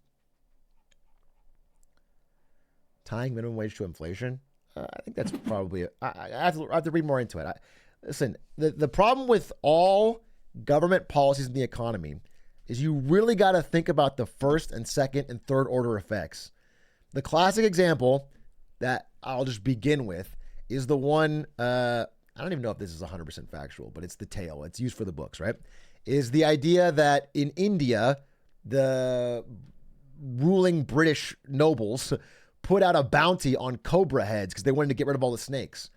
minimum wage to inflation. I think that's probably I have to read more into it. Listen, the problem with all government policies in the economy is you really got to think about the first and second and third order effects. The classic example that I'll just begin with is the one, I don't even know if this is 100% factual, but it's the tale. It's used for the books, right? Is the idea that in India, the ruling British nobles put out a bounty on cobra heads because they wanted to get rid of all the snakes.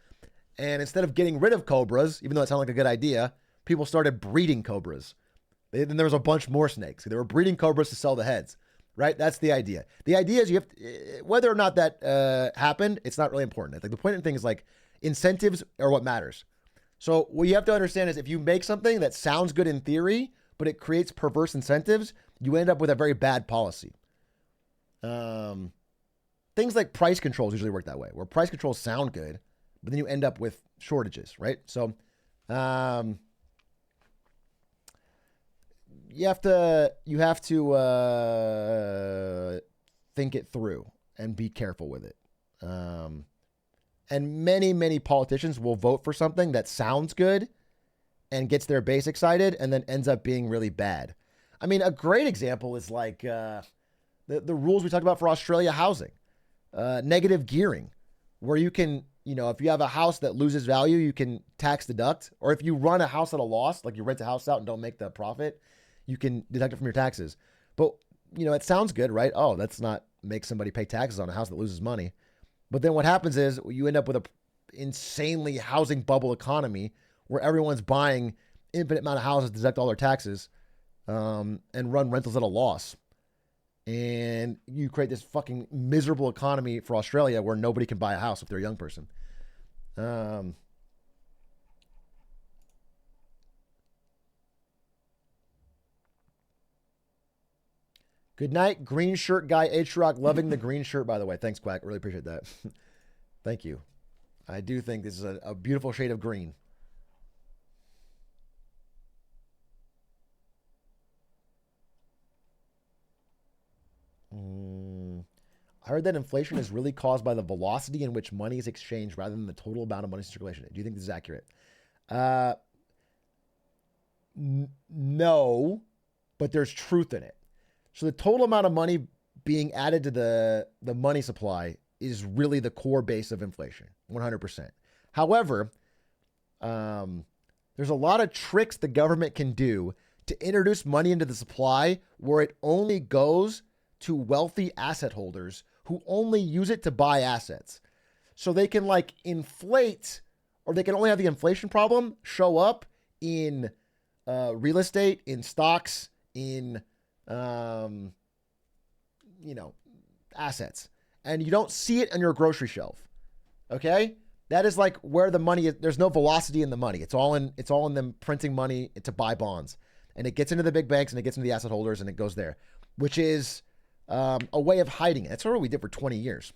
And instead of getting rid of cobras, even though it sounded like a good idea, people started breeding cobras. Then there was a bunch more snakes. They were breeding cobras to sell the heads, right? That's the idea. The idea is you have to, whether or not that happened, it's not really important. Like the point of the thing is like incentives are what matters. So what you have to understand is if you make something that sounds good in theory, but it creates perverse incentives, you end up with a very bad policy. Things like price controls usually work that way, where price controls sound good, but then you end up with shortages, right? So you have to think it through and be careful with it. And many politicians will vote for something that sounds good and gets their base excited and then ends up being really bad. I mean, a great example is like the rules we talked about for Australia housing. Negative gearing, where you can, if you have a house that loses value, you can tax deduct. Or if you run a house at a loss, like you rent a house out and don't make the profit, you can deduct it from your taxes. But, it sounds good, right? Oh, let's not make somebody pay taxes on a house that loses money. But then what happens is you end up with a insanely housing bubble economy where everyone's buying infinite amount of houses to deduct all their taxes and run rentals at a loss. And you create this fucking miserable economy for Australia where nobody can buy a house if they're a young person. Good night, green shirt guy, Atrioc. Loving the green shirt, by the way. Thanks, Quack. Really appreciate that. Thank you. I do think this is a beautiful shade of green. I heard that inflation is really caused by the velocity in which money is exchanged rather than the total amount of money in circulation. Do you think this is accurate? No, but there's truth in it. So the total amount of money being added to the money supply is really the core base of inflation, 100%. However, there's a lot of tricks the government can do to introduce money into the supply where it only goes to wealthy asset holders who only use it to buy assets. So they can like inflate, or they can only have the inflation problem show up in real estate, in stocks, in, assets. And you don't see it on your grocery shelf. Okay? That is like where the money is. There's no velocity in the money. It's all in them printing money to buy bonds. And it gets into the big banks and it gets into the asset holders and it goes there, which is a way of hiding it. That's what we did for 20 years.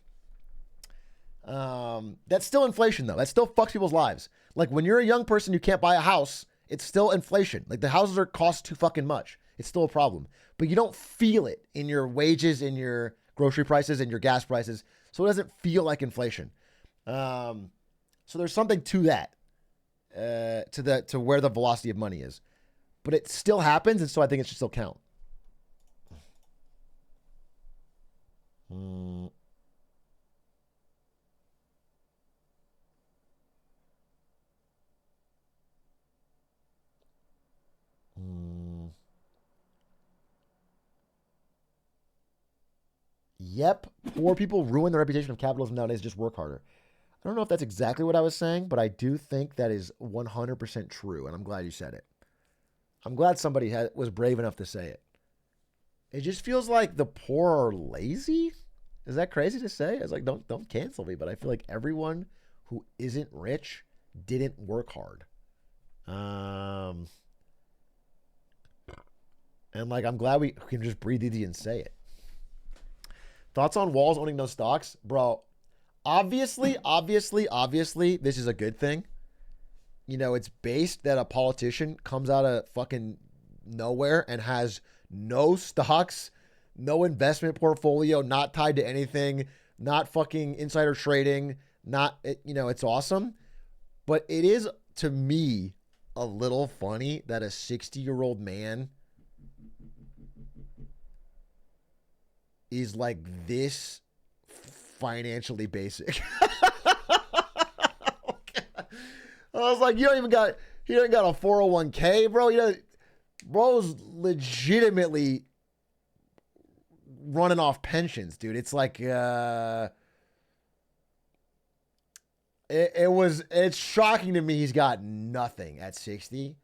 That's still inflation though. That still fucks people's lives. Like when you're a young person, you can't buy a house. It's still inflation. Like the houses cost too fucking much. It's still a problem, but you don't feel it in your wages, in your grocery prices, and your gas prices. So it doesn't feel like inflation. So there's something to that, to where the velocity of money is, but it still happens. And so I think it should still count. Yep. Poor people ruin the reputation of capitalism nowadays. Just work harder. I don't know if that's exactly what I was saying, but I do think that is 100% true. And I'm glad you said it. I'm glad somebody was brave enough to say it. It just feels like the poor are lazy. Is that crazy to say? It's like, don't cancel me. But I feel like everyone who isn't rich didn't work hard. And like, I'm glad we can just breathe easy and say it. Thoughts on Walls owning no stocks? Bro, obviously, this is a good thing. You know, it's based that a politician comes out of fucking nowhere and has no stocks, no investment portfolio, not tied to anything, not fucking insider trading, it's awesome. But it is, to me, a little funny that a 60-year-old man is like this financially basic. I was like, he don't got a 401k, bro. Bro's legitimately running off pensions, dude. It's like, it's shocking to me he's got nothing at 60,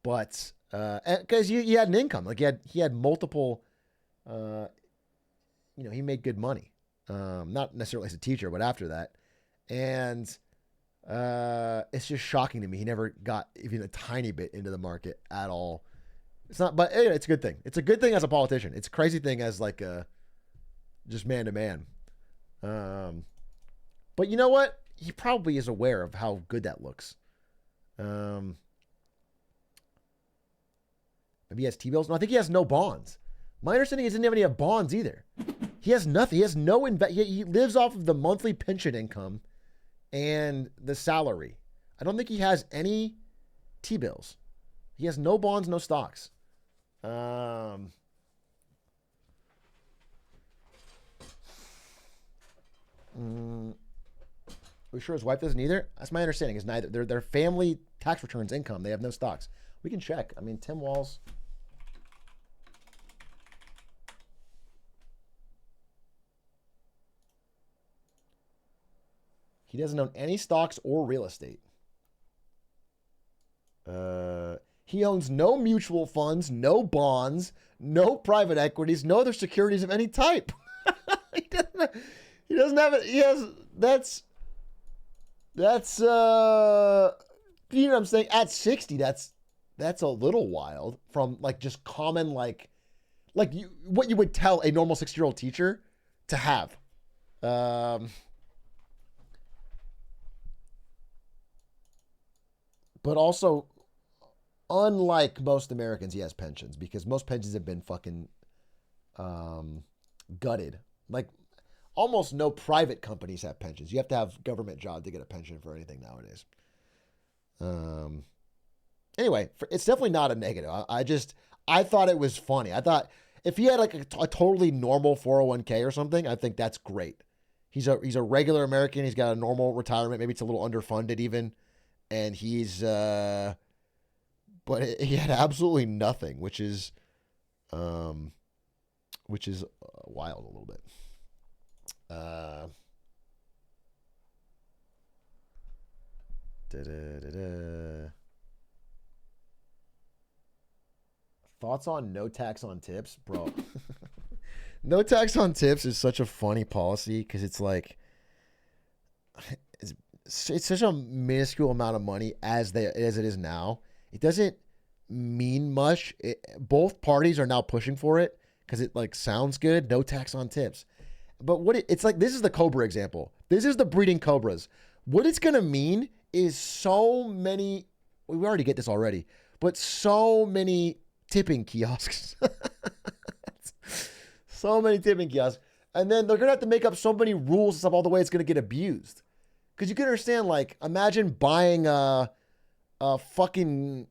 but, cause he had an income. Like he had multiple, he made good money. Not necessarily as a teacher, but after that. And it's just shocking to me. He never got even a tiny bit into the market at all. It's not, but anyway, it's a good thing. It's a good thing as a politician. It's a crazy thing as like just man to man. But you know what? He probably is aware of how good that looks. Maybe he has T-bills. No, I think he has no bonds. My understanding is he doesn't have bonds either. He has nothing. He has no he lives off of the monthly pension income and the salary. I don't think he has any T-bills. He has no bonds, no stocks. Are we sure his wife doesn't either? That's my understanding. Is neither. Their family tax returns income. They have no stocks. We can check. I mean, Tim Walls. He doesn't own any stocks or real estate. He owns no mutual funds, no bonds, no private equities, no other securities of any type. He doesn't have it. He has, that's, you know what I'm saying? At 60, that's a little wild from like just common, what you would tell a normal 60-year-old teacher to have. But also, unlike most Americans, he has pensions because most pensions have been fucking gutted. Like, almost no private companies have pensions. You have to have government job to get a pension for anything nowadays. Anyway, it's definitely not a negative. I thought it was funny. I thought if he had like a totally normal 401k or something, I think that's great. He's a regular American. He's got a normal retirement. Maybe it's a little underfunded even, and he's but he had absolutely nothing, which is wild a little bit. Thoughts on no tax on tips, bro? No tax on tips is such a funny policy because it's like it's such a minuscule amount of money as it is now. It doesn't mean much. Both parties are now pushing for it because it like sounds good. No tax on tips, but it's like this is the Cobra example. This is the breeding cobras. What it's gonna mean is so many. We already get this already, but so many tipping kiosks. So many tipping kiosks. And then they're going to have to make up so many rules and stuff all the way it's going to get abused. Because you can understand, like, imagine buying a fucking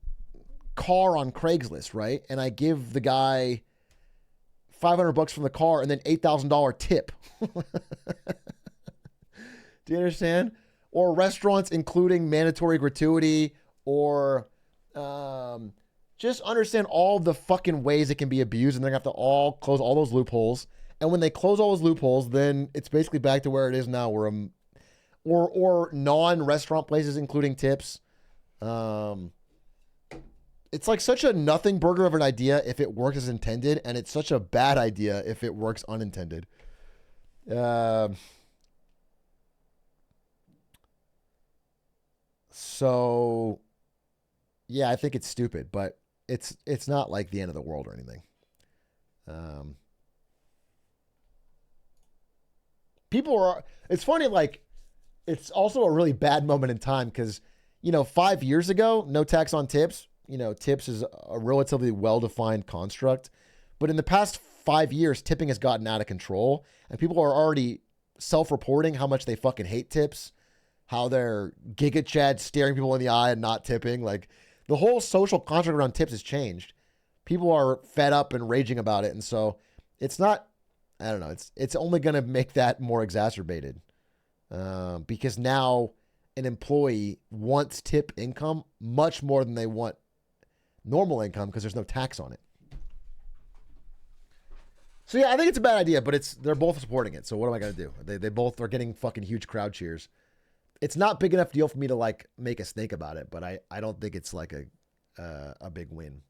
car on Craigslist, right? And I give the guy $500 from the car and then $8,000 tip. Do you understand? Or restaurants including mandatory gratuity or just understand all the fucking ways it can be abused, and they're going to have to all close all those loopholes. And when they close all those loopholes, then it's basically back to where it is now, where or non-restaurant places, including tips. It's like such a nothing burger of an idea if it works as intended, and it's such a bad idea if it works unintended. So, yeah, I think it's stupid, but it's not like the end of the world or anything. It's funny, like, it's also a really bad moment in time because, 5 years ago, no tax on tips, tips is a relatively well-defined construct. But in the past 5 years, tipping has gotten out of control and people are already self-reporting how much they fucking hate tips, how they're Giga Chad staring people in the eye and not tipping. Like, the whole social contract around tips has changed. People are fed up and raging about it. And so it's not, I don't know, it's only going to make that more exacerbated because now an employee wants tip income much more than they want normal income because there's no tax on it. So yeah, I think it's a bad idea, but they're both supporting it. So what am I going to do? They both are getting fucking huge crowd cheers. It's not big enough deal for me to like make us think about it, but I don't think it's like a big win.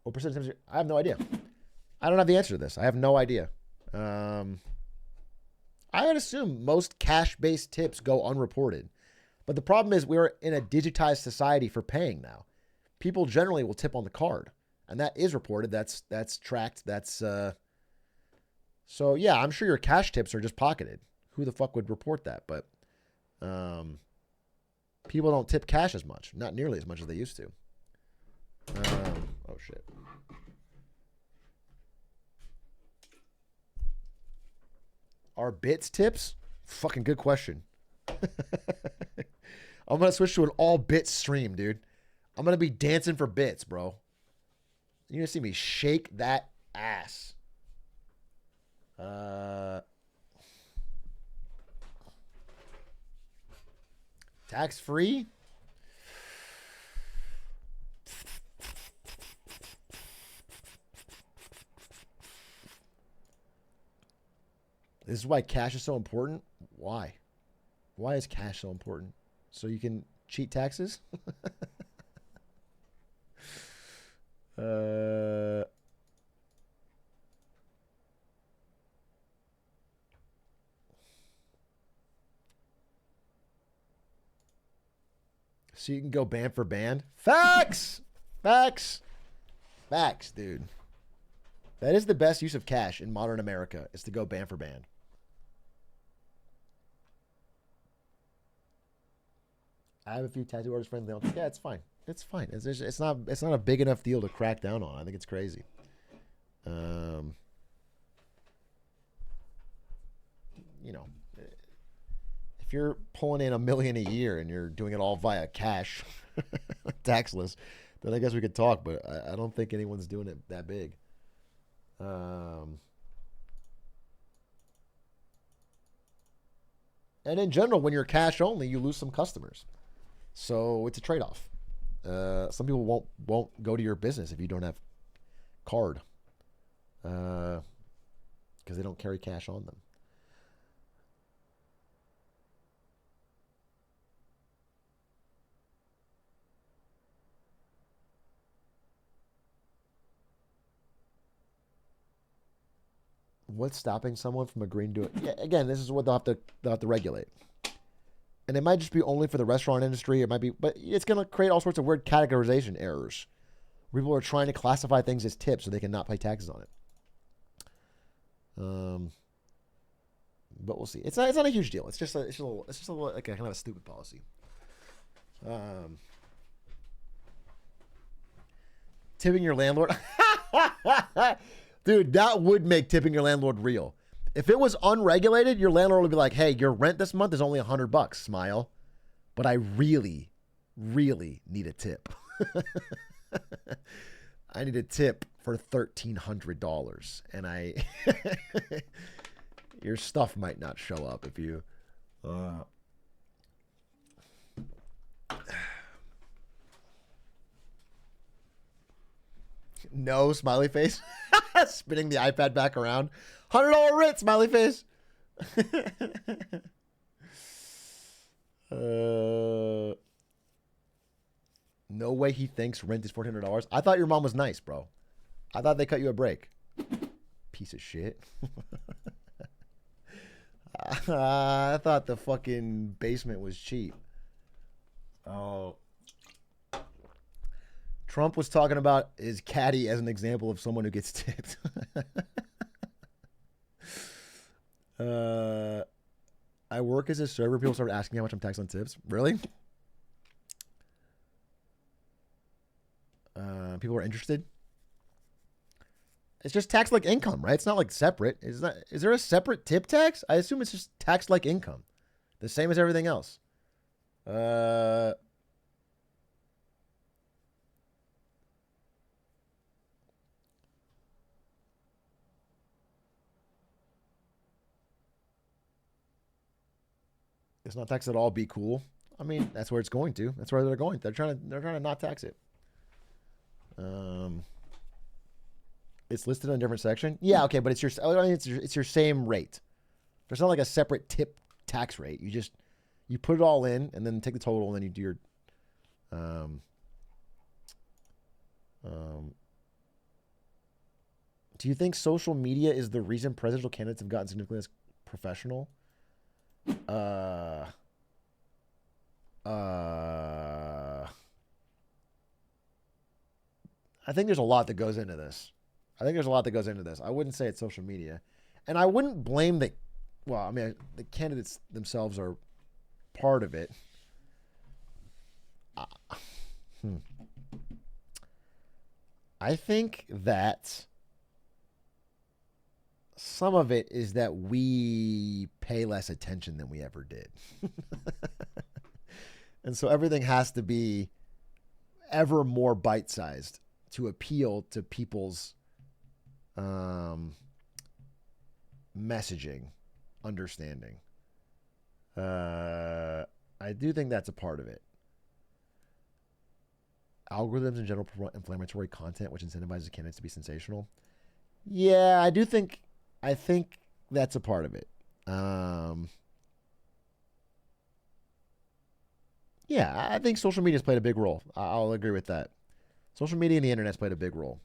What percentage? I have no idea. I don't have the answer to this. I have no idea. I would assume most cash-based tips go unreported. But the problem is we're in a digitized society for paying now. People generally will tip on the card. And that is reported. That's tracked. So, yeah, I'm sure your cash tips are just pocketed. Who the fuck would report that? But people don't tip cash as much. Not nearly as much as they used to. Oh, shit. Are bits tips? Fucking good question. I'm going to switch to an all bits stream, dude. I'm going to be dancing for bits, bro. You're going to see me shake that ass. Tax free? This is why cash is so important. Why? Why is cash so important? So you can cheat taxes? So you can go band for band? Facts! Facts! Facts, dude. That is the best use of cash in modern America, is to go band for band. I have a few tattoo artist friends. Yeah, it's fine. It's fine. It's not a big enough deal to crack down on. I think it's crazy. You know, if you're pulling in $1 million a year and you're doing it all via cash, taxless, then I guess we could talk. But I don't think anyone's doing it that big. And in general, when you're cash only, you lose some customers. So it's a trade-off. Some people won't go to your business if you don't have card, because they don't carry cash on them. What's stopping someone from agreeing to it? Yeah, again, this is what they'll have to regulate. And it might just be only for the restaurant industry. It might be, but it's going to create all sorts of weird categorization errors. People are trying to classify things as tips so they can not pay taxes on it. But we'll see. It's not a huge deal. It's just a little like a kind of a stupid policy. Tipping your landlord. Dude, that would make tipping your landlord real. If it was unregulated, your landlord would be like, hey, your rent this month is only $100, smile. But I really, really need a tip. I need a tip for $1,300. And your stuff might not show up if you... No, smiley face. Spinning the iPad back around. $100 rent, smiley face. No way he thinks rent is $1,400. I thought your mom was nice, bro. I thought they cut you a break. Piece of shit. I thought the fucking basement was cheap. Oh. Trump was talking about his caddy as an example of someone who gets tipped. I work as a server. People start asking how much I'm taxed on tips. Really? People are interested. It's just taxed like income, right? It's not like separate. Is there a separate tip tax? I assume it's just taxed like income, the same as everything else. It's not taxed at all. Be cool. I mean, that's where it's going to. That's where they're going. They're trying to not tax it. It's listed in a different section. Yeah, okay, but it's your same rate. There's not like a separate tip tax rate. You put it all in and then take the total and then you do your do you think social media is the reason presidential candidates have gotten significantly less professional? I think there's a lot that goes into this. I wouldn't say it's social media. And I wouldn't blame the candidates themselves are part of it. I think that some of it is that we pay less attention than we ever did. And so everything has to be ever more bite-sized to appeal to people's messaging, understanding. I do think that's a part of it. Algorithms in general promote inflammatory content, which incentivizes candidates to be sensational. Yeah, I think that's a part of it. Yeah, I think social media's played a big role. I'll agree with that. Social media and the internet's played a big role.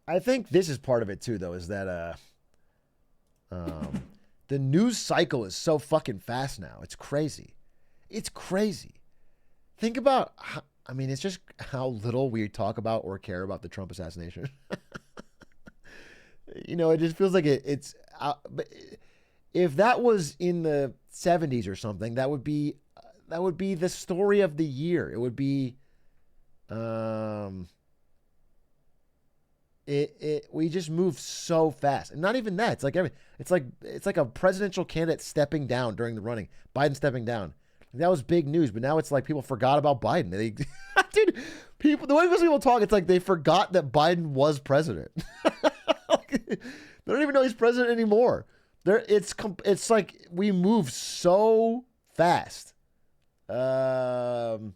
I think this is part of it too, though, is that the news cycle is so fucking fast now. It's crazy. It's crazy. Think about, it's just how little we talk about or care about the Trump assassination. you know, it just feels like it's. But if that was in the 70s or something, that would be the story of the year. It would be, we just move so fast, and not even that. It's like a presidential candidate stepping down during the running. Biden stepping down. That was big news, but now it's like people forgot about Biden. Dude, the way most people talk, it's like they forgot that Biden was president. They don't even know he's president anymore. It's like we move so fast, and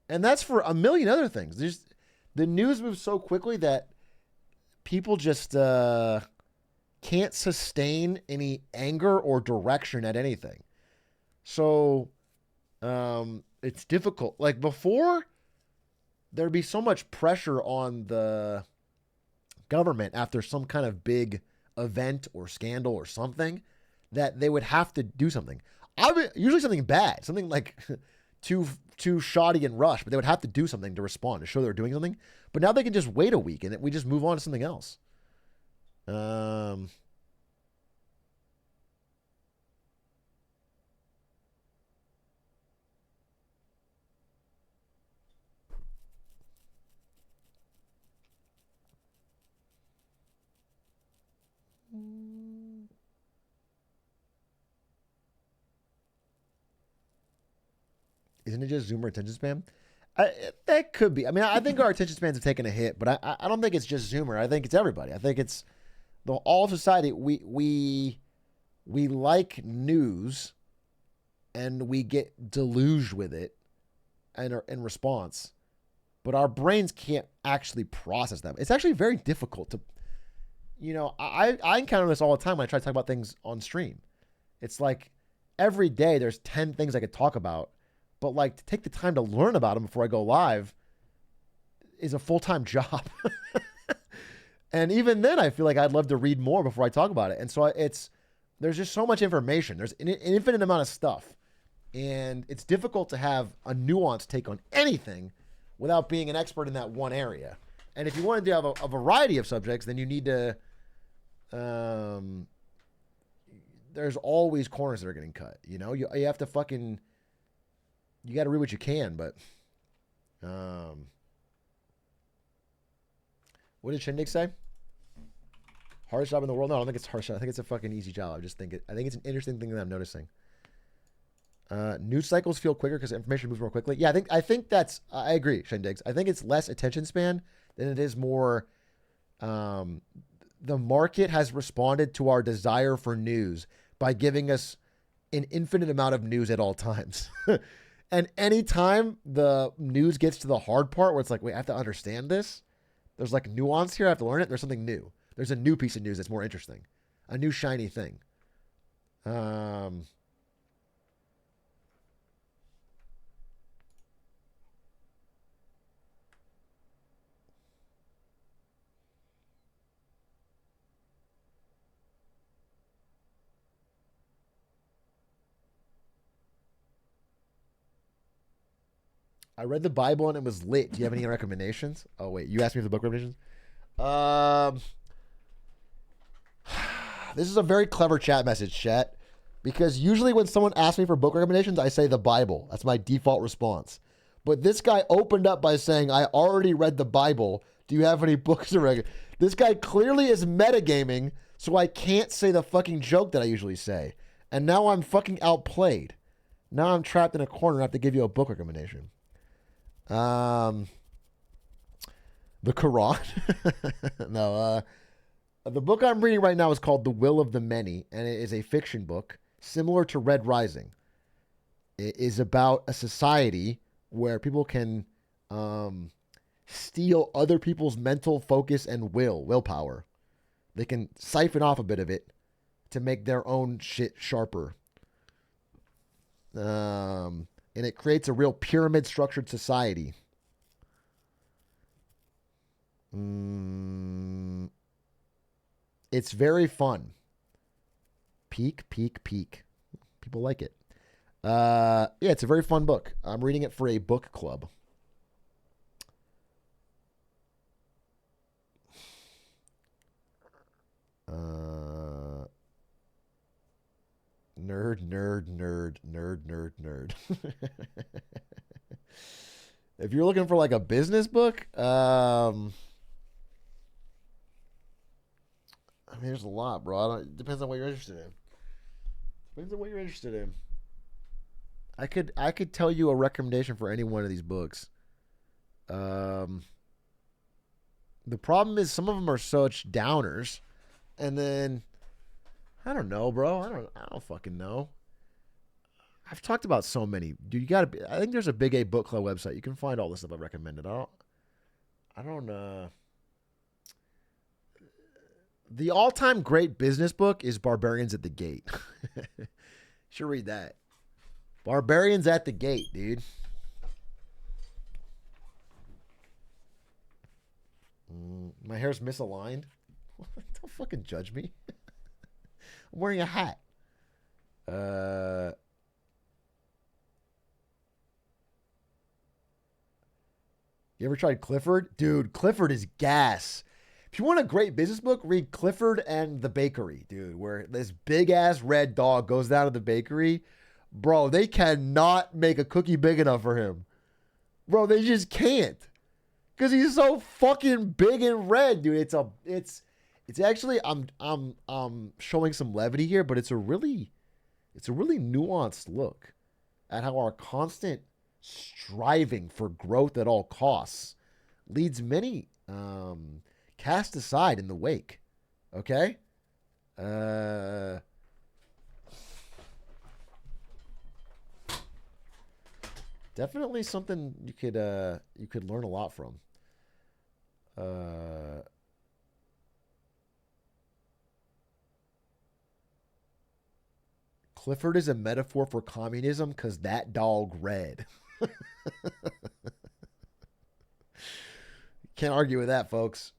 that's for a million other things. The news moves so quickly that people just can't sustain any anger or direction at anything. So it's difficult. Like before, there'd be so much pressure on the government after some kind of big event or scandal or something that they would have to do something. Usually something bad, something like too shoddy and rushed, but they would have to do something to respond, to show they're doing something. But now they can just wait a week and we just move on to something else. Isn't it just Zoomer attention span? That could be. I mean, I think our attention spans have taken a hit, but I don't think it's just Zoomer. I think it's everybody. I think it's all of society. We like news, and we get deluged with it, and in response, but our brains can't actually process them. It's actually very difficult to, you know. I encounter this all the time when I try to talk about things on stream. It's like every day there's 10 things I could talk about. But like to take the time to learn about them before I go live is a full-time job. And even then I feel like I'd love to read more before I talk about it. And so there's just so much information. There's an infinite amount of stuff. And it's difficult to have a nuanced take on anything without being an expert in that one area. And if you wanted to have a variety of subjects, then you need to, there's always corners that are getting cut. You know, you have to you got to read what you can, but what did Shindig say? Hardest job in the world? No, I don't think it's hardest job. I think it's a fucking easy job. I think it's an interesting thing that I'm noticing. News cycles feel quicker because information moves more quickly. Yeah, I think I agree, Shindigs. I think it's less attention span than it is more. The market has responded to our desire for news by giving us an infinite amount of news at all times. And anytime the news gets to the hard part where it's like, wait, I have to understand this. There's like nuance here. I have to learn it. There's something new. There's a new piece of news that's more interesting. A new shiny thing. I read the Bible and it was lit. Do you have any recommendations? Oh, wait. You asked me for the book recommendations? This is a very clever chat message, chat. Because usually when someone asks me for book recommendations, I say the Bible. That's my default response. But this guy opened up by saying, I already read the Bible. Do you have any books to recommend? This guy clearly is metagaming, so I can't say the fucking joke that I usually say. And now I'm fucking outplayed. Now I'm trapped in a corner and I have to give you a book recommendation. The Quran. No, the book I'm reading right now is called The Will of the Many, and it is a fiction book similar to Red Rising. It is about a society where people can steal other people's mental focus and willpower. They can siphon off a bit of it to make their own shit sharper. And it creates a real pyramid-structured society. It's very fun. Peak. People like it. Yeah, it's a very fun book. I'm reading it for a book club. Nerd. If you're looking for like a business book, I mean, there's a lot, bro. It depends on what you're interested in. I could tell you a recommendation for any one of these books. The problem is some of them are such downers, and then I don't know, bro. I don't fucking know. I've talked about so many. Dude, I think there's a Big A Book Club website. You can find all the stuff I've recommended. The all-time great business book is Barbarians at the Gate. Should read that. Barbarians at the Gate, dude. My hair's misaligned. Don't fucking judge me. I'm wearing a hat. You ever tried Clifford? Dude, Clifford is gas. If you want a great business book, read Clifford and the Bakery, dude, where this big-ass red dog goes down to the bakery. Bro, they cannot make a cookie big enough for him. Bro, they just can't. Because he's so fucking big and red, dude. It's actually, I'm showing some levity here, but it's a really nuanced look at how our constant striving for growth at all costs leads many cast aside in the wake. Okay? Definitely something you could learn a lot from. Clifford is a metaphor for communism because that dog red. Can't argue with that, folks.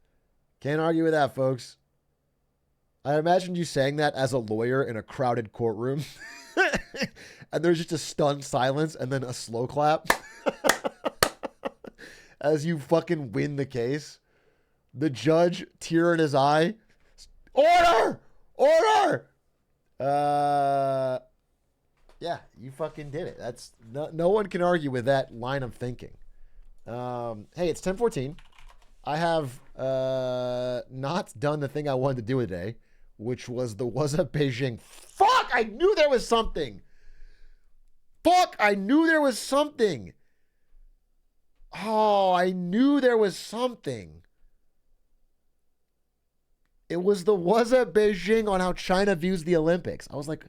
I imagined you saying that as a lawyer in a crowded courtroom. And there's just a stunned silence and then a slow clap. As you fucking win the case. The judge, tear in his eye. Order! Yeah, you fucking did it. That's no one can argue with that line of thinking. Hey, it's 10:14. I have not done the thing I wanted to do today, which was the Was Up Beijing. Fuck! I knew there was something. Oh, I knew there was something. It was the Was Up Beijing on how China views the Olympics. I was like,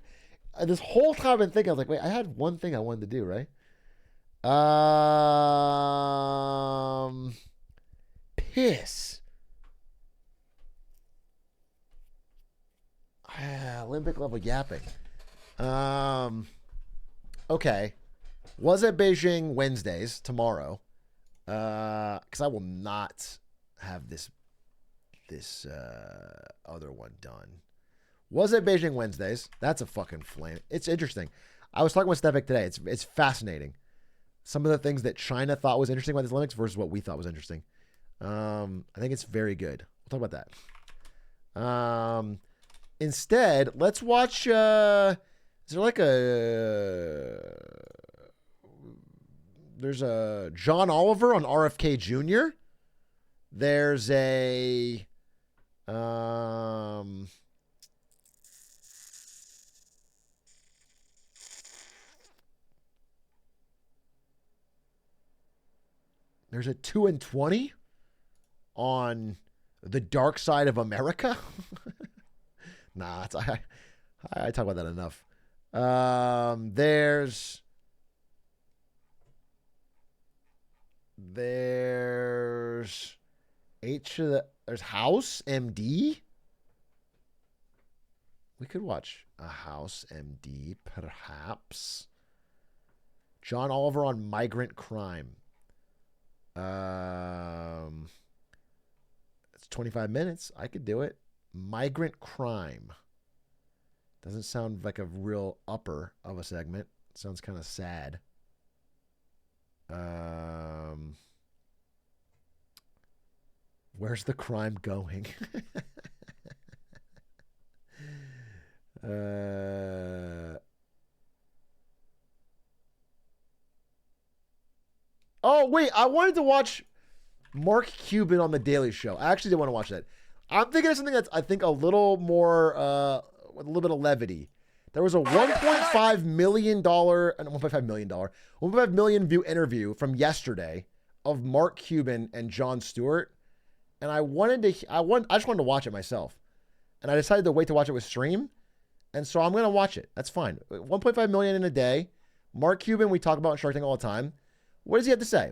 this whole time I've been thinking, I was like, wait, I had one thing I wanted to do, right? Piss. Olympic level yapping. Okay. Was at Beijing Wednesdays tomorrow. Because I will not have this other one done. Was at Beijing Wednesdays. That's a fucking flame. It's interesting. I was talking with Stefik today. It's fascinating. Some of the things that China thought was interesting about this Olympics versus what we thought was interesting. I think it's very good. We'll talk about that. Instead, let's watch. Is there like there's a John Oliver on RFK Jr. There's a there's a 2 and 20 on the dark side of America. Nah, I talk about that enough. There's there's House MD. We could watch a House MD, perhaps. John Oliver on migrant crime. It's 25 minutes. I could do it. Migrant crime. Doesn't sound like a real upper of a segment. Sounds kind of sad. Where's the crime going? Oh, wait. I wanted to watch Mark Cuban on The Daily Show. I actually did want to watch that. I'm thinking of something that's, I think, a little more, with a little bit of levity. There was a $1.5 million, $1.5 million view interview from yesterday of Mark Cuban and Jon Stewart. And I just wanted to watch it myself. And I decided to wait to watch it with stream. And so I'm going to watch it. That's fine. 1.5 million in a day. Mark Cuban, we talk about in Shark Tank all the time. What does he have to say?